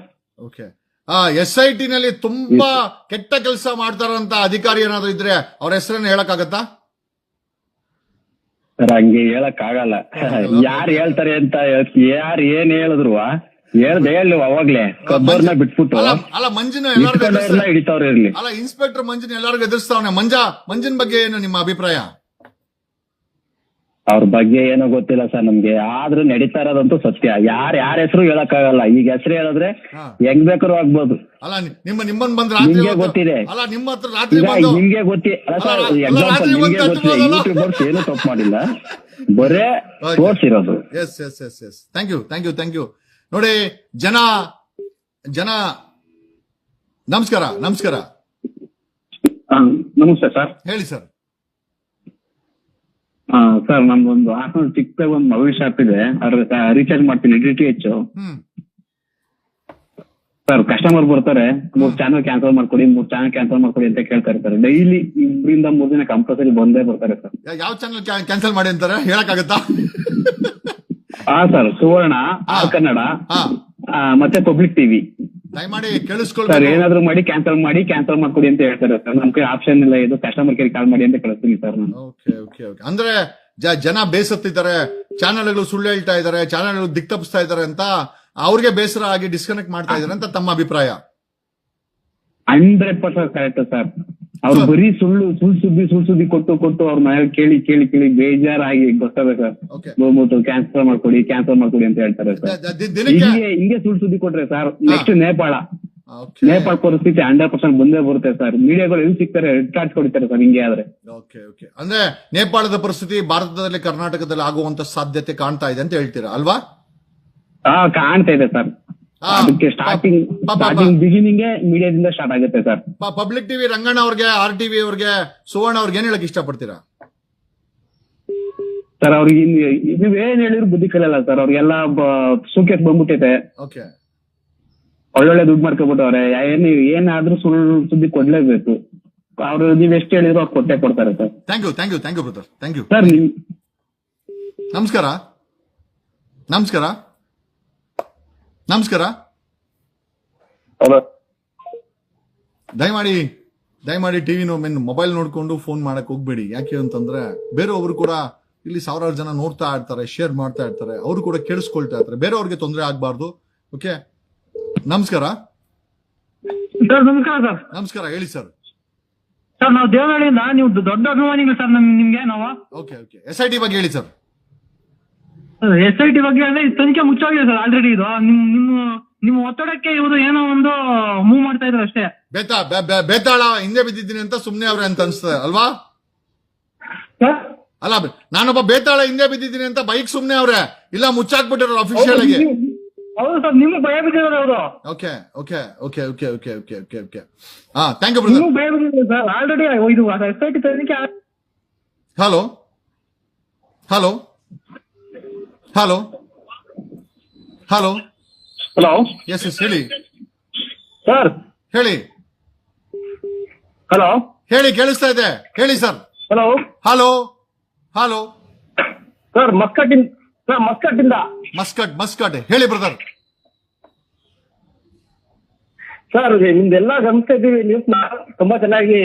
[SPEAKER 1] SIT ನಲ್ಲಿ ತುಂಬಾ ಕೆಟ್ಟ ಕೆಲಸ ಮಾಡ್ತಾರಂತ ಅಧಿಕಾರಿ ಏನಾದ್ರು ಇದ್ರೆ ಅವ್ರ ಹೆಸರನ್ನ ಹೇಳಕ್ಕಾಗತ್ತಾ?
[SPEAKER 3] ಸರ್, ಹಂಗೆ ಹೇಳಕ್ ಆಗಲ್ಲ. ಯಾರು ಹೇಳ್ತಾರೆ ಅಂತ ಯಾರು ಏನ್ ಹೇಳಿದ್ರು ಹೇಳು ಅವಾಗ್ಲೇ ಕದ್ದೋರ್ನ ಬಿಟ್ಬಿಟ್ಟು ಹಿಡಿತವ್ರ ಇರ್ಲಿ.
[SPEAKER 1] ಅಲ್ಲ, ಇನ್ಸ್ಪೆಕ್ಟರ್ ಮಂಜನ್ ಎಲ್ಲರಿಗೂ ಎದುರಿಸ್ತಾವನೆ. ಮಂಜನ್ ಬಗ್ಗೆ ಏನು ನಿಮ್ಮ ಅಭಿಪ್ರಾಯ?
[SPEAKER 3] ಅವ್ರ ಬಗ್ಗೆ ಏನೋ ಗೊತ್ತಿಲ್ಲ ಸರ್ ನಮ್ಗೆ, ಆದ್ರೂ ನಡೀತಾ ಇರೋದಂತೂ ಸತ್ಯ. ಯಾರ ಹೆಸರು ಹೇಳಕ್ ಆಗಲ್ಲ. ಈಗ ಹೆಸರು ಹೇಳಿದ್ರೆ ಹೆಂಗ್ ಬೇಕಾದ್ರು ಆಗ್ಬೋದು.
[SPEAKER 1] ಅಲ್ಲ, ನಿಮ್ಮನ್ ಬಂದ್ರೆ
[SPEAKER 3] ನಿಮ್ಗೆ ಗೊತ್ತಿದೆ.
[SPEAKER 1] ಅಲ್ಲ, ನಿಮ್ಮ ಹತ್ರ ರಾತ್ರಿ
[SPEAKER 3] ನಿಮ್ಗೆ ಗೊತ್ತಿಲ್ಲ ಸರ್. ಎಕ್ಸಾಂಪಲ್ ನಿಮ್ಗೆ ಗೊತ್ತಿದೆ, ಯೂಟ್ಯೂಬರ್ಸ್ ಏನು ತಪ್ಪು ಮಾಡಿಲ್ಲ, ಬರೇ ತೋರ್ಸಿರೋದು.
[SPEAKER 1] ಎಸ್. Thank you. ನೋಡಿ, ಜನ ನಮಸ್ಕಾರ.
[SPEAKER 3] ನಮಸ್ತೆ ಸರ್.
[SPEAKER 1] ಹೇಳಿ ಸರ್.
[SPEAKER 3] ಸರ್, ನಮ್ದೊಂದು ಚಿಕ್ಕದಾಗ ಒಂದು ಮೊಬೈಲ್ ಶಾಪ್ ಇದೆ, ಅದ್ರ ರೀಚಾರ್ಜ್ ಮಾಡ್ತೀನಿ DTH. ಸರ್, ಕಸ್ಟಮರ್ ಬರ್ತಾರೆ, 3 ಚಾನಲ್ ಕ್ಯಾನ್ಸಲ್ ಮಾಡ್ಕೊಡಿ ಅಂತ ಕೇಳ್ತಾ ಇರ್ತಾರೆ. ಡೈಲಿ 2 3 ದಿನ ಕಂಪಲ್ಸರಿ ಬಂದೇ ಬರ್ತಾರೆ ಸರ್.
[SPEAKER 1] ಯಾವ ಚಾನಲ್ ಕ್ಯಾನ್ಸಲ್ ಮಾಡಿ ಅಂತಾರೆ, ಹೇಳಕ್ಕಾಗತ್ತಾ?
[SPEAKER 3] ಸರ್, ಸುವರ್ಣ, ಕನ್ನಡ, ಮತ್ತೆ ಪಬ್ಲಿಕ್ ಟಿವಿ.
[SPEAKER 1] ದಯಮಾಡಿ ಕೇಳಿಸ್ಕೊಳ್ಳಿ
[SPEAKER 3] ಸರ್. ಏನಾದ್ರು ಮಾಡಿ ಕ್ಯಾನ್ಸಲ್ ಮಾಡ್ಕೊಡಿ ಅಂತ ಹೇಳ್ತಾರೆ ಸರ್. ನಮ್ಗೆ ಆಪ್ಷನ್ ಇಲ್ಲ, ಇದು ಕಸ್ಟಮರ್ ಕೇರ್ ಕಾಲ್ ಮಾಡಿ ಅಂತ ಕಳಿಸ್ತೀನಿ ಸರ್ ನಾನು.
[SPEAKER 1] ಓಕೆ. ಅಂದ್ರೆ ಜನ ಬೇಸತ್ತಿದ್ದಾರೆ, ಚಾನಲ್ಗಳು ಸುಳ್ಳು ಹೇಳ್ತಾ ಇದ್ದಾರೆ, ಚಾನಲ್ಗಳು ದಿಕ್ತಪ್ಪಿಸ್ತಾ ಇದ್ದಾರೆ ಅಂತ ಅವ್ರಿಗೆ ಬೇಸರ ಆಗಿ ಡಿಸ್ಕನೆಕ್ಟ್ ಮಾಡ್ತಾ ಇದ್ದಾರೆ ಅಂತ ತಮ್ಮ ಅಭಿಪ್ರಾಯ?
[SPEAKER 3] 100% ಕರೆಕ್ಟ್ ಸರ್. ಅವ್ರು ಬರೀ ಸುಳ್ಳು ಸುದ್ದಿ ಕೊಟ್ಟು ಅವ್ರ ಮನೇಲಿ ಕೇಳಿ ಬೇಜಾರಾಗಿ ಬರ್ತಾರೆ ಸರ್. ಹೋಗ್ಬಿಟ್ಟು ಕ್ಯಾನ್ಸಲ್ ಮಾಡ್ಕೊಡಿ ಅಂತ ಹೇಳ್ತಾರೆ ಸರ್. ಹಿಂಗೆ ಸುಳ್ಳು ಸುದ್ದಿ ಕೊಟ್ರೆ ಸರ್, ನೆಕ್ಸ್ಟ್ ನೇಪಾಳ ಪರಿಸ್ಥಿತಿ 100% ಬಂದೇ ಬರುತ್ತೆ ಸರ್. ಮೀಡಿಯಾಗಳು ಎಲ್ಲಿ ಸಿಗ್ತಾರೆ, ಚಾರ್ಜ್ ಕೊಡ್ತಾರೆ ಸರ್ ಹಿಂಗೆ ಆದ್ರೆ.
[SPEAKER 1] ಓಕೆ. ಅಂದ್ರೆ ನೇಪಾಳದ ಪರಿಸ್ಥಿತಿ ಭಾರತದಲ್ಲಿ, ಕರ್ನಾಟಕದಲ್ಲಿ ಆಗುವಂತ ಸಾಧ್ಯತೆ ಕಾಣ್ತಾ ಇದೆ ಅಂತ ಹೇಳ್ತೀರಾ ಅಲ್ವಾ?
[SPEAKER 3] ಕಾಣ್ತಾ ಇದೆ ಸರ್. ಅದಕ್ಕೆ ಸ್ಟಾರ್ಟಿಂಗ್ ಬಿಗಿನಿಂಗ್ ಮೀಡಿಯಾದಿಂದ ಸ್ಟಾರ್ಟ್ ಆಗುತ್ತೆ ಸರ್.
[SPEAKER 1] ಪಬ್ಲಿಕ್ ಟಿವಿ ರಂಗಣ್ಣ ಅವ್ರಿಗೆ, RTV ಅವ್ರಿಗೆ, ಸುವರ್ಣ ಅವ್ರಿಗೆ ಏನ್ ಹೇಳಕ್ ಇಷ್ಟಪಡ್ತೀರಾ
[SPEAKER 3] ಸರ್? ಅವ್ರಿಗೆ ನೀವೇನ್ ಹೇಳಿದ್ರು ಬುದ್ಧಿ ಕಲಿಯಲ್ಲ ಸರ್. ಅವ್ರಿಗೆಲ್ಲ ಸೂಕೇಸ್ ಬಂದ್ಬಿಟ್ಟೈತೆ. ಒಳ್ಳೊಳ್ಳೆ ದುಡ್ಡು ಮಾಡ್ಕೊಬಿಟ್ಟವ್ರೆ. ಏನಾದ್ರೂ ಸುಳ್ಳು ಸುದ್ದಿ ಕೊಡ್ಲೇಬೇಕು. ಅವ್ರು ನೀವ್ ಎಷ್ಟು ಹೇಳಿದ್ರು ಅವ್ರು ಕೊಟ್ಟೆ ಕೊಡ್ತಾರೆ sir.
[SPEAKER 1] Thank you brother. Thank you
[SPEAKER 3] sir.
[SPEAKER 1] ನಮಸ್ಕಾರ. ನಮಸ್ಕಾರ. ನಮಸ್ಕಾರ. ದಯಮಾಡಿ ಟಿವಿ ಮೊಬೈಲ್ ನೋಡ್ಕೊಂಡು ಫೋನ್ ಮಾಡಕ್ ಹೋಗ್ಬೇಡಿ. ಯಾಕೆ ಅಂತಂದ್ರೆ ಬೇರೆಯವರು ಕೂಡ ಇಲ್ಲಿ ಸಾವಿರಾರು ಜನ ನೋಡ್ತಾ ಇರ್ತಾರೆ, ಶೇರ್ ಮಾಡ್ತಾ ಇರ್ತಾರೆ, ಅವರು ಕೂಡ ಕೇಳಿಸ್ಕೊಳ್ತಾ ಇರ್ತಾರೆ, ಬೇರೆಯವ್ರಿಗೆ ತೊಂದರೆ ಆಗ್ಬಾರ್ದು. ಓಕೆ, ನಮಸ್ಕಾರ.
[SPEAKER 9] ಸರ್ ನಮಸ್ಕಾರ. ಸರ್
[SPEAKER 1] ನಮಸ್ಕಾರ, ಹೇಳಿ ಸರ್.
[SPEAKER 9] ಸರ್ ನಾವು ದೇವನಹಳ್ಳಿಯಿಂದ, ನೀವು ದೊಡ್ಡ ಅಭಿಮಾನಿಗಳು ಸರ್ ನಿಮ್ಗೆ ನಾವು.
[SPEAKER 1] ಓಕೆ, SIT ಬಗ್ಗೆ ಹೇಳಿ ಸರ್.
[SPEAKER 9] SIT ಬಗ್ಗೆ ಅಂದ್ರೆ ತನಿಖೆ ಮುಚ್ಚೋಗಿದೆ ಸರ್ ಆಲ್ರೆಡಿ. ಇದು ನಿಮ್ಮ ಒತ್ತಡಕ್ಕೆ ಇವರು ಏನೋ ಒಂದು ಮೂವ್ ಮಾಡ್ತಾ ಇದ್ರು ಅಷ್ಟೇ.
[SPEAKER 1] ಬೇತಾಳ ಹಿಂದೆ ಬಿದ್ದಿದ್ದೀನಿ ಅಂತ ಸುಮ್ನೆ ಅವ್ರೆ ಅಂತ ಅನ್ಸ್ತದೆ ಅಲ್ವಾ? ಅಲ್ಲ, ನಾನೊಬ್ಬ ಬೇತಾಳ ಹಿಂದೆ ಬಿದ್ದಿದ್ದೀನಿ ಅಂತ ಬೈಕ್ ಸುಮ್ನೆ ಅವ್ರೆ, ಇಲ್ಲ ಮುಚ್ಚಾಕ್ಬಿಟ್ಟಿರೋ ಅಫಿಷಿಯಲ್ ಆಗಿ.
[SPEAKER 9] ಹೌದು ಸರ್, ನಿಮ್ಗೆ ಭಯ ಬಿದ್ದಿದ್ದಾರೆ ಅವರು.
[SPEAKER 1] ಓಕೆ. Thank you brother.
[SPEAKER 9] ಭಯ ಬಿದ್ದಿದ್ದಾರೆ ಸರ್ ಆಲ್ರೆಡಿ. ಇದು SIT ತನಿಖೆ.
[SPEAKER 1] ಹಲೋ. ಎಸ್ ಹೇಳಿ
[SPEAKER 9] ಸರ್.
[SPEAKER 1] ಹೇಳಿ.
[SPEAKER 9] ಹಲೋ
[SPEAKER 1] ಹೇಳಿ, ಕೇಳಿಸ್ತಾ ಇದೆ, ಹೇಳಿ ಸರ್.
[SPEAKER 9] ಹಲೋ ಸರ್,
[SPEAKER 1] ಮಸ್ಕಟ್ ಹೇಳಿ ಬ್ರದರ್.
[SPEAKER 4] ಸರ್ ನಿಮ್ದೆಲ್ಲ ಗಮನಿಸ್ತಾ ಇದ್ದೀವಿ, ನ್ಯೂಸ್ ತುಂಬಾ ಚೆನ್ನಾಗಿ,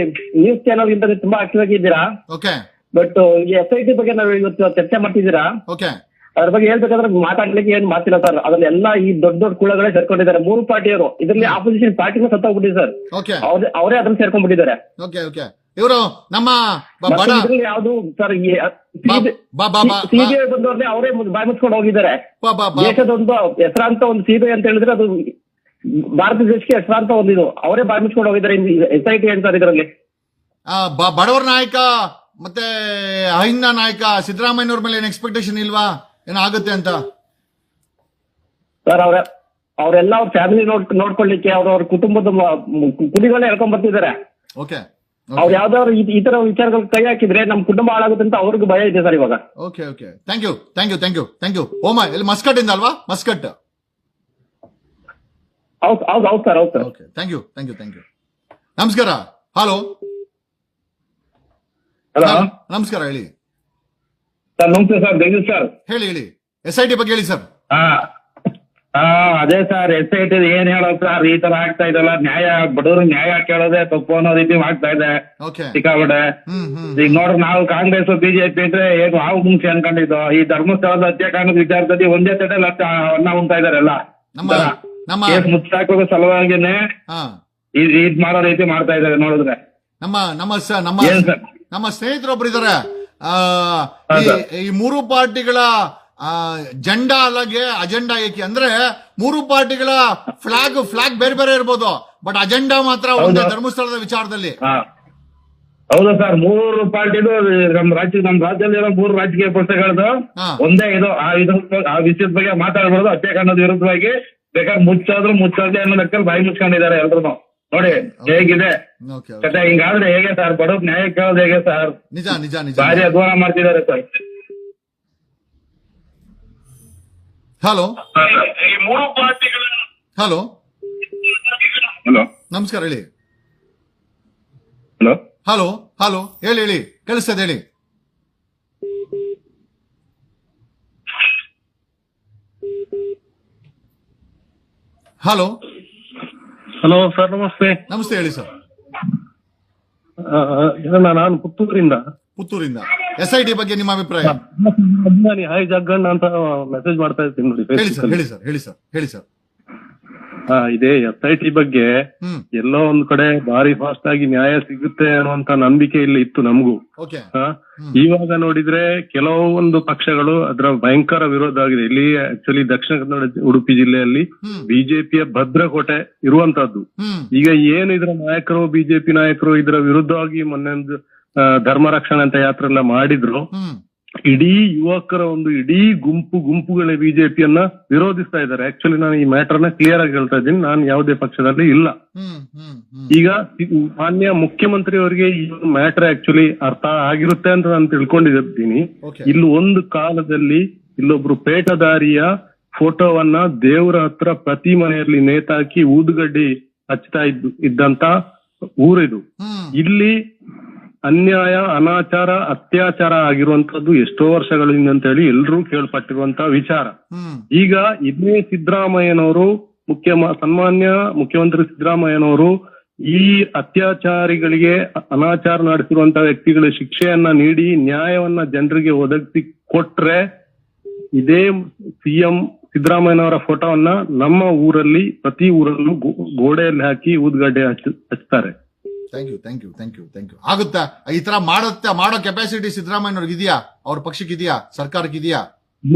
[SPEAKER 4] ನ್ಯೂಸ್ ಚಾನಲ್ ಗಿಂತ ತುಂಬಾ ಆಕ್ಟಿವ್ ಆಗಿದ್ದೀರಾ.
[SPEAKER 1] ಓಕೆ.
[SPEAKER 4] ಬಟ್ ಈ SIT ಬಗ್ಗೆ ನಾವು ಇವತ್ತು ಚರ್ಚೆ ಮಾಡ್ತಿದ್ದೀರಾ.
[SPEAKER 1] ಓಕೆ.
[SPEAKER 4] ಅದ್ರ ಬಗ್ಗೆ ಹೇಳ್ಬೇಕಾದ್ರೆ ಮಾತಾಡ್ಲಿಕ್ಕೆ ಏನ್ ಮಾತಿಲ್ಲ ಸರ್. ಅದ್ರಲ್ಲಿ ಎಲ್ಲ ಈ ದೊಡ್ಡ ಕುಳಗಳೇ ಸೇರ್ಕೊಂಡಿದ್ದಾರೆ, 3 ಪಾರ್ಟಿಯವರು. ಇದರಲ್ಲಿ ಆಪೋಸಿಷನ್ ಪಾರ್ಟಿನ ಸತ್ತೋಗ್ಬಿಟ್ಟಿದೆ ಸರ್. ಅವರೇ ಅದನ್ನ ಸೇರ್ಕೊಂಡ್ಬಿಟ್ಟಿದ್ದಾರೆ.
[SPEAKER 1] ಇವರು ನಮ್ಮ
[SPEAKER 4] ಯಾವ್ದು ಸರ್, CBI ಬಂದವ್ರನ್ನೇ ಅವರೇ ಬಾಯಿ ಮುಚ್ಕೊಂಡು ಹೋಗಿದ್ದಾರೆ. ದೇಶದೊಂದು ಹೆಸರಾಂತ ಒಂದು CBI ಅಂತ ಹೇಳಿದ್ರೆ ಅದು ಭಾರತ ದೇಶಕ್ಕೆ ಹೆಸರಾಂತ ಒಂದು ಇದು, ಅವರೇ ಬಾಯಿ ಮುಚ್ಕೊಂಡು ಹೋಗಿದ್ದಾರೆ SIT ಅಂತ ಇದರಲ್ಲಿ.
[SPEAKER 1] ಬಡವರ ನಾಯಕ ಮತ್ತೆ ಅಹಿಂದ ನಾಯಕ ಸಿದ್ದರಾಮಯ್ಯನವ್ರ ಮೇಲೆ ಏನ್ ಎಕ್ಸ್ಪೆಕ್ಟೇಷನ್ ಇಲ್ವಾ, ಏನಾಗುತ್ತೆ ಅಂತ
[SPEAKER 4] ಸರ್? ಅವರೆಲ್ಲ ಅವ್ರ ಫ್ಯಾಮಿಲಿ ನೋಡ್ಕೊಳ್ಳಿಕ್ಕೆ ಅವ್ರ ಕುಟುಂಬದ ಕುಡಿಗಳನ್ನ ಹೇಳ್ಕೊಂಡ್ ಬರ್ತಿದ್ದಾರೆ.
[SPEAKER 1] ಓಕೆ.
[SPEAKER 4] ಅವ್ರು ಯಾವ್ದಾದ್ರು ಈ ತರ ವಿಚಾರಗಳು ಕೈ ಹಾಕಿದ್ರೆ ನಮ್ ಕುಟುಂಬ ಹಾಳಾಗುತ್ತೆ ಅಂತ ಅವ್ರಿಗೆ ಭಯ ಇದೆ ಸರ್ ಇವಾಗ.
[SPEAKER 1] ಓಕೆ. Thank you. ಓಮಾ ಇಲ್ಲಿ ಮಸ್ಕಟ್ ಇಂದ ಅಲ್ವಾ? ಮಸ್ಕಟ್.
[SPEAKER 4] ಹೌದು ಸರ್.
[SPEAKER 1] Okay, thank you. ನಮಸ್ಕಾರ. ಹಲೋ. ನಮಸ್ಕಾರ, ಹೇಳಿ
[SPEAKER 7] ಸರ್. ನಮಸ್ತೆ ಸರ್, ಜಗದೀಶ್ ಸರ್.
[SPEAKER 1] ಹೇಳಿ. SIT ಬಗ್ಗೆ ಹೇಳಿ ಸರ್.
[SPEAKER 7] ಅದೇ ಸರ್, SIT ಏನ್ ಹೇಳೋದು ಸರ್, ಈ ತರ ಆಗ್ತಾ ಇದಲ್ಲ. ಬಡವ್ರಿಗೆ ನ್ಯಾಯ ಕೇಳೋದೇ ತಪ್ಪು ಅನ್ನೋ ರೀತಿ ಮಾಡ್ತಾ ಇದೆ ಸಿಕ್ಕಾಬಿಟ್ಟೆ. ಈಗ ನೋಡ್ರಿ, ನಾವು ಕಾಂಗ್ರೆಸ್ BJP ಅಂದ್ರೆ ಏನು ಹಾವು ಮುಂಚೆ ಅನ್ಕೊಂಡಿದ್ದು. ಈ ಧರ್ಮಸ್ಥಳದ ಹತ್ಯಾಕಾಂಡದ ವಿಚಾರದಲ್ಲಿ ಒಂದೇ ತಡೆಯಲ್ಲಿ ಅನ್ನ ಉಂಟಾ ಇದಾರೆ ಎಲ್ಲ. ಕೇಸ್ ಮುಚ್ಚಾಕೋದ ಸಲುವಾಗಿನೇ ಇದ್ ಮಾಡೋ ರೀತಿ ಮಾಡ್ತಾ ಇದಾರೆ ನೋಡಿದ್ರೆ.
[SPEAKER 1] ನಮ್ಮ ಸ್ನೇಹಿತರೊಬ್ರು ಇದಾರೆ, ಈ 3 ಪಾರ್ಟಿಗಳ ಜೆಂಡಾ ಅಲ್ಲಗೆ ಅಜೆಂಡಾ ಏಕೆ ಅಂದ್ರೆ 3 ಪಾರ್ಟಿಗಳ ಫ್ಲಾಗ್ ಬೇರೆ ಇರ್ಬೋದು, ಬಟ್ ಅಜೆಂಡಾ ಮಾತ್ರ ಒಂದೇ ಧರ್ಮಸ್ಥಳದ ವಿಚಾರದಲ್ಲಿ.
[SPEAKER 7] ಹೌದಾ ಸರ್, 3 ಪಾರ್ಟಿದು ನಮ್ಮ ರಾಜ್ಯದಲ್ಲಿ ಇರೋ 3 ರಾಜಕೀಯ ಪಕ್ಷಗಳದು ಒಂದೇ ಇದು. ಆ ವಿಷಯದ ಬಗ್ಗೆ ಮಾತಾಡ್ಬಾರ್ದು. ಹತ್ಯಾಕಾಂಡದ ವಿರುದ್ಧವಾಗಿ ಬೇಕಾದ್ರೆ ಮುಚ್ಚೋದ್ಲಿ ಅನ್ನೋ ಲೆಕ್ಕದಲ್ಲಿ ಬಾಯಿ ಮುಚ್ಕೊಂಡಿದ್ದಾರೆ ಎಲ್ರು. ನೋಡಿ ಹೇಗಿದೆ ಕತೆ. ಹಿಂಗಾದ್ರೆ ಹೇಗೆ ಸರ್? ಬಡವ್ರ ನ್ಯಾಯ ಕೇಳೋದು ಹೇಗೆ ಸರ್?
[SPEAKER 1] ನಿಜ.
[SPEAKER 7] ಭಾರಿ ಅಧ್ವಾನ ಮಾಡ್ತಿದ್ದಾರೆ ಸರ್.
[SPEAKER 1] ಹಲೋ.
[SPEAKER 7] ಈ 3 ಪಾರ್ಟಿಗಳ
[SPEAKER 1] ಹಲೋ. ನಮಸ್ಕಾರ, ಹೇಳಿ. ಹಲೋ. ಹೇಳಿ. ಕೇಳಿಸ್ತದೆ, ಹೇಳಿ. ಹಲೋ
[SPEAKER 8] ಸರ್,
[SPEAKER 1] ನಮಸ್ತೆ, ಹೇಳಿ ಸರ್.
[SPEAKER 8] ನಾನು ಪುತ್ತೂರಿಂದ.
[SPEAKER 1] SIT ಬಗ್ಗೆ ನಿಮ್ಮ ಅಭಿಪ್ರಾಯ?
[SPEAKER 8] ಹಾಯ್ ಜಗ್ಗಣ್ಣ ಅಂತ ಮೆಸೇಜ್ ಮಾಡ್ತಾ ಇರ್ತೀನಿ ನೋಡಿ.
[SPEAKER 1] ಹೇಳಿ ಸರ್.
[SPEAKER 8] ಇದೇ SIT ಬಗ್ಗೆ ಎಲ್ಲೋ ಒಂದ್ ಕಡೆ ಭಾರಿ ಫಾಸ್ಟ್ ಆಗಿ ನ್ಯಾಯ ಸಿಗುತ್ತೆ ಅನ್ನುವಂತ ನಂಬಿಕೆ ಇಲ್ಲಿ ಇತ್ತು ನಮಗೂ. ಇವಾಗ ನೋಡಿದ್ರೆ ಕೆಲವೊಂದು ಪಕ್ಷಗಳು ಅದರ ಭಯಂಕರ ವಿರೋಧ ಆಗಿದೆ. ಇಲ್ಲಿ ಆಕ್ಚುಲಿ ದಕ್ಷಿಣ ಕನ್ನಡ ಉಡುಪಿ ಜಿಲ್ಲೆಯಲ್ಲಿ ಬಿಜೆಪಿಯ ಭದ್ರಕೋಟೆ ಇರುವಂತದ್ದು. ಈಗ ಏನು ಇದರ ನಾಯಕರು, ಬಿಜೆಪಿ ನಾಯಕರು ಇದರ ವಿರುದ್ಧವಾಗಿ ಮೊನ್ನೆ ಒಂದು ಧರ್ಮ ರಕ್ಷಣೆ ಅಂತ ಯಾತ್ರೆ ಎಲ್ಲ ಮಾಡಿದ್ರು. ಇಡೀ ಯುವಕರ ಒಂದು ಇಡೀ ಗುಂಪುಗಳೇ ಬಿಜೆಪಿಯನ್ನ ವಿರೋಧಿಸ್ತಾ ಇದ್ದಾರೆ. ಆಕ್ಚುಲಿ ನಾನು ಈ ಮ್ಯಾಟರ್ನ ಕ್ಲಿಯರ್ ಆಗಿ ಹೇಳ್ತಾ ಇದ್ದೀನಿ, ನಾನು ಯಾವುದೇ ಪಕ್ಷದಲ್ಲಿ ಇಲ್ಲ. ಈಗ ಮಾನ್ಯ ಮುಖ್ಯಮಂತ್ರಿ ಅವರಿಗೆ ಈ ಮ್ಯಾಟರ್ ಆಕ್ಚುಲಿ ಅರ್ಥ ಆಗಿರುತ್ತೆ ಅಂತ ನಾನು ತಿಳ್ಕೊಂಡಿದ್ದೀನಿ. ಇಲ್ಲಿ ಒಂದು ಕಾಲದಲ್ಲಿ ಇಲ್ಲೊಬ್ರು ಪೇಟದಾರಿಯ ಫೋಟೋವನ್ನ ದೇವರ ಹತ್ರ ಪ್ರತಿ ಮನೆಯಲ್ಲಿ ನೇತಾಕಿ ಊದುಗಡ್ಡಿ ಹಚ್ತಾ ಇದ್ದಂತ ಊರಿದು. ಇಲ್ಲಿ ಅನ್ಯಾಯ, ಅನಾಚಾರ, ಅತ್ಯಾಚಾರ ಆಗಿರುವಂತದ್ದು ಎಷ್ಟೋ ವರ್ಷಗಳಿಂದ ಅಂತ ಹೇಳಿ ಎಲ್ರೂ ಕೇಳ್ಪಟ್ಟಿರುವಂತ ವಿಚಾರ. ಈಗ ಇದೇ ಸಿದ್ದರಾಮಯ್ಯನವರು ಸನ್ಮಾನ್ಯ ಮುಖ್ಯಮಂತ್ರಿ ಸಿದ್ದರಾಮಯ್ಯನವರು ಈ ಅತ್ಯಾಚಾರಿಗಳಿಗೆ, ಅನಾಚಾರ ನಡೆಸಿರುವಂತ ವ್ಯಕ್ತಿಗಳ ಶಿಕ್ಷೆಯನ್ನ ನೀಡಿ ನ್ಯಾಯವನ್ನ ಜನರಿಗೆ ಒದಗಿಸಿ ಕೊಟ್ರೆ ಇದೇ ಸಿಎಂ ಸಿದ್ದರಾಮಯ್ಯನವರ ಫೋಟೋವನ್ನ ನಮ್ಮ ಊರಲ್ಲಿ ಪ್ರತಿ ಊರಲ್ಲೂ ಗೋಡೆಯಲ್ಲಿ ಹಾಕಿ ಊದ್ಗಡ್ಡೆ ಹಚ್ತಾರೆ.
[SPEAKER 1] Thank you. ಆಗುತ್ತಾ ಈ ತರ ಮಾಡೋ ಕೆಪಾಸಿಟಿ ಸಿದ್ದರಾಮಯ್ಯನವ್ರಿಗೆ ಇದೆಯಾ? ಅವ್ರ ಪಕ್ಷಕ್ಕೆ ಇದೆಯಾ? ಸರ್ಕಾರಕ್ಕೆ ಇದೆಯಾ?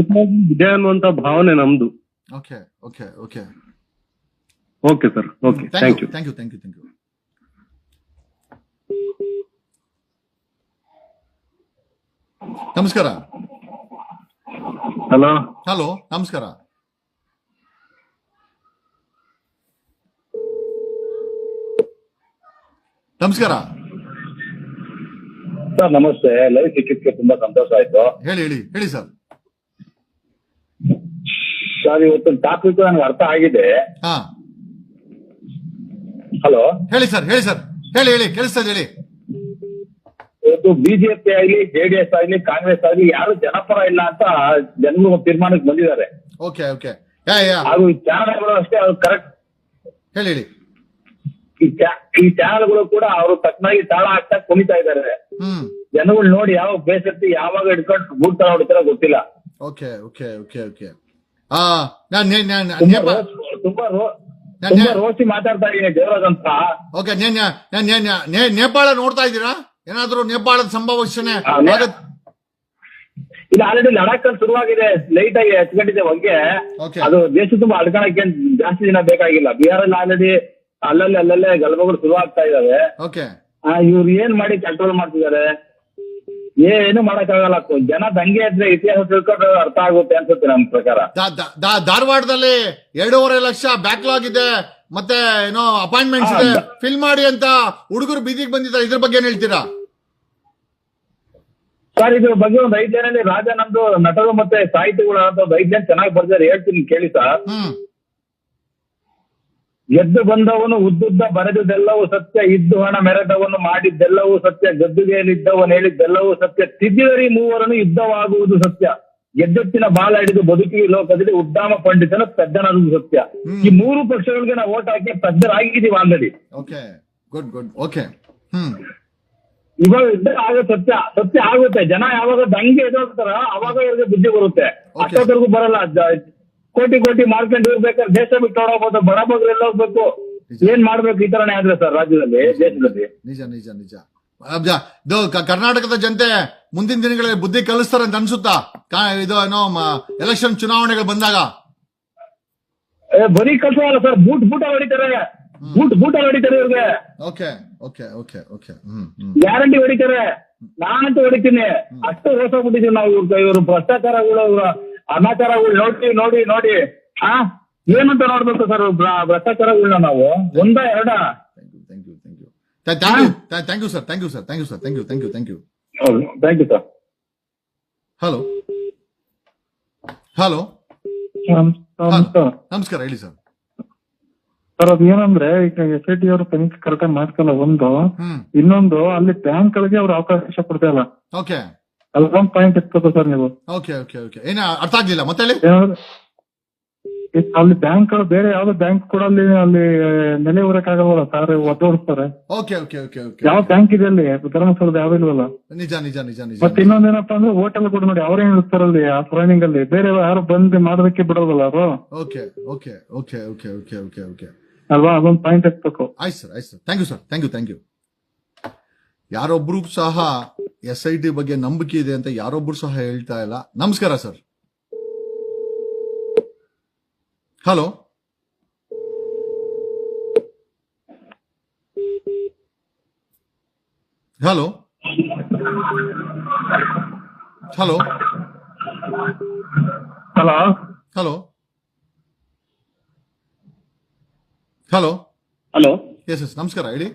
[SPEAKER 8] ಇದೆ ಅನ್ನುವಂತ ಭಾವನೆ ನಮ್ದು.
[SPEAKER 1] Okay
[SPEAKER 8] sir. Okay, thank you.
[SPEAKER 1] ನಮಸ್ಕಾರ. ಹಲೋ, ನಮಸ್ಕಾರ.
[SPEAKER 10] ಸರ್ ನಮಸ್ತೆ. ಲೈವ್ ಸಿಕ್ಕಿದ್ಕೆ ತುಂಬಾ ಸಂತೋಷ ಆಯ್ತು.
[SPEAKER 1] ಹೇಳಿ ಸರ್.
[SPEAKER 10] ಸರ್ ಇವತ್ತು ಟಾಪಿಕ್ ನನಗೆ ಅರ್ಥ ಆಗಿದೆ. ಹಲೋ,
[SPEAKER 1] ಹೇಳಿ ಸರ್. ಹೇಳಿ ಕೇಳಿಸ್ತದೆ, ಹೇಳಿ.
[SPEAKER 10] ಇವತ್ತು ಬಿಜೆಪಿ ಆಗಲಿ, ಜೆಡಿಎಸ್ ಆಗಲಿ, ಕಾಂಗ್ರೆಸ್ ಆಗಲಿ ಯಾರು ಜನಪರ ಇಲ್ಲ ಅಂತ ಜನರು ತೀರ್ಮಾನಕ್ಕೆ ಬಂದಿದ್ದಾರೆ. ಹಾಗೂ ಈ ಚಾನಲ್ಗಳು ಅಷ್ಟೇ, ಅದು ಕರೆಕ್ಟ್.
[SPEAKER 1] ಹೇಳಿ.
[SPEAKER 10] ಈ ಚಾನಲ್ಗಳು ಕೂಡ ಅವರು ತಕ್ಕನಾಗಿ ತಾಳ ಹಾಕ್ತಾ ಕುಣಿತಾ ಇದ್ದಾರೆ. ಜನಗಳು ನೋಡಿ ಯಾವಾಗ ಬೇಸತ್ತಿ ಯಾವಾಗ ಹಿಡ್ಕೊಂಡು ಬೂಟ್ ತರ ಹೊಡಿತಾರ ಗೊತ್ತಿಲ್ಲ. ತುಂಬಾ ರೋಸಿ ಮಾತಾಡ್ತಾ ಇದೀನಿ ದೇವರಾಜ್ ಅಂತ.
[SPEAKER 1] ನೇಪಾಳ ನೋಡ್ತಾ ಇದ್ದೀರಾ? ಏನಾದ್ರು ನೇಪಾಳದ ಸಂಭಾವನೆ?
[SPEAKER 10] ಇದು ಆಲ್ರೆಡಿ ಲಡಾಖ್ ಅಲ್ಲಿ ಶುರುವಾಗಿದೆ, ಲೈಟ್ ಆಗಿ ಹಚ್ಕೊಂಡಿದೆ ಹೊಗೆ. ಅದು ದೇಶ ತುಂಬಾ ಅಡ್ಕೊಳಕ್ಕೆ ಜಾಸ್ತಿ ದಿನ ಬೇಕಾಗಿಲ್ಲ. ಬಿಹಾರಲ್ಲಿ ಆಲ್ರೆಡಿ ಅಲ್ಲಲ್ಲೇ ಗಲಭೆಗಳು ಶುರು ಆಗ್ತಾ ಇದಾವೆ. ಇವ್ರು ಏನ್ ಮಾಡಿ ಕಂಟ್ರೋಲ್ ಮಾಡ್ತಿದ್ದಾರೆ? ಏನು ಮಾಡಕ್ಕಾಗಲ್ಲ. ಜನ ದಂಗೆ ಇದ್ರೆ ಇತಿಹಾಸ ತಿಳ್ಕೊಂಡು ಅರ್ಥ ಆಗುತ್ತೆ ಅನ್ಸುತ್ತೆ ನನ್ನ ಪ್ರಕಾರ.
[SPEAKER 1] ಧಾರವಾಡದಲ್ಲಿ 2.5 ಲಕ್ಷ ಬ್ಯಾಕ್ಲಾಗ್ ಇದೆ, ಮತ್ತೆ ಏನೋ ಅಪಾಯಿಂಟ್ಮೆಂಟ್ಸ್ ಇದೆ, ಫಿಲ್ ಮಾಡಿ ಅಂತ ಹುಡುಗರು ಬೀದಿಗೆ ಬಂದಿದ್ದಾರೆ. ಇದ್ರ ಬಗ್ಗೆ ಏನ್ ಹೇಳ್ತೀರಾ
[SPEAKER 10] ಸರ್? ಇದ್ರ ಬಗ್ಗೆ ಒಂದು 5 ಜನರಲ್ಲಿ ರಾಜ ನಮ್ದು ನಟರು ಮತ್ತೆ ಸಾಹಿತಿಗಳು ಅಂತ 5 ಜನ ಚೆನ್ನಾಗಿ ಬರ್ತಾರೆ, ಹೇಳ್ತೀನಿ ಕೇಳಿ ಸರ್. ಎದ್ದು ಬಂದವನು ಉದ್ದುದ್ದ ಬರೆದುದೆಲ್ಲವೂ ಸತ್ಯ, ಇದ್ದು ಹಣ ಮೆರೆದವನು ಮಾಡಿದ್ದೆಲ್ಲವೂ ಸತ್ಯ, ಗದ್ದುಗೆಯಲ್ಲಿದ್ದವನು ಹೇಳಿದ್ದೆಲ್ಲವೂ ಸತ್ಯ, ತಿದ್ದಿದರಿ ಮೂವರನ್ನು ಯುದ್ಧವಾಗುವುದು ಸತ್ಯ, ಗೆದ್ದೆತ್ತಿನ ಬಾಲ ಹಿಡಿದು ಬದುಕಿಗೆ ಲೋಕದಲ್ಲಿ ಉದ್ದಾಮ ಪಂಡಿತನ ಪೆದ್ದನದು ಸತ್ಯ. ಈ 3 ಪಕ್ಷಗಳಿಗೆ ನಾವು ಓಟ್ ಹಾಕಿ ಪೆದ್ದರಾಗಿದ್ದೀವಿ ಆಲ್ರೆಡಿ. ಇವಾಗ ಯುದ್ಧ ಆಗೋ ಸತ್ಯ ಆಗುತ್ತೆ. ಜನ ಯಾವಾಗ ದಂಗೆ ಎದುರ್ತಾರ ಅವಾಗ ಇವ್ರಿಗೆ ಬುದ್ಧಿ ಬರುತ್ತೆ. ಅಷ್ಟೊತ್ತರೆಗೂ ಬರಲ್ಲ. ಕೋಟಿ ಮಾಡ್ಕೊಂಡು ಇರ್ಬೇಕಾದ್ರೆ ದೇಶ ಬಿಟ್ಟು ಹೊರಗೋಗ್ಬೋದು, ಬಡ ಬಗ್ರು ಎಲ್ಲ ಹೋಗ್ಬೇಕು. ಏನ್ ಮಾಡ್ಬೇಕು ಈ ತರನೇ ಆದ್ರೆ ಸರ್ ರಾಜ್ಯದಲ್ಲಿ, ದೇಶದಲ್ಲಿ?
[SPEAKER 1] ನಿಜ. ಕರ್ನಾಟಕದ ಜನತೆ ಮುಂದಿನ ದಿನಗಳಲ್ಲಿ ಬುದ್ಧಿ ಕಲಿಸ್ತಾರೆ ಅಂತ ಅನ್ಸುತ್ತಾ? ಇದು ಏನೋ ಎಲೆಕ್ಷನ್ ಚುನಾವಣೆಗಳು ಬಂದಾಗ
[SPEAKER 10] ಬರೀ ಕಲ್ಸಲ್ಲ ಸರ್, ಬೂಟ ಹೊಡಿತಾರೆ ಇವ್ರಿಗೆ. ಗ್ಯಾರಂಟಿ ಹೊಡಿತಾರೆ. ನಾನಂತೂ ಹೊಡಿತೀನಿ. ಅಷ್ಟು ಹೊಸಬಿಟ್ಟಿದೀವಿ ನಾವು. ಇವರು ಭ್ರಷ್ಟಾಚಾರಗಳು, ಅನಾಚಾರಗಳು ನೋಡಿ ಏನಂತ ನೋಡ್ಬೇಕು ಸರ್ ಭ್ರಷ್ಟಾಚಾರಗಳನ್ನ ನಾವು? ಒಂದ ಎರಡ?
[SPEAKER 1] Thank you sir. ಹಲೋ, ನಮಸ್ಕಾರ. ಹೇಳಿ ಸರ್.
[SPEAKER 11] ಸರ್ ಅದ್ ಏನಂದ್ರೆ ಈಗ SIT ಅವರು ತನಿಖೆ ಕರೆಕ್ಟಾಗಿ ಮಾಡ್ಕಲ್ಲ ಒಂದು. ಇನ್ನೊಂದು ಅಲ್ಲಿ ಬ್ಯಾಂಕ್ ಗಳಿಗೆ ಅವ್ರು ಅವಕಾಶ ಕೊಡ್ತಾ ಇಲ್ಲ. ಅದೊಂದು ಪಾಯಿಂಟ್ ಇರ್ತದೆ ಸರ್. ನೀವು
[SPEAKER 1] ಏನ ಅರ್ಥ ಆಗ್ಲಿಲ್ಲ ಮತ್ತೆ?
[SPEAKER 11] ಅಲ್ಲಿ ಬ್ಯಾಂಕ್ ಬೇರೆ ಯಾವ್ದು ಬ್ಯಾಂಕ್ ಕೂಡ ಅಲ್ಲಿ ನೆಲೆ ಊರಕ್ಕಾಗಲ್ವಲ್ಲ ಸರ್, ಒದ್ದೋಡಿಸ್ತಾರೆ. ಯಾವ ಬ್ಯಾಂಕ್ ಇದೆ ಅಲ್ಲಿ? ಧರ್ಮಸ್ಥಳದ ಯಾವ ಇಲ್ವಲ್ಲ.
[SPEAKER 1] ನಿಜ.
[SPEAKER 11] ಮತ್ತೆ ಇನ್ನೊಂದೇನಪ್ಪ ಅಂದ್ರೆ ಹೋಟೆಲ್ ಕೂಡ ನೋಡಿ ಅವ್ರೇನ್ ಇರ್ತಾರಲ್ಲಿ ಆ ಸರೌಂಡಿಂಗ್ ಅಲ್ಲಿ, ಬೇರೆ ಯಾರು ಬಂದು ಮಾಡೋದಕ್ಕೆ ಬಿಡೋದಲ್ಲ ಅವರು. ಅಲ್ವಾ? ಅದೊಂದು ಪಾಯಿಂಟ್ ಇರ್ಬೇಕು.
[SPEAKER 1] ಆಯ್ತು ಸರ್. Thank you. ಯಾರೊಬ್ರು ಸಹ SIT ಬಗ್ಗೆ ನಂಬಿಕೆ ಇದೆ ಅಂತ ಯಾರೊಬ್ರು ಸಹ ಹೇಳ್ತಾ ಇಲ್ಲ. ನಮಸ್ಕಾರ ಸರ್. ಹಲೋ, ಎಸ್ ನಮಸ್ಕಾರ. ಹೇಳಿ.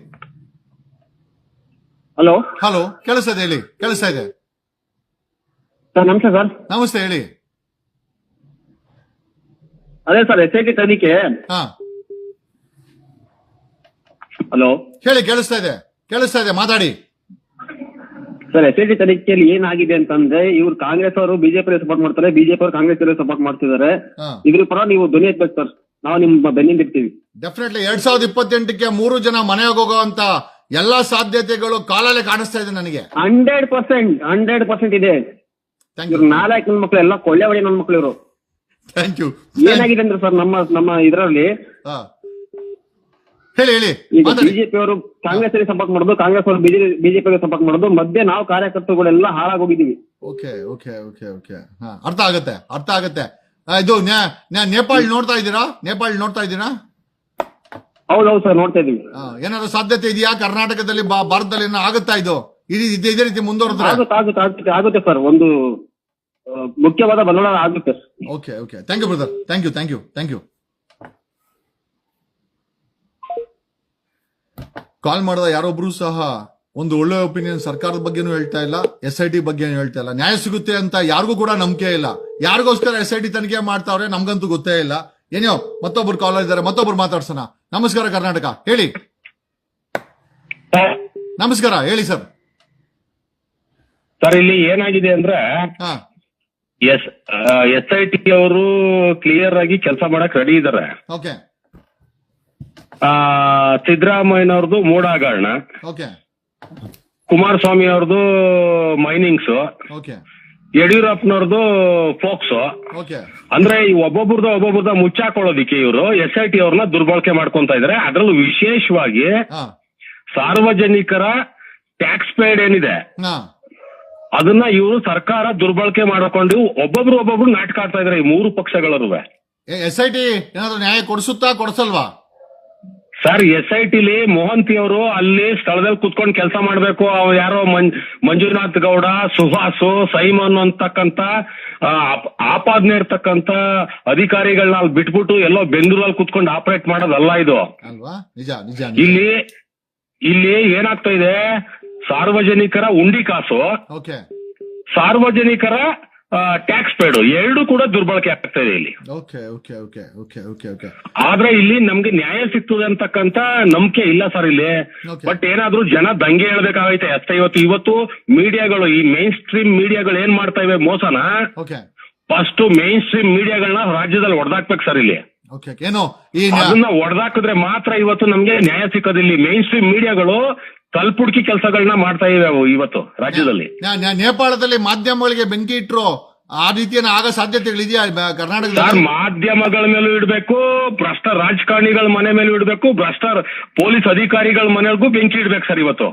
[SPEAKER 1] ಹಲೋ, ಕೇಳಿಸ್ತಾ ಇದೆ? ಹೇಳಿ, ಕೇಳಿಸ್ತಾ ಇದೆ
[SPEAKER 4] ಸರ್. ನಮಸ್ತೆ ಸರ್.
[SPEAKER 1] ನಮಸ್ತೆ, ಹೇಳಿ.
[SPEAKER 4] ಅದೇ ಸರ್ SIT ತನಿಖೆ.
[SPEAKER 1] ಹಲೋ, ಹೇಳಿ. ಕೇಳಿಸ್ತಾ ಇದೆ, ಮಾತಾಡಿ.
[SPEAKER 12] ಸರ್ SIT ತನಿಖೆಯಲ್ಲಿ ಏನಾಗಿದೆ ಅಂತಂದ್ರೆ ಇವ್ರು ಕಾಂಗ್ರೆಸ್ ಅವರು ಬಿಜೆಪಿ ಸಪೋರ್ಟ್ ಮಾಡ್ತಾರೆ, ಬಿಜೆಪಿ ಅವರು ಕಾಂಗ್ರೆಸ್ ಸಪೋರ್ಟ್ ಮಾಡ್ತಿದ್ದಾರೆ. ಇದ್ರ ಪರ ನೀವು ಧ್ವನಿ ಎತ್ತಬೇಕು ಸರ್, ನಾವು ನಿಮ್ಮ ಬೆನ್ನಿಂದಿರ್ತೀವಿ.
[SPEAKER 1] ಡೆಫಿನೆಟ್ಲಿ 2028ಕ್ಕೆ 3 ಜನ ಮನೆಗೆ ಹೋಗುವಂತ ಎಲ್ಲಾ ಸಾಧ್ಯತೆಗಳು ಕಾಲಲ್ಲೇ ಕಾಣಿಸ್ತಾ ಇದೆ ನನಗೆ.
[SPEAKER 12] 100% ಇದೆ. ಇವ್ರು ನಾಲ್ಕು ನನ್ನ ಮಕ್ಳು ಎಲ್ಲ ಕೊಳ್ಳೆ ಹೊಡಿ ನನ್ನ ಮಕ್ಳು ಇವರು.
[SPEAKER 1] Thank you.
[SPEAKER 12] ಏನಾಗಿದೆ ಅಂದ್ರೆ ಸರ್ ನಮ್ಮ ಇದರಲ್ಲಿ
[SPEAKER 1] ಹೇಳಿ
[SPEAKER 12] ಈಗ ಬಿಜೆಪಿ ಅವರು ಕಾಂಗ್ರೆಸ್ ಸಪೋರ್ಟ್ ಮಾಡೋದು, ಕಾಂಗ್ರೆಸ್ ಅವರು ಬಿಜೆಪಿ ಸಪೋರ್ಟ್ ಮಾಡೋದು, ಮಧ್ಯೆ ನಾವು ಕಾರ್ಯಕರ್ತರುಗಳೆಲ್ಲ ಹಾಳಾಗೋಗಿದ್ದೀವಿ.
[SPEAKER 1] ಓಕೆ ಅರ್ಥ ಆಗತ್ತೆ. ಇದು ನೇಪಾಳ ನೋಡ್ತಾ ಇದ್ದೀರಾ?
[SPEAKER 12] ಹೌದೌದು ಸರ್, ನೋಡ್ತಾ ಇದೀವಿ.
[SPEAKER 1] ಏನಾದ್ರು ಸಾಧ್ಯತೆ ಇದೆಯಾ ಕರ್ನಾಟಕದಲ್ಲಿ ಭಾರತದಲ್ಲಿ ಆಗುತ್ತಾ ಇದು ಇದೇ ರೀತಿ ಮುಂದುವರೆದ್ರೆ?
[SPEAKER 12] ಆಗುತ್ತೆ ಸರ್, ಒಂದು ಮುಖ್ಯವಾದ ಬದಲಾವಣೆ ಆಗುತ್ತೆ.
[SPEAKER 1] Okay thank you brother, thank you. Call ಮಾಡಿದ ಯಾರೊಬ್ರು ಸಹ ಒಂದು ಒಳ್ಳೆ ಒಪಿನಿಯನ್ ಸರ್ಕಾರದ ಬಗ್ಗೆನೂ ಹೇಳ್ತಾ ಇಲ್ಲ, SIT ಬಗ್ಗೆನೂ ಹೇಳ್ತಾ ಇಲ್ಲ. ನ್ಯಾಯ ಸಿಗುತ್ತೆ ಅಂತ ಯಾರಿಗೂ ಕೂಡ ನಂಬಿಕೆ ಇಲ್ಲ. ಯಾರಿಗೋಸ್ಕರ SIT ತನಿಖೆ ಮಾಡ್ತಾವ್ರೆ ನಮ್ಗಂತೂ ಗೊತ್ತೇ ಇಲ್ಲ. ಏನೋ ಮತ್ತೊಬ್ರು ಕಾಲ್ ಇದ್ದಾರೆ, ಮತ್ತೊಬ್ರು ಮಾತಾಡ್ಸೋಣ. ನಮಸ್ಕಾರ ಕರ್ನಾಟಕ, ಹೇಳಿ. ನಮಸ್ಕಾರ, ಹೇಳಿ ಸರ್.
[SPEAKER 13] ಸರ್ ಇಲ್ಲಿ ಏನಾಗಿದೆ ಅಂದ್ರೆ SIT ಅವರು ಕ್ಲಿಯರ್ ಆಗಿ ಕೆಲಸ ಮಾಡಕ್ ರೆಡಿ ಇದಾರೆ.
[SPEAKER 1] ಓಕೆ.
[SPEAKER 13] ಸಿದ್ದರಾಮಯ್ಯನವ್ರದ್ದು ಮೂಡ ಹಗರಣ, ಕುಮಾರಸ್ವಾಮಿ ಅವ್ರದ್ದು ಮೈನಿಂಗ್ಸ್, ಯಡಿಯೂರಪ್ಪನವ್ರದ್ದು ಫೋಕ್ಸೋ. ಅಂದ್ರೆ ಈ ಒಬ್ಬೊಬ್ರದ ಮುಚ್ಚಾಕೊಳ್ಳೋದಿಕ್ಕೆ ಇವರು SIT ಅವ್ರನ್ನ ದುರ್ಬಳಕೆ ಮಾಡ್ಕೊಂತ ಇದಾರೆ. ಅದ್ರಲ್ಲೂ ವಿಶೇಷವಾಗಿ ಸಾರ್ವಜನಿಕರ ಟ್ಯಾಕ್ಸ್ ಪೇಡ್ ಏನಿದೆ ಅದನ್ನ ಇವರು ಸರ್ಕಾರ ದುರ್ಬಳಕೆ ಮಾಡಿಕೊಂಡು ಒಬ್ಬೊಬ್ರು ನಾಟಕ ಆಡ್ತಾ ಇದಾರೆ ಈ ಮೂರು ಪಕ್ಷಗಳರು.
[SPEAKER 1] SIT ಏನಾದ್ರು ನ್ಯಾಯ ಕೊಡ್ಸಲ್ವಾ
[SPEAKER 13] ಸರ್? SITಲಿ ಮೋಹಂತಿ ಅವರು ಅಲ್ಲಿ ಸ್ಥಳದಲ್ಲಿ ಕುತ್ಕೊಂಡು ಕೆಲಸ ಮಾಡ್ಬೇಕು. ಅವ್ರು ಯಾರೋ ಮಂಜುನಾಥ್ ಗೌಡ, ಸುಹಾಸು, ಸೈಮನ್ ಅಂತಕ್ಕಂತ ಆಪಾದನೆ ಇರ್ತಕ್ಕಂತ ಅಧಿಕಾರಿಗಳನ್ನ ಅಲ್ಲಿ ಬಿಟ್ಬಿಟ್ಟು ಎಲ್ಲೋ ಬೆಂಗಳೂರಲ್ಲಿ ಕುತ್ಕೊಂಡು ಆಪರೇಟ್ ಮಾಡೋದಲ್ಲ ಇದು. ಇಲ್ಲಿ ಏನಾಗ್ತಾ ಇದೆ, ಸಾರ್ವಜನಿಕರ ಉಂಡಿ ಕಾಸು, ಸಾರ್ವಜನಿಕರ ಟ್ಯಾಕ್ಸ್ ಪೇಡು ಎರಡು ಕೂಡ ದುರ್ಬಳಕೆ ಆಗ್ತಾ ಇದೆ ಇಲ್ಲಿ. ಆದ್ರೆ ಇಲ್ಲಿ ನಮ್ಗೆ ನ್ಯಾಯ ಸಿಗ್ತದೆ ಅಂತಕ್ಕಂತ ನಂಬಿಕೆ ಇಲ್ಲ ಸರ್ ಇಲ್ಲಿ. ಬಟ್ ಏನಾದ್ರೂ ಜನ ದಂಗೆ ಹೇಳ್ಬೇಕಾಗೈತೆ ಅಷ್ಟೇ. ಇವತ್ತು ಮೀಡಿಯಾಗಳು, ಈ ಮೈನ್ ಸ್ಟ್ರೀಮ್ ಮೀಡಿಯಾಗಳು ಏನ್ ಮಾಡ್ತಾ ಇವೆ ಮೋಸನ, ಫಸ್ಟ್ ಮೈನ್ ಸ್ಟ್ರೀಮ್ ಮೀಡಿಯಾಗಳನ್ನ ರಾಜ್ಯದಲ್ಲಿ ಹೊಡೆದಾಕ್ಬೇಕು ಸರ್ ಇಲ್ಲಿ. ಅದನ್ನ ಹೊಡೆದಾಕಿದ್ರೆ ಮಾತ್ರ ಇವತ್ತು ನಮ್ಗೆ ನ್ಯಾಯ ಸಿಕ್ಕೋದಿಲ್ಲ. ಮೈನ್ ಸ್ಟ್ರೀಮ್ ಮೀಡಿಯಾಗಳು ತಲ್ಪುಡ್ಕಿ ಕೆಲಸಗಳನ್ನ ಮಾಡ್ತಾ ಇವೆ ಇವತ್ತು ರಾಜ್ಯದಲ್ಲಿ.
[SPEAKER 1] ನೇಪಾಳದಲ್ಲಿ ಮಾಧ್ಯಮಗಳಿಗೆ ಬೆಂಕಿ ಇಟ್ರು, ಆ ರೀತಿಯ ಆಗೋ ಸಾಧ್ಯತೆಗಳಿದೆಯಾ ಕರ್ನಾಟಕದಲ್ಲಿ?
[SPEAKER 13] ಮಾಧ್ಯಮಗಳ ಮೇಲೂ ಇಡಬೇಕು, ಭ್ರಷ್ಟ ರಾಜಕಾರಣಿಗಳ ಮನೆ ಮೇಲೂ ಇಡಬೇಕು, ಭ್ರಷ್ಟ ಪೊಲೀಸ್ ಅಧಿಕಾರಿಗಳ ಮನೆಗೂ ಬೆಂಕಿ ಇಡ್ಬೇಕು ಸರ್ ಇವತ್ತು.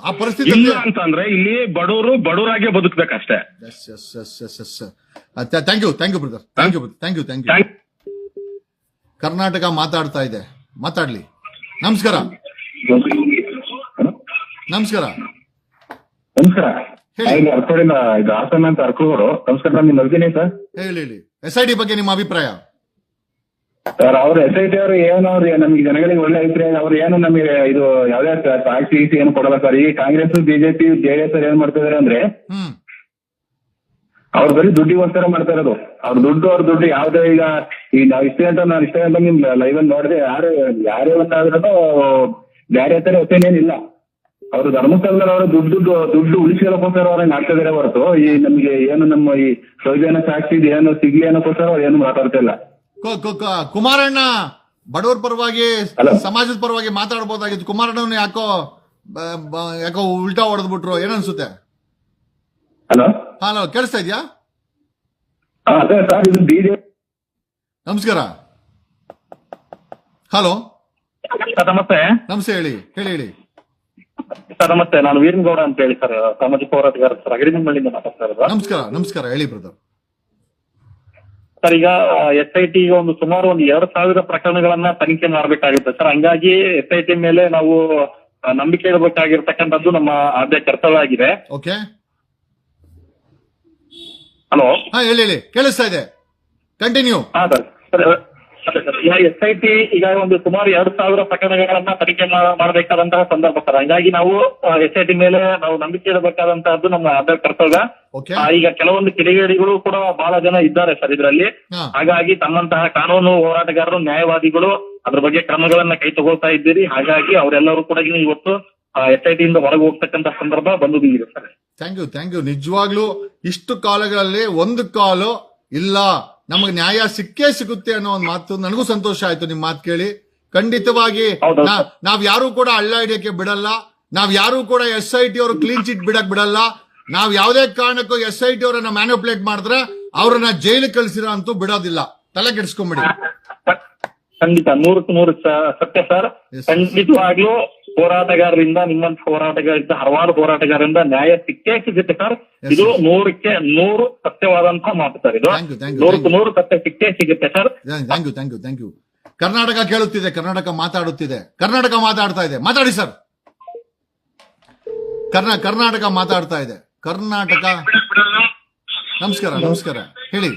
[SPEAKER 1] ಆ ಪರಿಸ್ಥಿತಿ
[SPEAKER 13] ಇಲ್ಲ ಅಂತಂದ್ರೆ ಇಲ್ಲಿ ಬಡವರಾಗೆ ಬದುಕ್ಬೇಕಷ್ಟೇ.
[SPEAKER 1] Thank you brother, thank you. Karnataka ಮಾತಾಡ್ತಾ ಇದೆ, ಮಾತಾಡ್ಲಿ. ನಮಸ್ಕಾರ.
[SPEAKER 11] ಅರ್ಕೋಡಿಂದ ಇದು ಹಾಸನ ಅಂತ ಅರ್ಕೋಡು. ನಮಸ್ಕಾರ, ನಾನು ನಲ್ದಿನಿ ಸರ್.
[SPEAKER 1] ಹೇಳಿ SIT ಬಗ್ಗೆ ನಿಮ್ಮ ಅಭಿಪ್ರಾಯ
[SPEAKER 11] ಸರ್? ಅವ್ರು SIT ಅವರು ಏನೋ ನಮ್ಗೆ ಜನಗಳಿಗೆ ಒಳ್ಳೆ ಅಭಿಪ್ರಾಯ. ಅವ್ರು ಏನು ನಮಗೆ ಇದು ಯಾವ್ದೇ ಸಾಕ್ಷಿ ಏನು ಕೊಡಲ್ಲ ಸರ್. ಈ ಕಾಂಗ್ರೆಸ್, ಬಿಜೆಪಿ, JDS ಏನ್ ಮಾಡ್ತಾ ಇದಾರೆ ಅಂದ್ರೆ ಅವ್ರು ಬರೀ ದುಡ್ಡಿಗೋಸ್ಕರ ಮಾಡ್ತಾ ಇರೋದು. ಅವ್ರ ದುಡ್ಡು ಯಾವ್ದೇ ಈಗ ನಾವ್ ಇಷ್ಟೇ ಅಂತ ನಿಮ್ ಲೈವ್ ಅಲ್ಲಿ ನೋಡಿದ್ರೆ ಯಾರೇ ಒಂದಾದ್ರೂ ಬೇರೆ ತರ ಒಪಿನಿಯನ್ ಇಲ್ಲ. ಅವರು ಧರ್ಮಸ್ಥಳದಲ್ಲಿ ಅವರು ದುಡ್ಡು ಉಳಿಸ್ಕೊಳ್ಳೋಕೋಸ್ಕರ ಅವ್ರ ಮಾಡ್ತಾ ಇದಾರೆ ಹೊರತು ಈ ನಮ್ಗೆ ಏನು ನಮ್ಮ ಈ ಸೌಜನ್ಯ ಸಾಕ್ಷಿ ಏನು ಸಿಗ್ಲಿ ಅನ್ನೋಕ್ಕೋಸ್ಕರ ಅವ್ರು ಏನು ಮಾತಾಡ್ತಾ ಇಲ್ಲ.
[SPEAKER 1] ಕುಮಾರಣ್ಣ ಬಡವರ ಪರವಾಗಿ, ಸಮಾಜದ ಪರವಾಗಿ ಮಾತಾಡ್ಬೋದಾಗಿತ್ತು. ಕುಮಾರಣ್ಣ ಯಾಕೋ ಉಲ್ಟಾ ಹೊಡೆದ್ಬಿಟ್ರು, ಏನನ್ಸುತ್ತೆ? ಹಲೋ, ಕೇಳಿಸ್ತಾ ಇದ್ಯಾ? ನಮಸ್ಕಾರ. ಹಲೋ, ನಮಸ್ತೆ. ಹೇಳಿ
[SPEAKER 14] ಸರ್. ನಮಸ್ತೆ, ನಾನು ವೀರನಗೌಡ ಅಂತ ಹೇಳಿ ಸರ್, ಸಾಮಾಜಿಕ ಹೋರಾಟಗಾರ ಸರ್, ಅಗಡಿಮಂಬಳಿಯಿಂದ ಮಾತಾಡ್ತಾ ಇರೋದು.
[SPEAKER 1] ನಮಸ್ಕಾರ, ಹೇಳಿ ಬ್ರದರ್.
[SPEAKER 14] ಸರ್, ಈಗ SIT ಒಂದು ಸುಮಾರು 2,000 ಪ್ರಕರಣಗಳನ್ನ ತನಿಖೆ ಮಾಡಬೇಕಾಗುತ್ತೆ ಸರ್. ಹಂಗಾಗಿ SIT ಮೇಲೆ ನಾವು ನಂಬಿಕೆ ಇಡಬೇಕಾಗಿರ್ತಕ್ಕಂಥದ್ದು ನಮ್ಮ ಆದ್ಯ ಕರ್ತವ್ಯ ಆಗಿದೆ.
[SPEAKER 1] ಓಕೆ,
[SPEAKER 14] ಹಲೋ,
[SPEAKER 1] ಹೇಳಿ, ಕೇಳಿಸ್ತಾ ಇದೆ, ಕಂಟಿನ್ಯೂ.
[SPEAKER 14] ಸರ್, SIT ಈಗ ಒಂದು ಸುಮಾರು 2,000 ಪ್ರಕರಣಗಳನ್ನ ತನಿಖೆ ಮಾಡಬೇಕಾದಂತಹ ಸಂದರ್ಭ ಸರ್. ಹಂಗಾಗಿ ನಾವು SIT ಮೇಲೆ ನಾವು ನಂಬಿಕೆ ಇಡಬೇಕಾದಂತಹದ್ದು ನಮ್ಮ ಆದ್ಯ ಕರ್ತವ್ಯ. ಈಗ ಕೆಲವೊಂದು ಕಿಡಿಗೇಡಿಗಳು ಕೂಡ ಬಹಳ ಜನ ಇದ್ದಾರೆ ಸರ್ ಇದರಲ್ಲಿ. ಹಾಗಾಗಿ ತಮ್ಮಂತಹ ಕಾನೂನು ಹೋರಾಟಗಾರರು, ನ್ಯಾಯವಾದಿಗಳು ಅದ್ರ ಬಗ್ಗೆ ಕ್ರಮಗಳನ್ನ ಕೈ ತಗೊಳ್ತಾ ಇದ್ದೀರಿ. ಹಾಗಾಗಿ ಅವರೆಲ್ಲರೂ ಕೂಡ ಇವತ್ತು SIT ಇಂದ ಹೊರಗೆ ಹೋಗ್ತಕ್ಕಂತ ಸಂದರ್ಭ ಬಂದಿದೆ ಸರ್.
[SPEAKER 1] Thank you. ನಿಜವಾಗ್ಲೂ ಇಷ್ಟು ಕಾಲಗಳಲ್ಲಿ ಒಂದು ಕಾಲು ಇಲ್ಲ, ನಮಗೆ ನ್ಯಾಯ ಸಿಕ್ಕೇ ಸಿಗುತ್ತೆ ಅನ್ನೋ ಒಂದು ಮಾತು ನನಗೂ ಸಂತೋಷ ಆಯ್ತು ನಿಮ್ ಮಾತು ಕೇಳಿ. ಖಂಡಿತವಾಗಿ ನಾವ್ ಯಾರು ಕೂಡ ಹಳ್ಳ ಹಿಡಿಯಕ್ಕೆ ಬಿಡಲ್ಲ, ನಾವ್ ಯಾರು ಕೂಡ SIT ಅವರು ಕ್ಲೀನ್ ಚಿಟ್ ಬಿಡಕ್ ಬಿಡಲ್ಲ. ನಾವ್ ಯಾವುದೇ ಕಾರಣಕ್ಕೂ SIT ಅವರನ್ನ ಮ್ಯಾನಿಪುಲೇಟ್ ಮಾಡಿದ್ರೆ ಅವ್ರನ್ನ ಜೈಲಿಗೆ ಕಳಿಸಿರ ಅಂತೂ ಬಿಡೋದಿಲ್ಲ. ತಲೆ ಕೆಡಿಸ್ಕೊಂಬಿಡಿ.
[SPEAKER 14] ಖಂಡಿತ 100% ಸತ್ಯ ಸರ್. ಖಂಡಿತವಾಗ್ಲೂ ಹೋರಾಟಗಾರರಿಂದ, ನಿಮ್ಮಂತ ಹೋರಾಟಗಾರರಿಂದ, ಹಲವಾರು ಹೋರಾಟಗಾರರಿಂದ ನ್ಯಾಯ ಸಿಕ್ಕೇ ಸಿಗುತ್ತೆ ಸರ್. ಇದು 100ಕ್ಕೆ 100 ಸತ್ಯವಾದಂತಹ ಮಾತು ಸರ್. ಇದು 100ಕ್ಕೆ 100 ಸತ್ಯ ಸಿಕ್ಕೇ ಸಿಗುತ್ತೆ ಸರ್.
[SPEAKER 1] Thank you. ಕರ್ನಾಟಕ ಕೇಳುತ್ತಿದೆ, ಕರ್ನಾಟಕ ಮಾತಾಡುತ್ತಿದೆ, ಕರ್ನಾಟಕ ಮಾತಾಡ್ತಾ ಇದೆ. ಮಾತಾಡಿ ಸರ್. ಕರ್ನಾಟಕ ಮಾತಾಡ್ತಾ ಇದೆ. ಕರ್ನಾಟಕ ನಮಸ್ಕಾರ ಹೇಳಿ.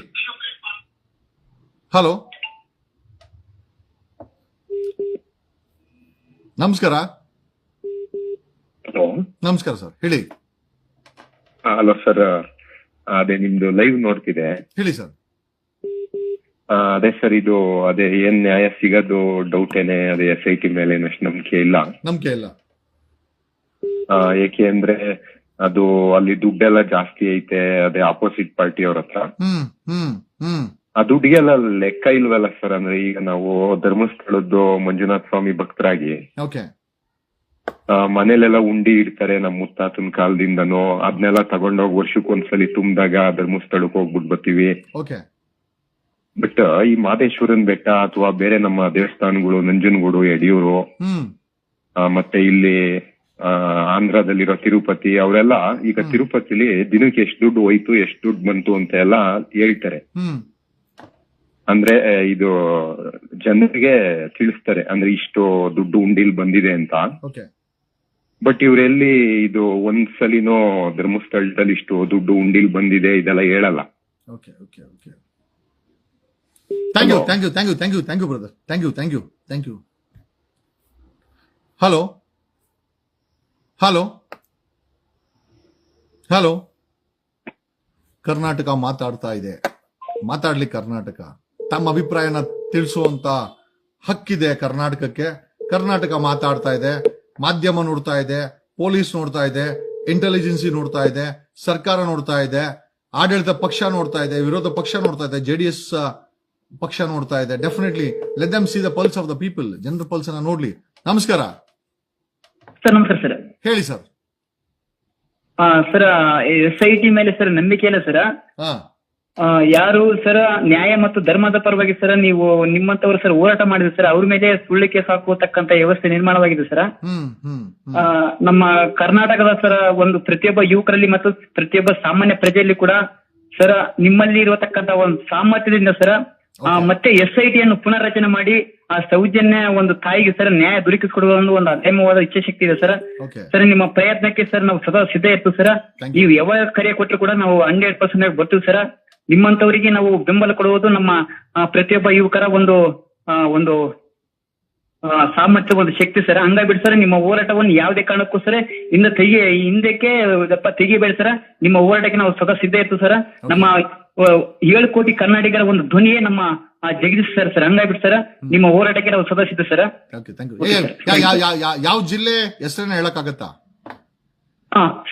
[SPEAKER 1] ಹಲೋ ನಮಸ್ಕಾರ ಸರ್ ಹೇಳಿ.
[SPEAKER 15] ಹಲೋ ಸರ್, ಅದೇ ನಿಮ್ದು ಲೈವ್ ನೋಡ್ತಿದೆ.
[SPEAKER 1] ಹೇಳಿ ಸರ್.
[SPEAKER 15] ಅದೇ ಸರ್, ಇದು ಅದೇ ಏನ್ ನ್ಯಾಯ ಸಿಗೋದು ಡೌಟ್ ಏನೇ, ಅದೇ SIT ಮೇಲೆ ಅಷ್ಟು ನಂಬಿಕೆ ಇಲ್ಲ. ಏಕೆ ಅಂದ್ರೆ ಅದು ಅಲ್ಲಿ ದುಡ್ಡೆಲ್ಲ ಜಾಸ್ತಿ ಐತೆ, ಅದೇ ಆಪೋಸಿಟ್ ಪಾರ್ಟಿ ಅವ್ರ ಹತ್ರ. ಆ ದುಡ್ಡಿಗೆಲ್ಲ ಲೆಕ್ಕ ಇಲ್ವಲ್ಲ ಸರ್. ಅಂದ್ರೆ ಈಗ ನಾವು ಧರ್ಮಸ್ಥಳದ್ದು ಮಂಜುನಾಥ ಸ್ವಾಮಿ ಭಕ್ತರಾಗಿ ಮನೇಲೆಲ್ಲ ಉಂಡಿ ಇಡ್ತಾರೆ ನಮ್ ಮುತ್ತಾತನ ಕಾಲದಿಂದನೂ. ಅದನ್ನೆಲ್ಲ ತಗೊಂಡೋಗಿ ವರ್ಷಕ್ಕೊಂದ್ಸಲಿ ತುಂಬಿದಾಗ ಧರ್ಮಸ್ಥಳಕ್ಕೆ ಹೋಗ್ಬಿಟ್ಟು ಬರ್ತೀವಿ. ಬಟ್ ಈ ಮಾದೇಶ್ವರನ್ ಬೆಟ್ಟ ಅಥವಾ ಬೇರೆ ನಮ್ಮ ದೇವಸ್ಥಾನಗಳು, ನಂಜನಗೂಡು, ಯಡಿಯೂರು, ಮತ್ತೆ ಇಲ್ಲಿ ಆಂಧ್ರದಲ್ಲಿರೋ ತಿರುಪತಿ, ಅವರೆಲ್ಲ ಈಗ ತಿರುಪತಿಲಿ ದಿನಕ್ಕೆ ಎಷ್ಟು ದುಡ್ಡು ಹೋಯ್ತು, ಎಷ್ಟು ದುಡ್ಡು ಬಂತು ಅಂತ ಎಲ್ಲ ಹೇಳ್ತಾರೆ. ಅಂದ್ರೆ ಇದು ಜನರಿಗೆ ತಿಳಿಸ್ತಾರೆ, ಅಂದ್ರೆ ಇಷ್ಟು ದುಡ್ಡು ಉಂಡಿಲ್ ಬಂದಿದೆ ಅಂತ. ಬಟ್ ಇವ್ರೆಲ್ಲಿ ಇದು ಒಂದ್ಸಲಿನೋ ಧರ್ಮಸ್ಥಳದಲ್ಲಿ ಇಷ್ಟು ದುಡ್ಡು ಉಂಡಿಲ್ ಬಂದಿದೆ ಇದೆಲ್ಲ ಹೇಳಲ್ಲ.
[SPEAKER 1] Thank you brother. Thank you. Hello Karnataka ಮಾತಾಡ್ತಾ ಇದೆ. ಮಾತಾಡ್ಲಿ ಕರ್ನಾಟಕ. ತಮ್ಮ ಅಭಿಪ್ರಾಯನ ತಿಳಿಸುವಂತ ಹಕ್ಕಿದೆ ಕರ್ನಾಟಕಕ್ಕೆ. ಕರ್ನಾಟಕ ಮಾತಾಡ್ತಾ ಇದೆ. ಮಾಧ್ಯಮ ನೋಡ್ತಾ ಇದೆ, ಪೊಲೀಸ್ ನೋಡ್ತಾ ಇದೆ, ಇಂಟೆಲಿಜೆನ್ಸಿ ನೋಡ್ತಾ ಇದೆ, ಸರ್ಕಾರ ನೋಡ್ತಾ ಇದೆ, ಆಡಳಿತ ಪಕ್ಷ ನೋಡ್ತಾ ಇದೆ, ವಿರೋಧ ಪಕ್ಷ ನೋಡ್ತಾ ಇದೆ, JDS ಪಕ್ಷ ನೋಡ್ತಾ ಇದೆ. Definitely let them C the pulse of the people. ಜನರ ಪಲ್ಸ್ ಅನ್ನ ನೋಡ್ಲಿ. ನಮಸ್ಕಾರ
[SPEAKER 16] ಸರ್.
[SPEAKER 1] ಹೇಳಿ ಸರ್.
[SPEAKER 16] ಸರ್ SIT ಮೇಲೆ ಸರ್ ನಂಬಿಕೆ ಇಲ್ಲ ಸರ್. ಯಾರು ಸರ್ ನ್ಯಾಯ ಮತ್ತು ಧರ್ಮದ ಪರವಾಗಿ ಸರ್ ನೀವು ನಿಮ್ಮಂತವರು ಸರ್ ಹೋರಾಟ ಮಾಡಿದ್ರು ಸರ್, ಅವ್ರ ಮೇಲೆ ಸುಳ್ಳು ಕೇಸ್ ಹಾಕುವತಕ್ಕಂತ ವ್ಯವಸ್ಥೆ ನಿರ್ಮಾಣವಾಗಿದೆ ಸರ್. ನಮ್ಮ ಕರ್ನಾಟಕದ ಸರ್ ಒಂದು ಪ್ರತಿಯೊಬ್ಬ ಯುವಕರಲ್ಲಿ ಮತ್ತು ಪ್ರತಿಯೊಬ್ಬ ಸಾಮಾನ್ಯ ಪ್ರಜೆಯಲ್ಲಿ ಕೂಡ ಸರ್ ನಿಮ್ಮಲ್ಲಿ ಇರತಕ್ಕಂತ ಒಂದು ಸಾಮರ್ಥ್ಯದಿಂದ ಸರ್ ಮತ್ತೆ SIT ಅನ್ನು ಪುನರ್ರಚನೆ ಮಾಡಿ ಆ ಸೌಜನ್ಯ ಒಂದು ತಾಯಿಗೆ ಸರ್ ನ್ಯಾಯ ದೊರಕಿಸಿಕೊಡುವ ಒಂದು ಅದಮ್ಯವಾದ ಇಚ್ಛಾಶಕ್ತಿ ಇದೆ ಸರ್. ಸರ್ ನಿಮ್ಮ ಪ್ರಯತ್ನಕ್ಕೆ ಸರ್ ನಾವು ಸದಾ ಸಿದ್ಧ ಇರ್ತೀವಿ ಸರ್. ನೀವು ಯಾವಾಗ ಕರೆ ಕೊಟ್ಟರು ಕೂಡ ನಾವು 100% ಬರ್ತೀವಿ ಸರ್. ನಿಮ್ಮಂತವರಿಗೆ ನಾವು ಬೆಂಬಲ ಕೊಡುವುದು ನಮ್ಮ ಪ್ರತಿಯೊಬ್ಬ ಯುವಕರ ಒಂದು ಸಾಮರ್ಥ್ಯ, ಒಂದು ಶಕ್ತಿ ಸರ್. ಹಂಗಾಗಿ ಸರ್ ನಿಮ್ಮ ಹೋರಾಟವನ್ನು ಯಾವುದೇ ಕಾರಣಕ್ಕೂ ಸರ್ ಹಿಂದಕ್ಕೆ ತೆಗಿಬೇಡಿ ಸರ್. ನಿಮ್ಮ ಹೋರಾಟಕ್ಕೆ ನಾವು ಸದಾ ಸಿದ್ಧ ಇರ್ತೀವಿ ಸರ್. ನಮ್ಮ 7 ಕೋಟಿ ಕನ್ನಡಿಗರ ಒಂದು ಧ್ವನಿಯೇ ನಮ್ಮ ಜಗದೀಶ್ ಸರ್. ಹಂಗಾಗಿ ಸರ್ ನಿಮ್ಮ ಹೋರಾಟಕ್ಕೆ ನಾವು ಸದಾ ಸಿದ್ಧ ಸರ್.
[SPEAKER 1] ಯಾವ ಜಿಲ್ಲೆ ಹೆಸರನ್ನ ಹೇಳಕ್ಕಾಗತ್ತಾ?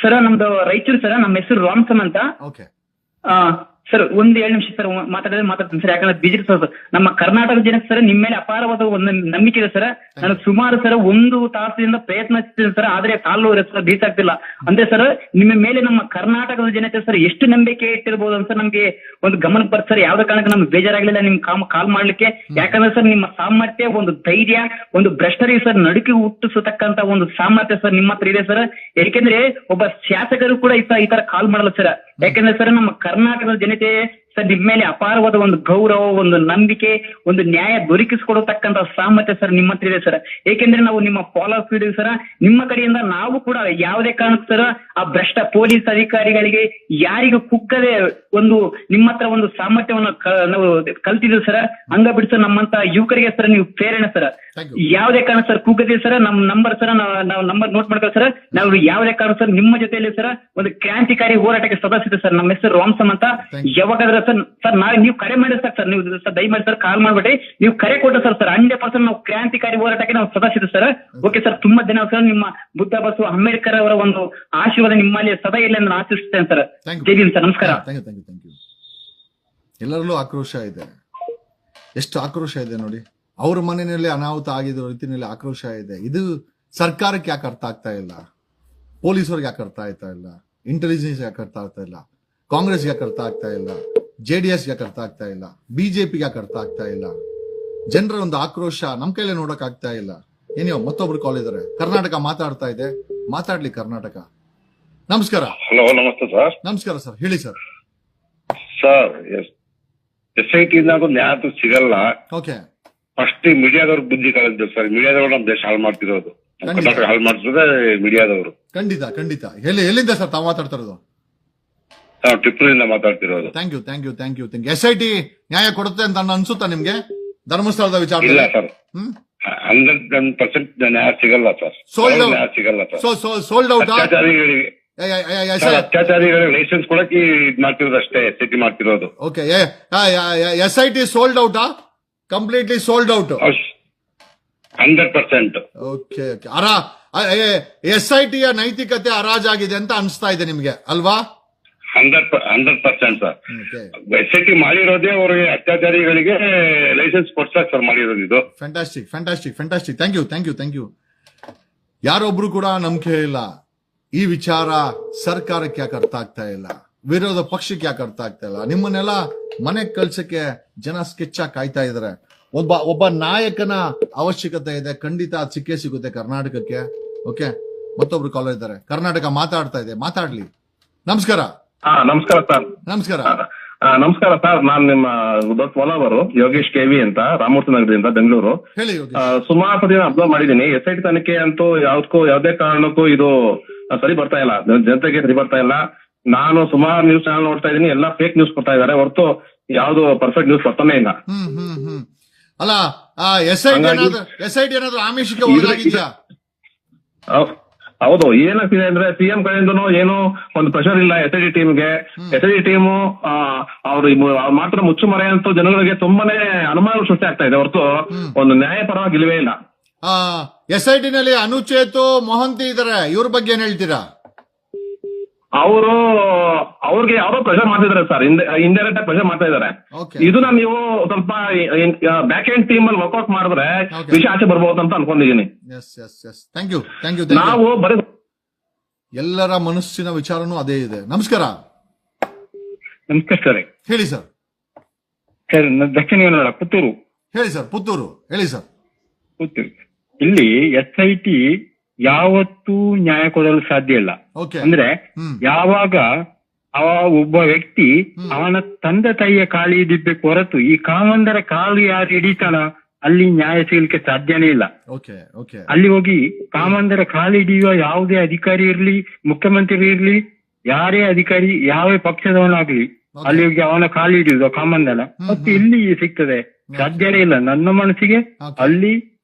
[SPEAKER 16] ಸರ್ ನಮ್ದು ರಾಯಚೂರು ಸರ್. ನಮ್ಮ ಹೆಸರು ರಾಮಸನ್ ಅಂತ. ಸರ್ 1-2 ನಿಮಿಷ ಸರ್ ಮಾತಾಡ್ತೀನಿ ಸರ್. ಯಾಕಂದ್ರೆ ಬಿಜೆಪಿ ಸರ್ ನಮ್ಮ ಕರ್ನಾಟಕ ಜನಕ್ಕೆ ಸರ್ ನಿಮ್ಮ ಮೇಲೆ ಅಪಾರವಾದ ಒಂದು ನಂಬಿಕೆ ಇದೆ ಸರ್. ನಾನು ಸುಮಾರು ಸರ್ 1 ತಾಸಿನಿಂದ ಪ್ರಯತ್ನಿಸ್ತೀನಿ ಸರ್, ಆದ್ರೆ ಕಾಲು ಸರ್ ಬೀಚ್ ಆಗ್ತಿಲ್ಲ. ಅಂದ್ರೆ ಸರ್ ನಿಮ್ಮ ಮೇಲೆ ನಮ್ಮ ಕರ್ನಾಟಕದ ಜನತೆ ಸರ್ ಎಷ್ಟು ನಂಬಿಕೆ ಇಟ್ಟಿರ್ಬೋದು ಅಂತ ನಮ್ಗೆ ಒಂದು ಗಮನಕ್ಕೆ ಬರ್ತದೆ ಸರ್. ಯಾವ್ದೇ ಕಾರಣಕ್ಕೆ ನಮ್ಗೆ ಬೇಜಾರಾಗ್ಲಿಲ್ಲ ನಿಮ್ ಕಾಲ್ ಮಾಡ್ಲಿಕ್ಕೆ. ಯಾಕಂದ್ರೆ ಸರ್ ನಿಮ್ಮ ಸಾಮರ್ಥ್ಯ, ಒಂದು ಧೈರ್ಯ, ಒಂದು ಭ್ರಷ್ಟರಿಗೆ ಸರ್ ನಡುಕಿ ಹುಟ್ಟಿಸತಕ್ಕಂತ ಒಂದು ಸಾಮರ್ಥ್ಯ ಸರ್ ನಿಮ್ಮ ಹತ್ರ ಇದೆ ಸರ್. ಯಾಕೆಂದ್ರೆ ಒಬ್ಬ ಶಾಸಕರು ಕೂಡ ಈ ತರ ಕಾಲ್ ಮಾಡಲ್ಲ ಸರ್. ಯಾಕಂದ್ರೆ ಸರ್ ನಮ್ಮ ಕರ್ನಾಟಕದ ಜನತೆ ಸರ್ ನಿಮ್ಮ ಮೇಲೆ ಅಪಾರವಾದ ಒಂದು ಗೌರವ, ಒಂದು ನಂಬಿಕೆ, ಒಂದು ನ್ಯಾಯ ದೊರಕಿಸಿಕೊಡತಕ್ಕಂತ ಸಾಮರ್ಥ್ಯ ಸರ್ ನಿಮ್ಮ ಹತ್ರ ಇದೆ ಸರ್. ಏಕೆಂದ್ರೆ ನಾವು ನಿಮ್ಮ ಫಾಲೋಅಪ್ ಇದ್ದೀವಿ ಸರ್. ನಿಮ್ಮ ಕಡೆಯಿಂದ ನಾವು ಕೂಡ ಯಾವುದೇ ಕಾರಣಕ್ಕೂ ಸರ್ ಆ ಭ್ರಷ್ಟ ಪೊಲೀಸ್ ಅಧಿಕಾರಿಗಳಿಗೆ ಯಾರಿಗೂ ಕುಗ್ಗದೆ ಒಂದು ನಿಮ್ಮ ಹತ್ರ ಒಂದು ಸಾಮರ್ಥ್ಯವನ್ನು ನಾವು ಕಲ್ತಿದ್ದೀವಿ ಸರ್. ಹಂಗ ಬಿಟ್ಟು ಸರ್ ನಮ್ಮಂತ ಯುವಕರಿಗೆ ಸರ್ ನೀವು ಪ್ರೇರಣೆ ಸರ್. ಯಾವುದೇ ಕಾರಣ ಸರ್ ಕುಗ್ಗದೆ ಸರ್ ನಮ್ಮ ನಂಬರ್ ಸರ್ ನಾವು ನಂಬರ್ ನೋಟ್ ಮಾಡ್ತೀವಿ ಸರ್. ನಾವು ಯಾವುದೇ ಕಾರಣ ಸರ್ ನಿಮ್ಮ ಜೊತೆಯಲ್ಲಿ ಸರ್ ಒಂದು ಕ್ರಾಂತಿಕಾರಿ ಹೋರಾಟಕ್ಕೆ ಸದಸ್ಯತೆ ಸರ್. ನಮ್ಮ ಹೆಸರು ರಾಮಸಮ್ ಅಂತ. ಯಾವಾಗಾದ್ರೆ ಸರ್ ನಾಳೆ ನೀವು ಕರೆ ಮಾಡಿ ಸರ್ ನೀವು ಸರ್ ದಯಮಾಡಿ ಸರ್ ಕಾಲ್ ಮಾಡ್ಬಿಟ್ಟು ನೀವು ಕರೆ ಕೊಟ್ಟರೆ ಸರ್ 100% ನಾವು ಕ್ರಾಂತಿಕಾರಿ ಹೋರಾಟಕ್ಕೆ ನಾವು ಸದಾ ಸಿದ್ಧ ಸರ್. ಓಕೆ ಸರ್, ತುಂಬಾ ಧನ್ಯವಾದ ಸರ್. ನಿಮ್ಮ ಬುದ್ಧ ಬಸವ ಅಂಬೇಡ್ಕರ್ ಅವರ ಒಂದು ಆಶೀರ್ವಾದ ನಿಮ್ಮಲ್ಲಿ ಸದಾ ಇಲ್ಲ ಎಂದು ಆಶಿಸುತ್ತೇನೆ ಸರ್. ಜೈ ಭೀಮ್ ಸರ್, ನಮಸ್ಕಾರ.
[SPEAKER 1] Thank you. ಎಲ್ಲರಲ್ಲೂ ಆಕ್ರೋಶ ಇದೆ. ಎಷ್ಟು ಆಕ್ರೋಶ ಇದೆ ನೋಡಿ. ಅವ್ರ ಮನೆಯಲ್ಲಿ ಅನಾಹುತ ಆಗಿರೋ ರೀತಿಯಲ್ಲಿ ಆಕ್ರೋಶ ಇದೆ. ಇದು ಸರ್ಕಾರಕ್ಕೆ ಯಾಕೆ ಅರ್ಥ ಆಗ್ತಾ ಇಲ್ಲ? ಪೊಲೀಸರಿಗೆ ಯಾಕೆ ಅರ್ಥ ಆಗ್ತಾ ಇಲ್ಲ? ಇಂಟೆಲಿಜೆನ್ಸ್ ಯಾಕೆ ಅರ್ಥ ಆಗ್ತಾ ಇಲ್ಲ? ಕಾಂಗ್ರೆಸ್ ಯಾಕೆ ಅರ್ಥ ಆಗ್ತಾ ಇಲ್ಲ? JDS ಯಾಕೆ ಅರ್ಥ ಆಗ್ತಾ ಇಲ್ಲ? ಬಿಜೆಪಿ ಯಾಕೆ ಅರ್ಥ ಆಗ್ತಾ ಇಲ್ಲ? ಜನರ ಒಂದು ಆಕ್ರೋಶ ನಮ್ ಕೈಲೇ ನೋಡಕ್ ಆಗ್ತಾ ಇಲ್ಲ. ಏನೋ ಮತ್ತೊಬ್ರು ಕಾಲ್ ಇದಾರೆ. ಕರ್ನಾಟಕ ಮಾತಾಡ್ತಾ ಇದೆ, ಮಾತಾಡ್ಲಿ ಕರ್ನಾಟಕ. ನಮಸ್ಕಾರ.
[SPEAKER 17] ಹಲೋ, ನಮಸ್ತೆ ಸರ್.
[SPEAKER 1] ನಮಸ್ಕಾರ ಸರ್, ಹೇಳಿ ಸರ್.
[SPEAKER 17] ಸರ್, SIT ನ್ಯಾಯ ಸಿಗಲ್ಲ.
[SPEAKER 1] ಓಕೆ.
[SPEAKER 17] ಫಸ್ಟ್ ಮೀಡಿಯಾದವ್ರು ಬುದ್ಧಿ ಕಳೆದ್ರು ಸರ್. ಮೀಡಿಯಾದವ್ರು ನಮ್ ದೇಶ ಹಾಳು ಮಾಡ್ತಿರೋದು, ಕರ್ನಾಟಕ ಹಾಳು ಮಾಡ್ತಿರೋದೇ ಮೀಡಿಯಾದವರು.
[SPEAKER 1] ಖಂಡಿತ. ಎಲ್ಲಿಂದ ಸರ್ ತಾವು ಮಾತಾಡ್ತಾ ಇರೋದು?
[SPEAKER 17] ನಾವು ಟಿಪ್ಪೂರಿಂದ ಮಾತಾಡ್ತಿರೋದು.
[SPEAKER 1] Thank you. SIT ನ್ಯಾಯ ಕೊಡುತ್ತೆ ಅಂತ ಅನ್ಸುತ್ತಾ ನಿಮ್ಗೆ? ಧರ್ಮಸ್ಥಳದ ವಿಚಾರ
[SPEAKER 17] ಇಲ್ಲ ಸರ್, 100% ನ್ಯಾಯ ಸಿಗಲ್ಲ ಸರ್. ನ್ಯಾಯ ಸಿಗಲ್ಲ ಸರ್.
[SPEAKER 1] Sold out.
[SPEAKER 17] ಅತ್ಯಾಚಾರಿಗಳಿಗೆ ಲೈಸೆನ್ಸ್ ಕೊಡಕ್ಕೆ ಇದ್ ಮಾಡ್ತಿರೋದು ಅಷ್ಟೇ, SIT ಮಾಡ್ತಿರೋದು.
[SPEAKER 1] ಓಕೆ. SIT ಸೋಲ್ಡ್ ಔಟಾ? Completely sold out.
[SPEAKER 17] 100%.
[SPEAKER 1] Okay. SIT ನೈತಿಕತೆ ಹರಾಜಾಗಿದೆ ಅಂತ ಅನಿಸ್ತಾ ಇದೆ ನಿಮ್ಗೆ ಅಲ್ವಾ?
[SPEAKER 17] 100% ಸರ್. SIT ಮಾಡಿರೋದೇ ಅವ್ರಿಗೆ ಅತ್ಯಾಚಾರಿಗಳಿಗೆ ಲೈಸೆನ್ಸ್ ಕೊಡ್ಸಕ್ ಸರ್ ಮಾಡಿರೋದು ಇದು.
[SPEAKER 1] ಫ್ಯಾಂಟಾಸ್ಟಿಕ್. Thank you. ಯಾರೊಬ್ರು ಕೂಡ ನಂಬಿಕೆ ಇಲ್ಲ. ಈ ವಿಚಾರ ಸರ್ಕಾರಕ್ಕೆ ಯಾಕೆ ಅರ್ಥ ಆಗ್ತಾ ಇಲ್ಲ? ವಿರೋಧ ಪಕ್ಷಕ್ಕೆ ಯಾಕೆ ಅರ್ಥ ಆಗ್ತಾ ಇಲ್ಲ? ನಿಮ್ಮನ್ನೆಲ್ಲ ಮನೆಗೆ ಕಳ್ಸಕ್ಕೆ ಜನ ಸ್ಕೆಚ್ ಆಗಿ ಕಾಯ್ತಾ ಇದಾರೆ. ಒಬ್ಬ ನಾಯಕನ ಅವಶ್ಯಕತೆ ಇದೆ. ಖಂಡಿತ ಅದು ಸಿಕ್ಕೇ ಸಿಗುತ್ತೆ ಕರ್ನಾಟಕಕ್ಕೆ. ಓಕೆ, ಮತ್ತೊಬ್ರು ಕಾಲರ್ ಇದ್ದಾರೆ. ಕರ್ನಾಟಕ ಮಾತಾಡ್ತಾ ಇದೆ, ಮಾತಾಡ್ಲಿ. ನಮಸ್ಕಾರ.
[SPEAKER 8] ನಮಸ್ಕಾರ ಸರ್. ನಮಸ್ಕಾರ ಸರ್. ನಾನ್ ನಿಮ್ಮ ದೊಡ್ಡ ಫಾಲೋವರು ಯೋಗೇಶ್ KV ಅಂತ, ರಾಮಮೂರ್ತಿ ನಗರದಿಂದ, ಬೆಂಗಳೂರು. ಸುಮಾರು ಸತಿ ಅಬ್ಸರ್ವ್ ಮಾಡಿದೀನಿ. SIT ತನಿಖೆ ಅಂತೂ ಯಾವುದೇ ಕಾರಣಕ್ಕೂ ಇದು ಸರಿ ಬರ್ತಾ ಇಲ್ಲ, ಜನತೆಗೆ ಸರಿ ಬರ್ತಾ ಇಲ್ಲ. ನಾನು ಸುಮಾರು ನ್ಯೂಸ್ ಚಾನಲ್ ನೋಡ್ತಾ ಇದೀನಿ, ಎಲ್ಲ ಫೇಕ್ ನ್ಯೂಸ್ ಕೊಡ್ತಾ ಇದಾರೆ ಹೊರತು ಯಾವ್ದು ಪರ್ಫೆಕ್ಟ್ ನ್ಯೂಸ್ ಬರ್ತಾನೆ ಇಲ್ಲ.
[SPEAKER 1] ಅಲ್ಲ, SIT ಏನಾದ್ರು ಆಮಿಷಕ್ಕೆ ಒಳಗಾಗಿದ್ಯಾ?
[SPEAKER 8] ಹೌದು. ಏನಾಗ್ತಿದೆ ಅಂದ್ರೆ CM ಕಡೆಯಿಂದನೂ ಏನು ಒಂದು ಪ್ರೆಷರ್ ಇಲ್ಲ SIT ಟೀಮ್ಗೆ. SIT ಟೀಮು ಅವ್ರು ಮಾತ್ರ ಮುಚ್ಚುಮರೆ ಅಂತೂ ಜನಗಳಿಗೆ ತುಂಬಾನೇ ಅನುಮಾನ ಸೃಷ್ಟಿ ಆಗ್ತಾ ಇದೆ ಹೊರತು ಒಂದು ನ್ಯಾಯಪರವಾಗಿ ಇಲ್ವೇ ಇಲ್ಲ.
[SPEAKER 1] SIT ನಲ್ಲಿ ಅನುಚೇತು ಮೊಹಂತಿ ಇದಾರೆ, ಇವ್ರ ಬಗ್ಗೆ ಏನ್ ಹೇಳ್ತೀರಾ?
[SPEAKER 8] ಅವ್ರಿಗೆ ಯಾರೋ ಪ್ರೆಷರ್ ಮಾಡ್ತಿದ್ದಾರೆ ಸರ್, ಇಂಡೈರೆಕ್ಟ್ ಆಗಿ ಪ್ರೆಷರ್ ಮಾಡ್ತಾ ಇದಾರೆ. ಇದನ್ನ ನೀವು ಸ್ವಲ್ಪ ಬ್ಯಾಕ್ ಎಂಡ್ ಟೀಮ್ ಅಲ್ಲಿ ವರ್ಕೌಟ್ ಮಾಡಿದ್ರೆ ವಿಷಯ ಆಚೆ ಬರ್ಬೋದು ಅಂತ ಅನ್ಕೊಂಡಿದೀನಿ.
[SPEAKER 1] Thank you.
[SPEAKER 8] ನಾವು ಬರೀ
[SPEAKER 1] ಎಲ್ಲರ ಮನಸ್ಸಿನ ವಿಚಾರನೂ ಅದೇ ಇದೆ. ನಮಸ್ಕಾರ
[SPEAKER 18] ಸರ್.
[SPEAKER 1] ಹೇಳಿ ಸರ್.
[SPEAKER 18] ದಕ್ಷಿಣ ಕನ್ನಡ, ಪುತ್ತೂರು.
[SPEAKER 1] ಹೇಳಿ ಸರ್. ಪುತ್ತೂರು ಹೇಳಿ ಸರ್.
[SPEAKER 18] ಪುತ್ತೂರು. ಇಲ್ಲಿ SIT ಯಾವತ್ತೂ ನ್ಯಾಯ ಕೊಡಲು ಸಾಧ್ಯ ಇಲ್ಲ. ಅಂದ್ರೆ ಯಾವಾಗ ಒಬ್ಬ ವ್ಯಕ್ತಿ ಅವನ ತಂದೆ ತಾಯಿಯ ಕಾಲು ಹಿಡಿಬೇಕು ಹೊರತು ಈ ಕಾಮಂದರ ಕಾಲು ಯಾರು ಹಿಡಿತಾನ ಅಲ್ಲಿ ನ್ಯಾಯ ಸಿಗಲಿಕ್ಕೆ ಸಾಧ್ಯನೇ ಇಲ್ಲ. ಅಲ್ಲಿ ಹೋಗಿ ಕಾಮಂದರ ಕಾಲು ಹಿಡಿಯುವ ಯಾವುದೇ ಅಧಿಕಾರಿ ಇರ್ಲಿ, ಮುಖ್ಯಮಂತ್ರಿ ಇರ್ಲಿ, ಯಾರೇ ಅಧಿಕಾರಿ ಯಾವ ಪಕ್ಷದವನಾಗ್ಲಿ ಅಲ್ಲಿ ಹೋಗಿ ಅವನ ಕಾಲು ಹಿಡಿಯುವುದು ಕಾಮಂದನ ಮತ್ತೆ ಇಲ್ಲಿ ಸಿಗ್ತದೆ? ಸಾಧ್ಯನೇ ಇಲ್ಲ. ನನ್ನ ಮನಸ್ಸಿಗೆ ಅಲ್ಲಿ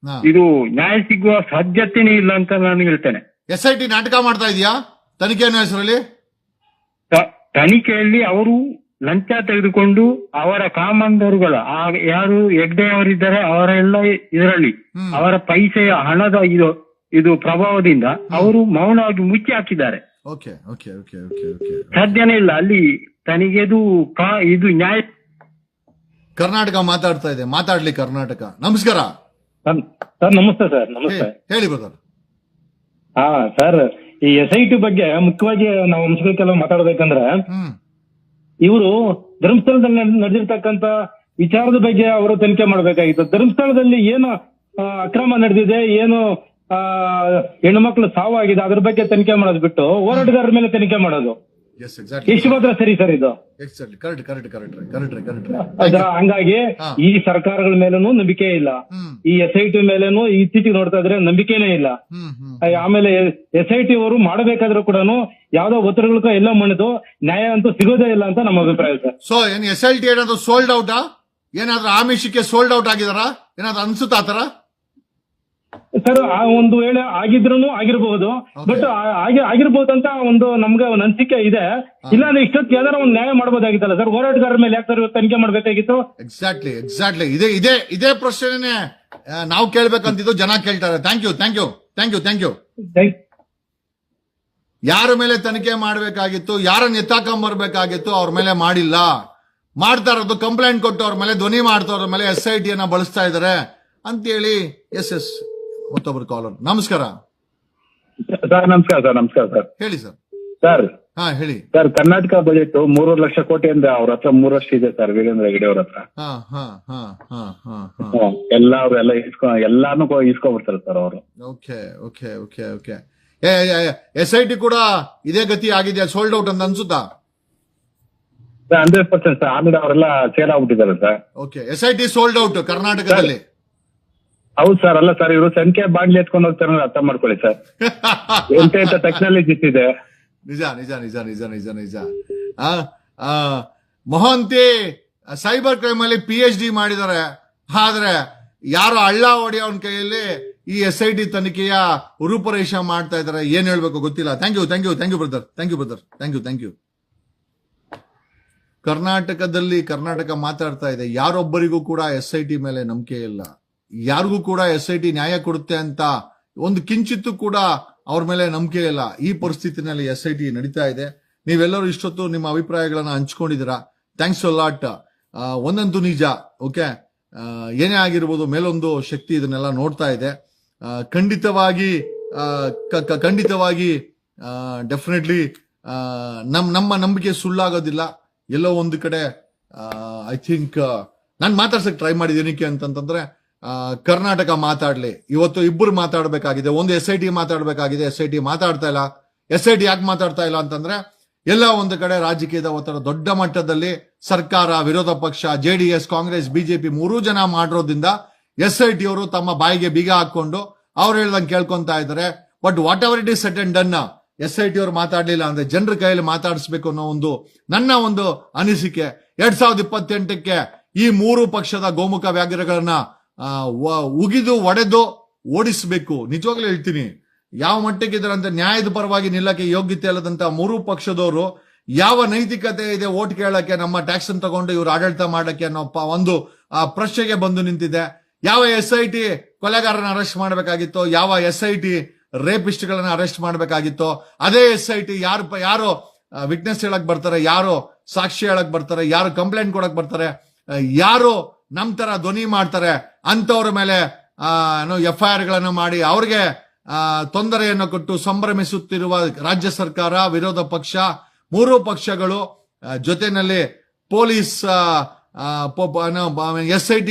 [SPEAKER 18] ಇದು ನ್ಯಾಯ ಸಿಗುವ ಸಾಧ್ಯತೆನೇ ಇಲ್ಲ ಅಂತ ನಾನು ಹೇಳ್ತೇನೆ.
[SPEAKER 1] SIT ನಾಟಕ ಮಾಡ್ತಾ ಇದೆಯಾ ತನಿಖೆ ಹೆಸರಲ್ಲಿ?
[SPEAKER 18] ತನಿಖೆಯಲ್ಲಿ ಅವರು ಲಂಚ ತೆಗೆದುಕೊಂಡು ಅವರ ಕಾಮಂದರುಗಳ ಯಾರು ಹೆಗ್ಡೆ ಅವರಿದ್ದಾರೆ ಅವರೆಲ್ಲ ಇದರಲ್ಲಿ ಅವರ ಪೈಸೆಯ ಹಣದ ಇದು ಪ್ರಭಾವದಿಂದ ಅವರು ಮೌನವಾಗಿ ಮುಚ್ಚಿ ಹಾಕಿದ್ದಾರೆ. ಸಾಧ್ಯನೇ ಇಲ್ಲ ಅಲ್ಲಿ ತನಿಖೆದು ಇದು ನ್ಯಾಯ.
[SPEAKER 1] ಕರ್ನಾಟಕ ಮಾತಾಡ್ತಾ ಇದೆ, ಮಾತಾಡ್ಲಿ ಕರ್ನಾಟಕ. ನಮಸ್ಕಾರ
[SPEAKER 19] ಸರ್. ನಮಸ್ತೆ ಸರ್. ನಮಸ್ತೆ.
[SPEAKER 1] ಹೇಳಿ ಬ್ರದರ್.
[SPEAKER 19] ಸರ್, ಈ SIT ಬಗ್ಗೆ ಮುಖ್ಯವಾಗಿ ನಾವು ಅಂಶಗಳಕ್ಕೆಲ್ಲ ಮಾತಾಡ್ಬೇಕಂದ್ರೆ ಇವರು ಧರ್ಮಸ್ಥಳದಲ್ಲಿ ನಡೆದಿರ್ತಕ್ಕಂತ ವಿಚಾರದ ಬಗ್ಗೆ ಅವರು ತನಿಖೆ ಮಾಡ್ಬೇಕಾಗಿತ್ತು. ಧರ್ಮಸ್ಥಳದಲ್ಲಿ ಏನು ಅಕ್ರಮ ನಡೆದಿದೆ, ಏನು ಹೆಣ್ಣು ಮಕ್ಕಳು ಸಾವಾಗಿದೆ ಅದ್ರ ಬಗ್ಗೆ ತನಿಖೆ ಮಾಡೋದು ಬಿಟ್ಟು ಹೋರಾಟಗಾರರ ಮೇಲೆ ತನಿಖೆ ಮಾಡೋದು ಎಷ್ಟು ಮಾತ್ರ ಸರಿ ಸರ್ ಇದು? ಹಂಗಾಗಿ ಈ ಸರ್ಕಾರಗಳ ಮೇಲೂ ನಂಬಿಕೆ ಇಲ್ಲ, ಈ SIT ಮೇಲೇನು ಇತ್ತೀಚೆಗೆ ನೋಡ್ತಾ ಇದ್ರೆ ನಂಬಿಕೆನೇ ಇಲ್ಲ. ಆಮೇಲೆ SIT ಅವರು ಮಾಡಬೇಕಾದ್ರೂ ಕೂಡ ಯಾವ್ದೋ ಒತ್ತಡಗಳಿಗೂ ಎಲ್ಲ ಮಣಿದು ನ್ಯಾಯ ಅಂತೂ ಸಿಗೋದೇ ಇಲ್ಲ ಅಂತ ನಮ್ಮ ಅಭಿಪ್ರಾಯ ಸರ್.
[SPEAKER 1] ಸೊ ಏನ್ SIT ಏನಾದ್ರು ಸೋಲ್ಡ್ ಔಟಾ? ಏನಾದ್ರು ಆಮಿಷಕ್ಕೆ ಸೋಲ್ಡ್ ಔಟ್ ಆಗಿದಾರ? ಏನಾದ್ರು ಅನ್ಸುತ್ತಾ ಆತರ?
[SPEAKER 19] ಸರ್ ಆ ಒಂದು ವೇಳೆ ಆಗಿರ್ಬಹುದು ಬಟ್ ಆಗಿರ್ಬೋದು ಅಂತ ಒಂದು ನಮ್ಗೆ ಒಂದು ಅನಿಸಿಕೆ ಇದೆ. ಇಲ್ಲಾಂದ್ರೆ ಇಷ್ಟೊತ್ತು ಯಾವ್ದಾರ ಒಂದು ನ್ಯಾಯ ಮಾಡ್ಬೋದಾಗಿತ್ತಲ್ಲ ಸರ್, ಹೋರಾಟಗಾರರ ಮೇಲೆ ಯಾಕೆ ಸರ್ ತನಿಖೆ ಮಾಡ್ಬೇಕಾಗಿತ್ತು?
[SPEAKER 1] ಎಕ್ಸಾಕ್ಟ್ಲಿ ಇದೇ ಪ್ರಶ್ನೆನೇ ನಾವು ಕೇಳ್ಬೇಕಂತಿದ್ದು, ಜನ ಕೇಳ್ತಾರೆ. Thank you. ಯಾರ ಮೇಲೆ ತನಿಖೆ ಮಾಡ್ಬೇಕಾಗಿತ್ತು, ಯಾರನ್ನ ಎತ್ತಾಕೊಂಬರ್ಬೇಕಾಗಿತ್ತು, ಅವ್ರ ಮೇಲೆ ಮಾಡಿಲ್ಲ. ಮಾಡ್ತಾ ಇರೋದು ಕಂಪ್ಲೇಂಟ್ ಕೊಟ್ಟು ಅವ್ರ ಮೇಲೆ ಧ್ವನಿ ಮಾಡ್ತಾ ಮೇಲೆ SIT ಅನ್ನ ಬಳಸ್ತಾ ಇದಾರೆ ಅಂತೇಳಿ. ಎಸ್ ಮತ್ತೊಬ್ರು ಕಾಲರ್. ನಮಸ್ಕಾರ
[SPEAKER 11] ಸರ್. ನಮಸ್ಕಾರ ಸರ್.
[SPEAKER 1] ಹೇಳಿ ಸರ್. ಹೇಳಿ
[SPEAKER 11] ಸರ್. ಕರ್ನಾಟಕ ಬಜೆಟ್ 3.5 ಲಕ್ಷ ಕೋಟಿ ಅಂದ್ರೆ ಅವ್ರ ಹತ್ರ 3 ವರ್ಷ ಇದೆ ಸರ್, ವೀರೇಂದ್ರ ಹೆಗಡೆ ಅವ್ರ ಹತ್ರ. ಎಲ್ಲ ಎಲ್ಲಾನು ಇಸ್ಕೊಂಡ್ಬಿಡ್ತಾರೆ ಸರ್ ಅವರು.
[SPEAKER 1] ಓಕೆ. SIT ಕೂಡ ಇದೇ ಗತಿ ಆಗಿದೆ, ಸೋಲ್ಡ್ ಔಟ್ ಅಂತ ಅನ್ಸುತ್ತಾ?
[SPEAKER 11] 100% ಸರ್. ಆಲ್ರೆಡಿ ಅವರೆಲ್ಲ ಸೇಲ್ ಆಗ್ಬಿಟ್ಟಿದ್ದಾರೆ sir.
[SPEAKER 1] Okay, SIT sold out ಕರ್ನಾಟಕದಲ್ಲಿ.
[SPEAKER 11] ಹೌದು ಸರ್. ಅಲ್ಲ ಸರ್, ಇವರು ಸಂಖ್ಯೆ ಬಾಗ್ಲಿ ಎತ್ಕೊಂಡು ಹೋಗ್ತಾರೆ, ಅರ್ಥ ಮಾಡ್ಕೊಳ್ಳಿ ಸರ್. ಎಂತ ಟೆಕ್ನಾಲಜೀಸ್ ಇದೆ.
[SPEAKER 1] ನಿಜ. ಮೊಹಂತಿ ಸೈಬರ್ ಕ್ರೈಮ್ ಅಲ್ಲಿ PhD ಮಾಡಿದ್ದಾರೆ. ಆದ್ರೆ ಯಾರೋ ಹಳ್ಳ ಹೊಡೆಯೋನ್ ಕೈಯಲ್ಲಿ ಈ SIT ತನಿಖೆಯ ರೂಪರೇಷ ಮಾಡ್ತಾ ಇದಾರೆ. ಏನ್ ಹೇಳ್ಬೇಕು ಗೊತ್ತಿಲ್ಲ. Thank you brother. ಕರ್ನಾಟಕ ಮಾತಾಡ್ತಾ ಇದೆ. ಯಾರೊಬ್ಬರಿಗೂ ಕೂಡ SIT ಮೇಲೆ ನಂಬಿಕೆ ಇಲ್ಲ. ಯಾರಿಗೂ ಕೂಡ SIT ನ್ಯಾಯ ಕೊಡುತ್ತೆ ಅಂತ ಒಂದು ಕಿಂಚಿತ್ತು ಕೂಡ ಅವ್ರ ಮೇಲೆ ನಂಬಿಕೆ ಇಲ್ಲ. ಈ ಪರಿಸ್ಥಿತಿನಲ್ಲಿ SIT ನಡೀತಾ ಇದೆ. ನೀವೆಲ್ಲರೂ ಇಷ್ಟೊತ್ತು ನಿಮ್ಮ ಅಭಿಪ್ರಾಯಗಳನ್ನ ಹಂಚ್ಕೊಂಡಿದ್ದೀರಾ. Thanks a lot. ಒಂದಂತೂ ನಿಜ. ಓಕೆ, ಏನೇ ಆಗಿರ್ಬೋದು, ಮೇಲೊಂದು ಶಕ್ತಿ ಇದನ್ನೆಲ್ಲ ನೋಡ್ತಾ ಇದೆ. ಖಂಡಿತವಾಗಿ ಡೆಫಿನೆಟ್ಲಿ ನಮ್ಮ ನಂಬಿಕೆ ಸುಳ್ಳಾಗೋದಿಲ್ಲ. ಎಲ್ಲೋ ಒಂದು ಕಡೆ ಐ ಥಿಂಕ್ ನಾನು ಮಾತಾಡ್ಸಕ್ ಟ್ರೈ ಮಾಡಿದ್ದೇನಕ್ಕೆ ಅಂತಂದ್ರೆ, ಕರ್ನಾಟಕ ಮಾತಾಡ್ಲಿ. ಇವತ್ತು ಇಬ್ಬರು ಮಾತಾಡ್ಬೇಕಾಗಿದೆ. ಒಂದು SIT ಮಾತಾಡ್ಬೇಕಾಗಿದೆ. SIT ಮಾತಾಡ್ತಾ ಇಲ್ಲ. SIT ಯಾಕೆ ಮಾತಾಡ್ತಾ ಇಲ್ಲ ಅಂತಂದ್ರೆ, ಎಲ್ಲ ಒಂದು ಕಡೆ ರಾಜಕೀಯದ ಒತ್ತಡ ದೊಡ್ಡ ಮಟ್ಟದಲ್ಲಿ ಸರ್ಕಾರ, ವಿರೋಧ ಪಕ್ಷ, JDS, ಕಾಂಗ್ರೆಸ್, ಬಿಜೆಪಿ 3 ಜನ ಮಾಡಿರೋದ್ರಿಂದ SIT ಅವರು ತಮ್ಮ ಬಾಯಿಗೆ ಬೀಗ ಹಾಕೊಂಡು ಅವ್ರು ಹೇಳ್ದಂಗೆ ಕೇಳ್ಕೊಂತಾ ಇದ್ದಾರೆ. But what ever it is set and done, SIT ಅವರು ಮಾತಾಡ್ಲಿಲ್ಲ ಅಂದ್ರೆ ಜನರ ಕೈಯಲ್ಲಿ ಮಾತಾಡಿಸ್ಬೇಕು ಅನ್ನೋ ನನ್ನ ಒಂದು ಅನಿಸಿಕೆ. 2028ಕ್ಕೆ ಈ 3 ಪಕ್ಷದ ಗೋಮುಖ ವ್ಯಾಘ್ರಗಳನ್ನ ಉಗಿದು ಒಡೆದು ಓಡಿಸಬೇಕು. ನಿಜವಾಗ್ಲೂ ಹೇಳ್ತೀನಿ, ಯಾವ ಮಟ್ಟಕ್ಕೆ ಇದಾರಂತ ನ್ಯಾಯದ ಪರವಾಗಿ ನಿಲ್ಲಕ್ಕೆ ಯೋಗ್ಯತೆ ಇಲ್ಲದಂತ 3 ಪಕ್ಷದವರು ಯಾವ ನೈತಿಕತೆ ಇದೆ ಓಟ್ ಕೇಳಕ್ಕೆ, ನಮ್ಮ ಟ್ಯಾಕ್ಸ್ ಅನ್ನು ತಗೊಂಡು ಇವ್ರು ಆಡಳಿತ ಮಾಡಕ್ಕೆ ಅನ್ನೋ ಒಂದು ಪ್ರಶ್ನೆಗೆ ಬಂದು ನಿಂತಿದೆ. ಯಾವ SIT ಕೊಲೆಗಾರನ ಅರೆಸ್ಟ್ ಮಾಡಬೇಕಾಗಿತ್ತೋ, ಯಾವ SIT ರೇಪಿಸ್ಟ್ ಗಳನ್ನ ಅರೆಸ್ಟ್ ಮಾಡಬೇಕಾಗಿತ್ತೋ, ಅದೇ SIT ಯಾರು ವಿಟ್ನೆಸ್ ಹೇಳಕ್ ಬರ್ತಾರೆ, ಯಾರು ಸಾಕ್ಷಿ ಹೇಳಕ್ ಬರ್ತಾರೆ, ಯಾರು ಕಂಪ್ಲೇಂಟ್ ಕೊಡಕ್ ಬರ್ತಾರೆ, ಯಾರು ನಮ್ ತರ ಧ್ವನಿ ಮಾಡ್ತಾರೆ ಅಂತವ್ರ ಮೇಲೆ FIR ಗಳನ್ನು ಮಾಡಿ ಅವ್ರಿಗೆ ತೊಂದರೆಯನ್ನು ಕೊಟ್ಟು ಸಂಭ್ರಮಿಸುತ್ತಿರುವ ರಾಜ್ಯ ಸರ್ಕಾರ, ವಿರೋಧ ಪಕ್ಷ, 3 ಪಕ್ಷಗಳು ಜೊತೆನಲ್ಲಿ ಪೊಲೀಸ್ SIT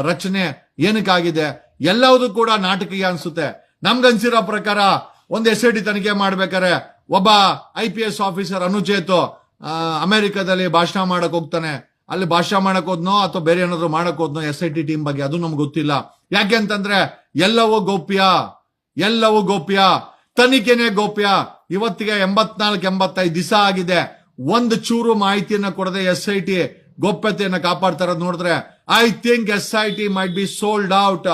[SPEAKER 1] ರಚನೆ ಏನಕ್ಕಾಗಿದೆ, ಎಲ್ಲವೂ ಕೂಡ ನಾಟಕೀಯ ಅನ್ಸುತ್ತೆ. ನಮ್ಗನ್ಸಿರೋ ಪ್ರಕಾರ ಒಂದು SIT ತನಿಖೆ ಮಾಡ್ಬೇಕಾರೆ ಒಬ್ಬ IPS ಆಫೀಸರ್ ಅನುಚೇತು ಅಮೆರಿಕದಲ್ಲಿ ಭಾಷಣ ಮಾಡಕ್ ಹೋಗ್ತಾನೆ. ಅಲ್ಲಿ ಭಾಷಣ ಮಾಡಕ್ ಹೋದ್ನೋ ಅಥವಾ ಬೇರೆ ಏನಾದ್ರು ಮಾಡಕ್ ಹೋದ್ನೋ SIT ಟೀಮ್ ಬಗ್ಗೆ, ಅದು ನಮ್ಗೆ ಗೊತ್ತಿಲ್ಲ. ಯಾಕೆ ಅಂತಂದ್ರೆ ಎಲ್ಲವೂ ಗೋಪ್ಯ, ತನಿಖೆನೇ ಗೋಪ್ಯ. ಇವತ್ತಿಗೆ 84-85 ದಿವಸ ಆಗಿದೆ. ಒಂದು ಚೂರು ಮಾಹಿತಿಯನ್ನ ಕೊಡದೆ SIT ಗೋಪ್ಯತೆಯನ್ನ ಕಾಪಾಡ್ತಾ ಇರೋದು ನೋಡಿದ್ರೆ I think SIT might be sold out,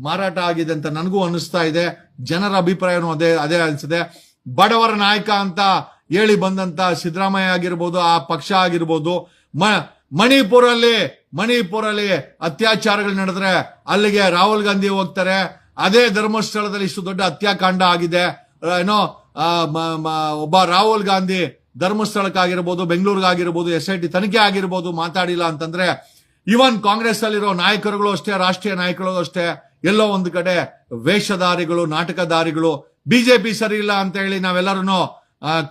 [SPEAKER 1] ಮಾರಾಟ ಆಗಿದೆ ಅಂತ ನನಗೂ ಅನಿಸ್ತಾ ಇದೆ. ಜನರ ಅಭಿಪ್ರಾಯನೂ ಅದೇ ಅನಿಸಿದೆ. ಬಡವರ ನಾಯಕ ಅಂತ ಹೇಳಿ ಬಂದಂತ ಸಿದ್ದರಾಮಯ್ಯ ಆಗಿರ್ಬೋದು, ಆ ಪಕ್ಷ ಆಗಿರ್ಬೋದು, ಮಣಿಪುರಲ್ಲಿ ಅತ್ಯಾಚಾರಗಳು ನಡೆದ್ರೆ ಅಲ್ಲಿಗೆ ರಾಹುಲ್ ಗಾಂಧಿ ಹೋಗ್ತಾರೆ. ಅದೇ ಧರ್ಮಸ್ಥಳದಲ್ಲಿ ಇಷ್ಟು ದೊಡ್ಡ ಹತ್ಯಾಕಾಂಡ ಆಗಿದೆ. ಒಬ್ಬ ರಾಹುಲ್ ಗಾಂಧಿ ಧರ್ಮಸ್ಥಳಕ್ಕಾಗಿರ್ಬೋದು, ಬೆಂಗಳೂರಿಗಾಗಿರ್ಬೋದು, SIT ತನಿಖೆ ಆಗಿರ್ಬೋದು ಮಾತಾಡಿಲ್ಲ ಅಂತಂದ್ರೆ, ಇವನ್ ಕಾಂಗ್ರೆಸ್ ಅಲ್ಲಿರೋ ನಾಯಕರುಗಳು ಅಷ್ಟೇ, ರಾಷ್ಟ್ರೀಯ ನಾಯಕರು ಅಷ್ಟೇ, ಎಲ್ಲೋ ಒಂದು ಕಡೆ ವೇಷಧಾರಿಗಳು, ನಾಟಕಧಾರಿಗಳು. ಬಿಜೆಪಿ ಸರಿ ಇಲ್ಲ ಅಂತ ಹೇಳಿ ನಾವೆಲ್ಲರೂ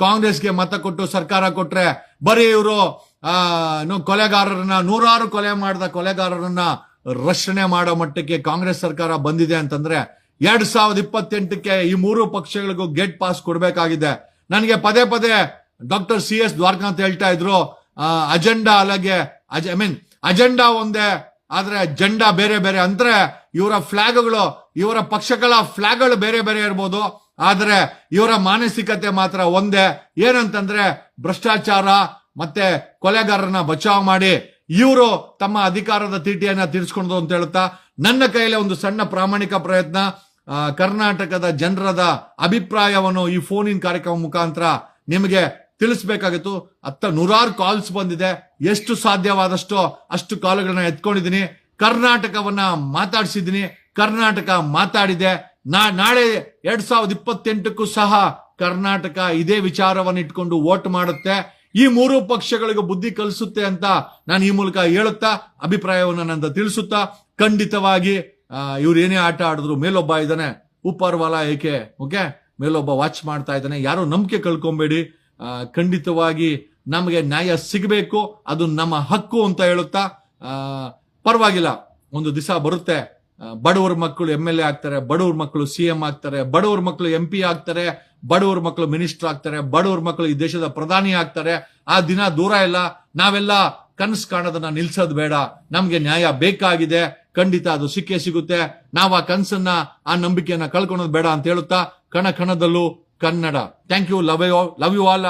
[SPEAKER 1] ಕಾಂಗ್ರೆಸ್ಗೆ ಮತ ಕೊಟ್ಟು ಸರ್ಕಾರ ಕೊಟ್ರೆ ಬರೀ ಇವರು ಕೊಲೆಗಾರರನ್ನ, 100 ಕೊಲೆ ಮಾಡಿದ ಕೊಲೆಗಾರರನ್ನ ರಕ್ಷಣೆ ಮಾಡೋ ಮಟ್ಟಕ್ಕೆ ಕಾಂಗ್ರೆಸ್ ಸರ್ಕಾರ ಬಂದಿದೆ ಅಂತಂದ್ರೆ 2028ಕ್ಕೆ ಈ 3 ಪಕ್ಷಗಳಿಗೂ ಗೇಟ್ ಪಾಸ್ ಕೊಡ್ಬೇಕಾಗಿದೆ. ನನಗೆ ಪದೇ ಡಾಕ್ಟರ್ CS ದ್ವಾರಕಾಂತ್ ಹೇಳ್ತಾ ಇದ್ರು, ಅಜೆಂಡಾ ಅಲ್ಲಗೆ ಅಜೆಂಡಾ ಒಂದೇ, ಆದ್ರೆ ಜೆಂಡಾ ಬೇರೆ ಬೇರೆ. ಅಂದ್ರೆ ಇವರ ಫ್ಲಾಗ್ಗಳು, ಇವರ ಪಕ್ಷಗಳ ಫ್ಲಾಗ್ಗಳು ಬೇರೆ ಬೇರೆ ಇರ್ಬೋದು, ಆದ್ರೆ ಇವರ ಮಾನಸಿಕತೆ ಮಾತ್ರ ಒಂದೇ. ಏನಂತಂದ್ರೆ ಭ್ರಷ್ಟಾಚಾರ ಮತ್ತೆ ಕೊಲೆಗಾರರನ್ನ ಬಚಾವ್ ಮಾಡಿ ಇವರು ತಮ್ಮ ಅಧಿಕಾರದ ತೀಟಿಯನ್ನ ತೀರ್ಸ್ಕೊಂಡು ಅಂತ ಹೇಳ್ತಾ, ನನ್ನ ಕೈಯಲ್ಲಿ ಒಂದು ಸಣ್ಣ ಪ್ರಾಮಾಣಿಕ ಪ್ರಯತ್ನ. ಕರ್ನಾಟಕದ ಜನರದ ಅಭಿಪ್ರಾಯವನ್ನು ಈ ಫೋನ್ ಇನ್ ಕಾರ್ಯಕ್ರಮ ಮುಖಾಂತರ ನಿಮಗೆ ತಿಳಿಸ್ಬೇಕಾಗಿತ್ತು. ನೂರಾರು ಕಾಲ್ಸ್ ಬಂದಿದೆ. ಎಷ್ಟು ಸಾಧ್ಯವಾದಷ್ಟು ಅಷ್ಟು ಕಾಲ್ಗಳನ್ನ ಎತ್ಕೊಂಡಿದ್ದೀನಿ. ಕರ್ನಾಟಕವನ್ನ ಮಾತಾಡಿಸಿದ್ದೀನಿ. ಕರ್ನಾಟಕ ಮಾತಾಡಿದೆ. ನಾಳೆ 2028ಕ್ಕೂ ಸಹ ಕರ್ನಾಟಕ ಇದೇ ವಿಚಾರವನ್ನು ಇಟ್ಕೊಂಡು ವೋಟ್ ಮಾಡುತ್ತೆ. ಈ ಮೂರು ಪಕ್ಷಗಳಿಗೂ ಬುದ್ಧಿ ಕಲಿಸುತ್ತೆ ಅಂತ ನಾನು ಈ ಮೂಲಕ ಹೇಳುತ್ತಾ ಅಭಿಪ್ರಾಯವನ್ನು ನನ್ನ ತಿಳಿಸುತ್ತಾ, ಖಂಡಿತವಾಗಿ ಇವ್ರು ಏನೇ ಆಟ ಆಡಿದ್ರು ಮೇಲೊಬ್ಬ ಇದ್ದಾನೆ, ಉಪ್ಪರ್ವಾಲ ಏಕೆ, ಓಕೆ, ಮೇಲೊಬ್ಬ ವಾಚ್ ಮಾಡ್ತಾ ಇದ್ದಾನೆ. ಯಾರು ನಂಬಿಕೆ ಕಳ್ಕೊಂಬೇಡಿ. ಖಂಡಿತವಾಗಿ ನಮಗೆ ನ್ಯಾಯ ಸಿಗಬೇಕು, ಅದು ನಮ್ಮ ಹಕ್ಕು ಅಂತ ಹೇಳುತ್ತಾ, ಪರವಾಗಿಲ್ಲ, ಒಂದು ದಿವಸ ಬರುತ್ತೆ, ಬಡವರ ಮಕ್ಕಳು MLA ಆಗ್ತಾರೆ, ಬಡವರ ಮಕ್ಕಳು CM ಆಗ್ತಾರೆ, ಬಡವರ ಮಕ್ಕಳು MP ಆಗ್ತಾರೆ, ಬಡವರ ಮಕ್ಕಳು ಮಿನಿಸ್ಟರ್ ಆಗ್ತಾರೆ, ಬಡವರ ಮಕ್ಕಳು ಈ ದೇಶದ ಪ್ರಧಾನಿ ಆಗ್ತಾರೆ. ಆ ದಿನ ದೂರ ಇಲ್ಲ. ನಾವೆಲ್ಲ ಕನಸು ಕಾಣೋದನ್ನ ನಿಲ್ಸೋದು ಬೇಡ. ನಮ್ಗೆ ನ್ಯಾಯ ಬೇಕಾಗಿದೆ. ಖಂಡಿತ ಅದು ಸಿಕ್ಕೇ ಸಿಗುತ್ತೆ. ನಾವು ಆ ಕನಸನ್ನ, ಆ ನಂಬಿಕೆಯನ್ನ ಕಳ್ಕೊಳೋದು ಬೇಡ ಅಂತ ಹೇಳುತ್ತಾ, ಕಣ ಕಣದಲ್ಲೂ Kannada. Thank you. Love you all.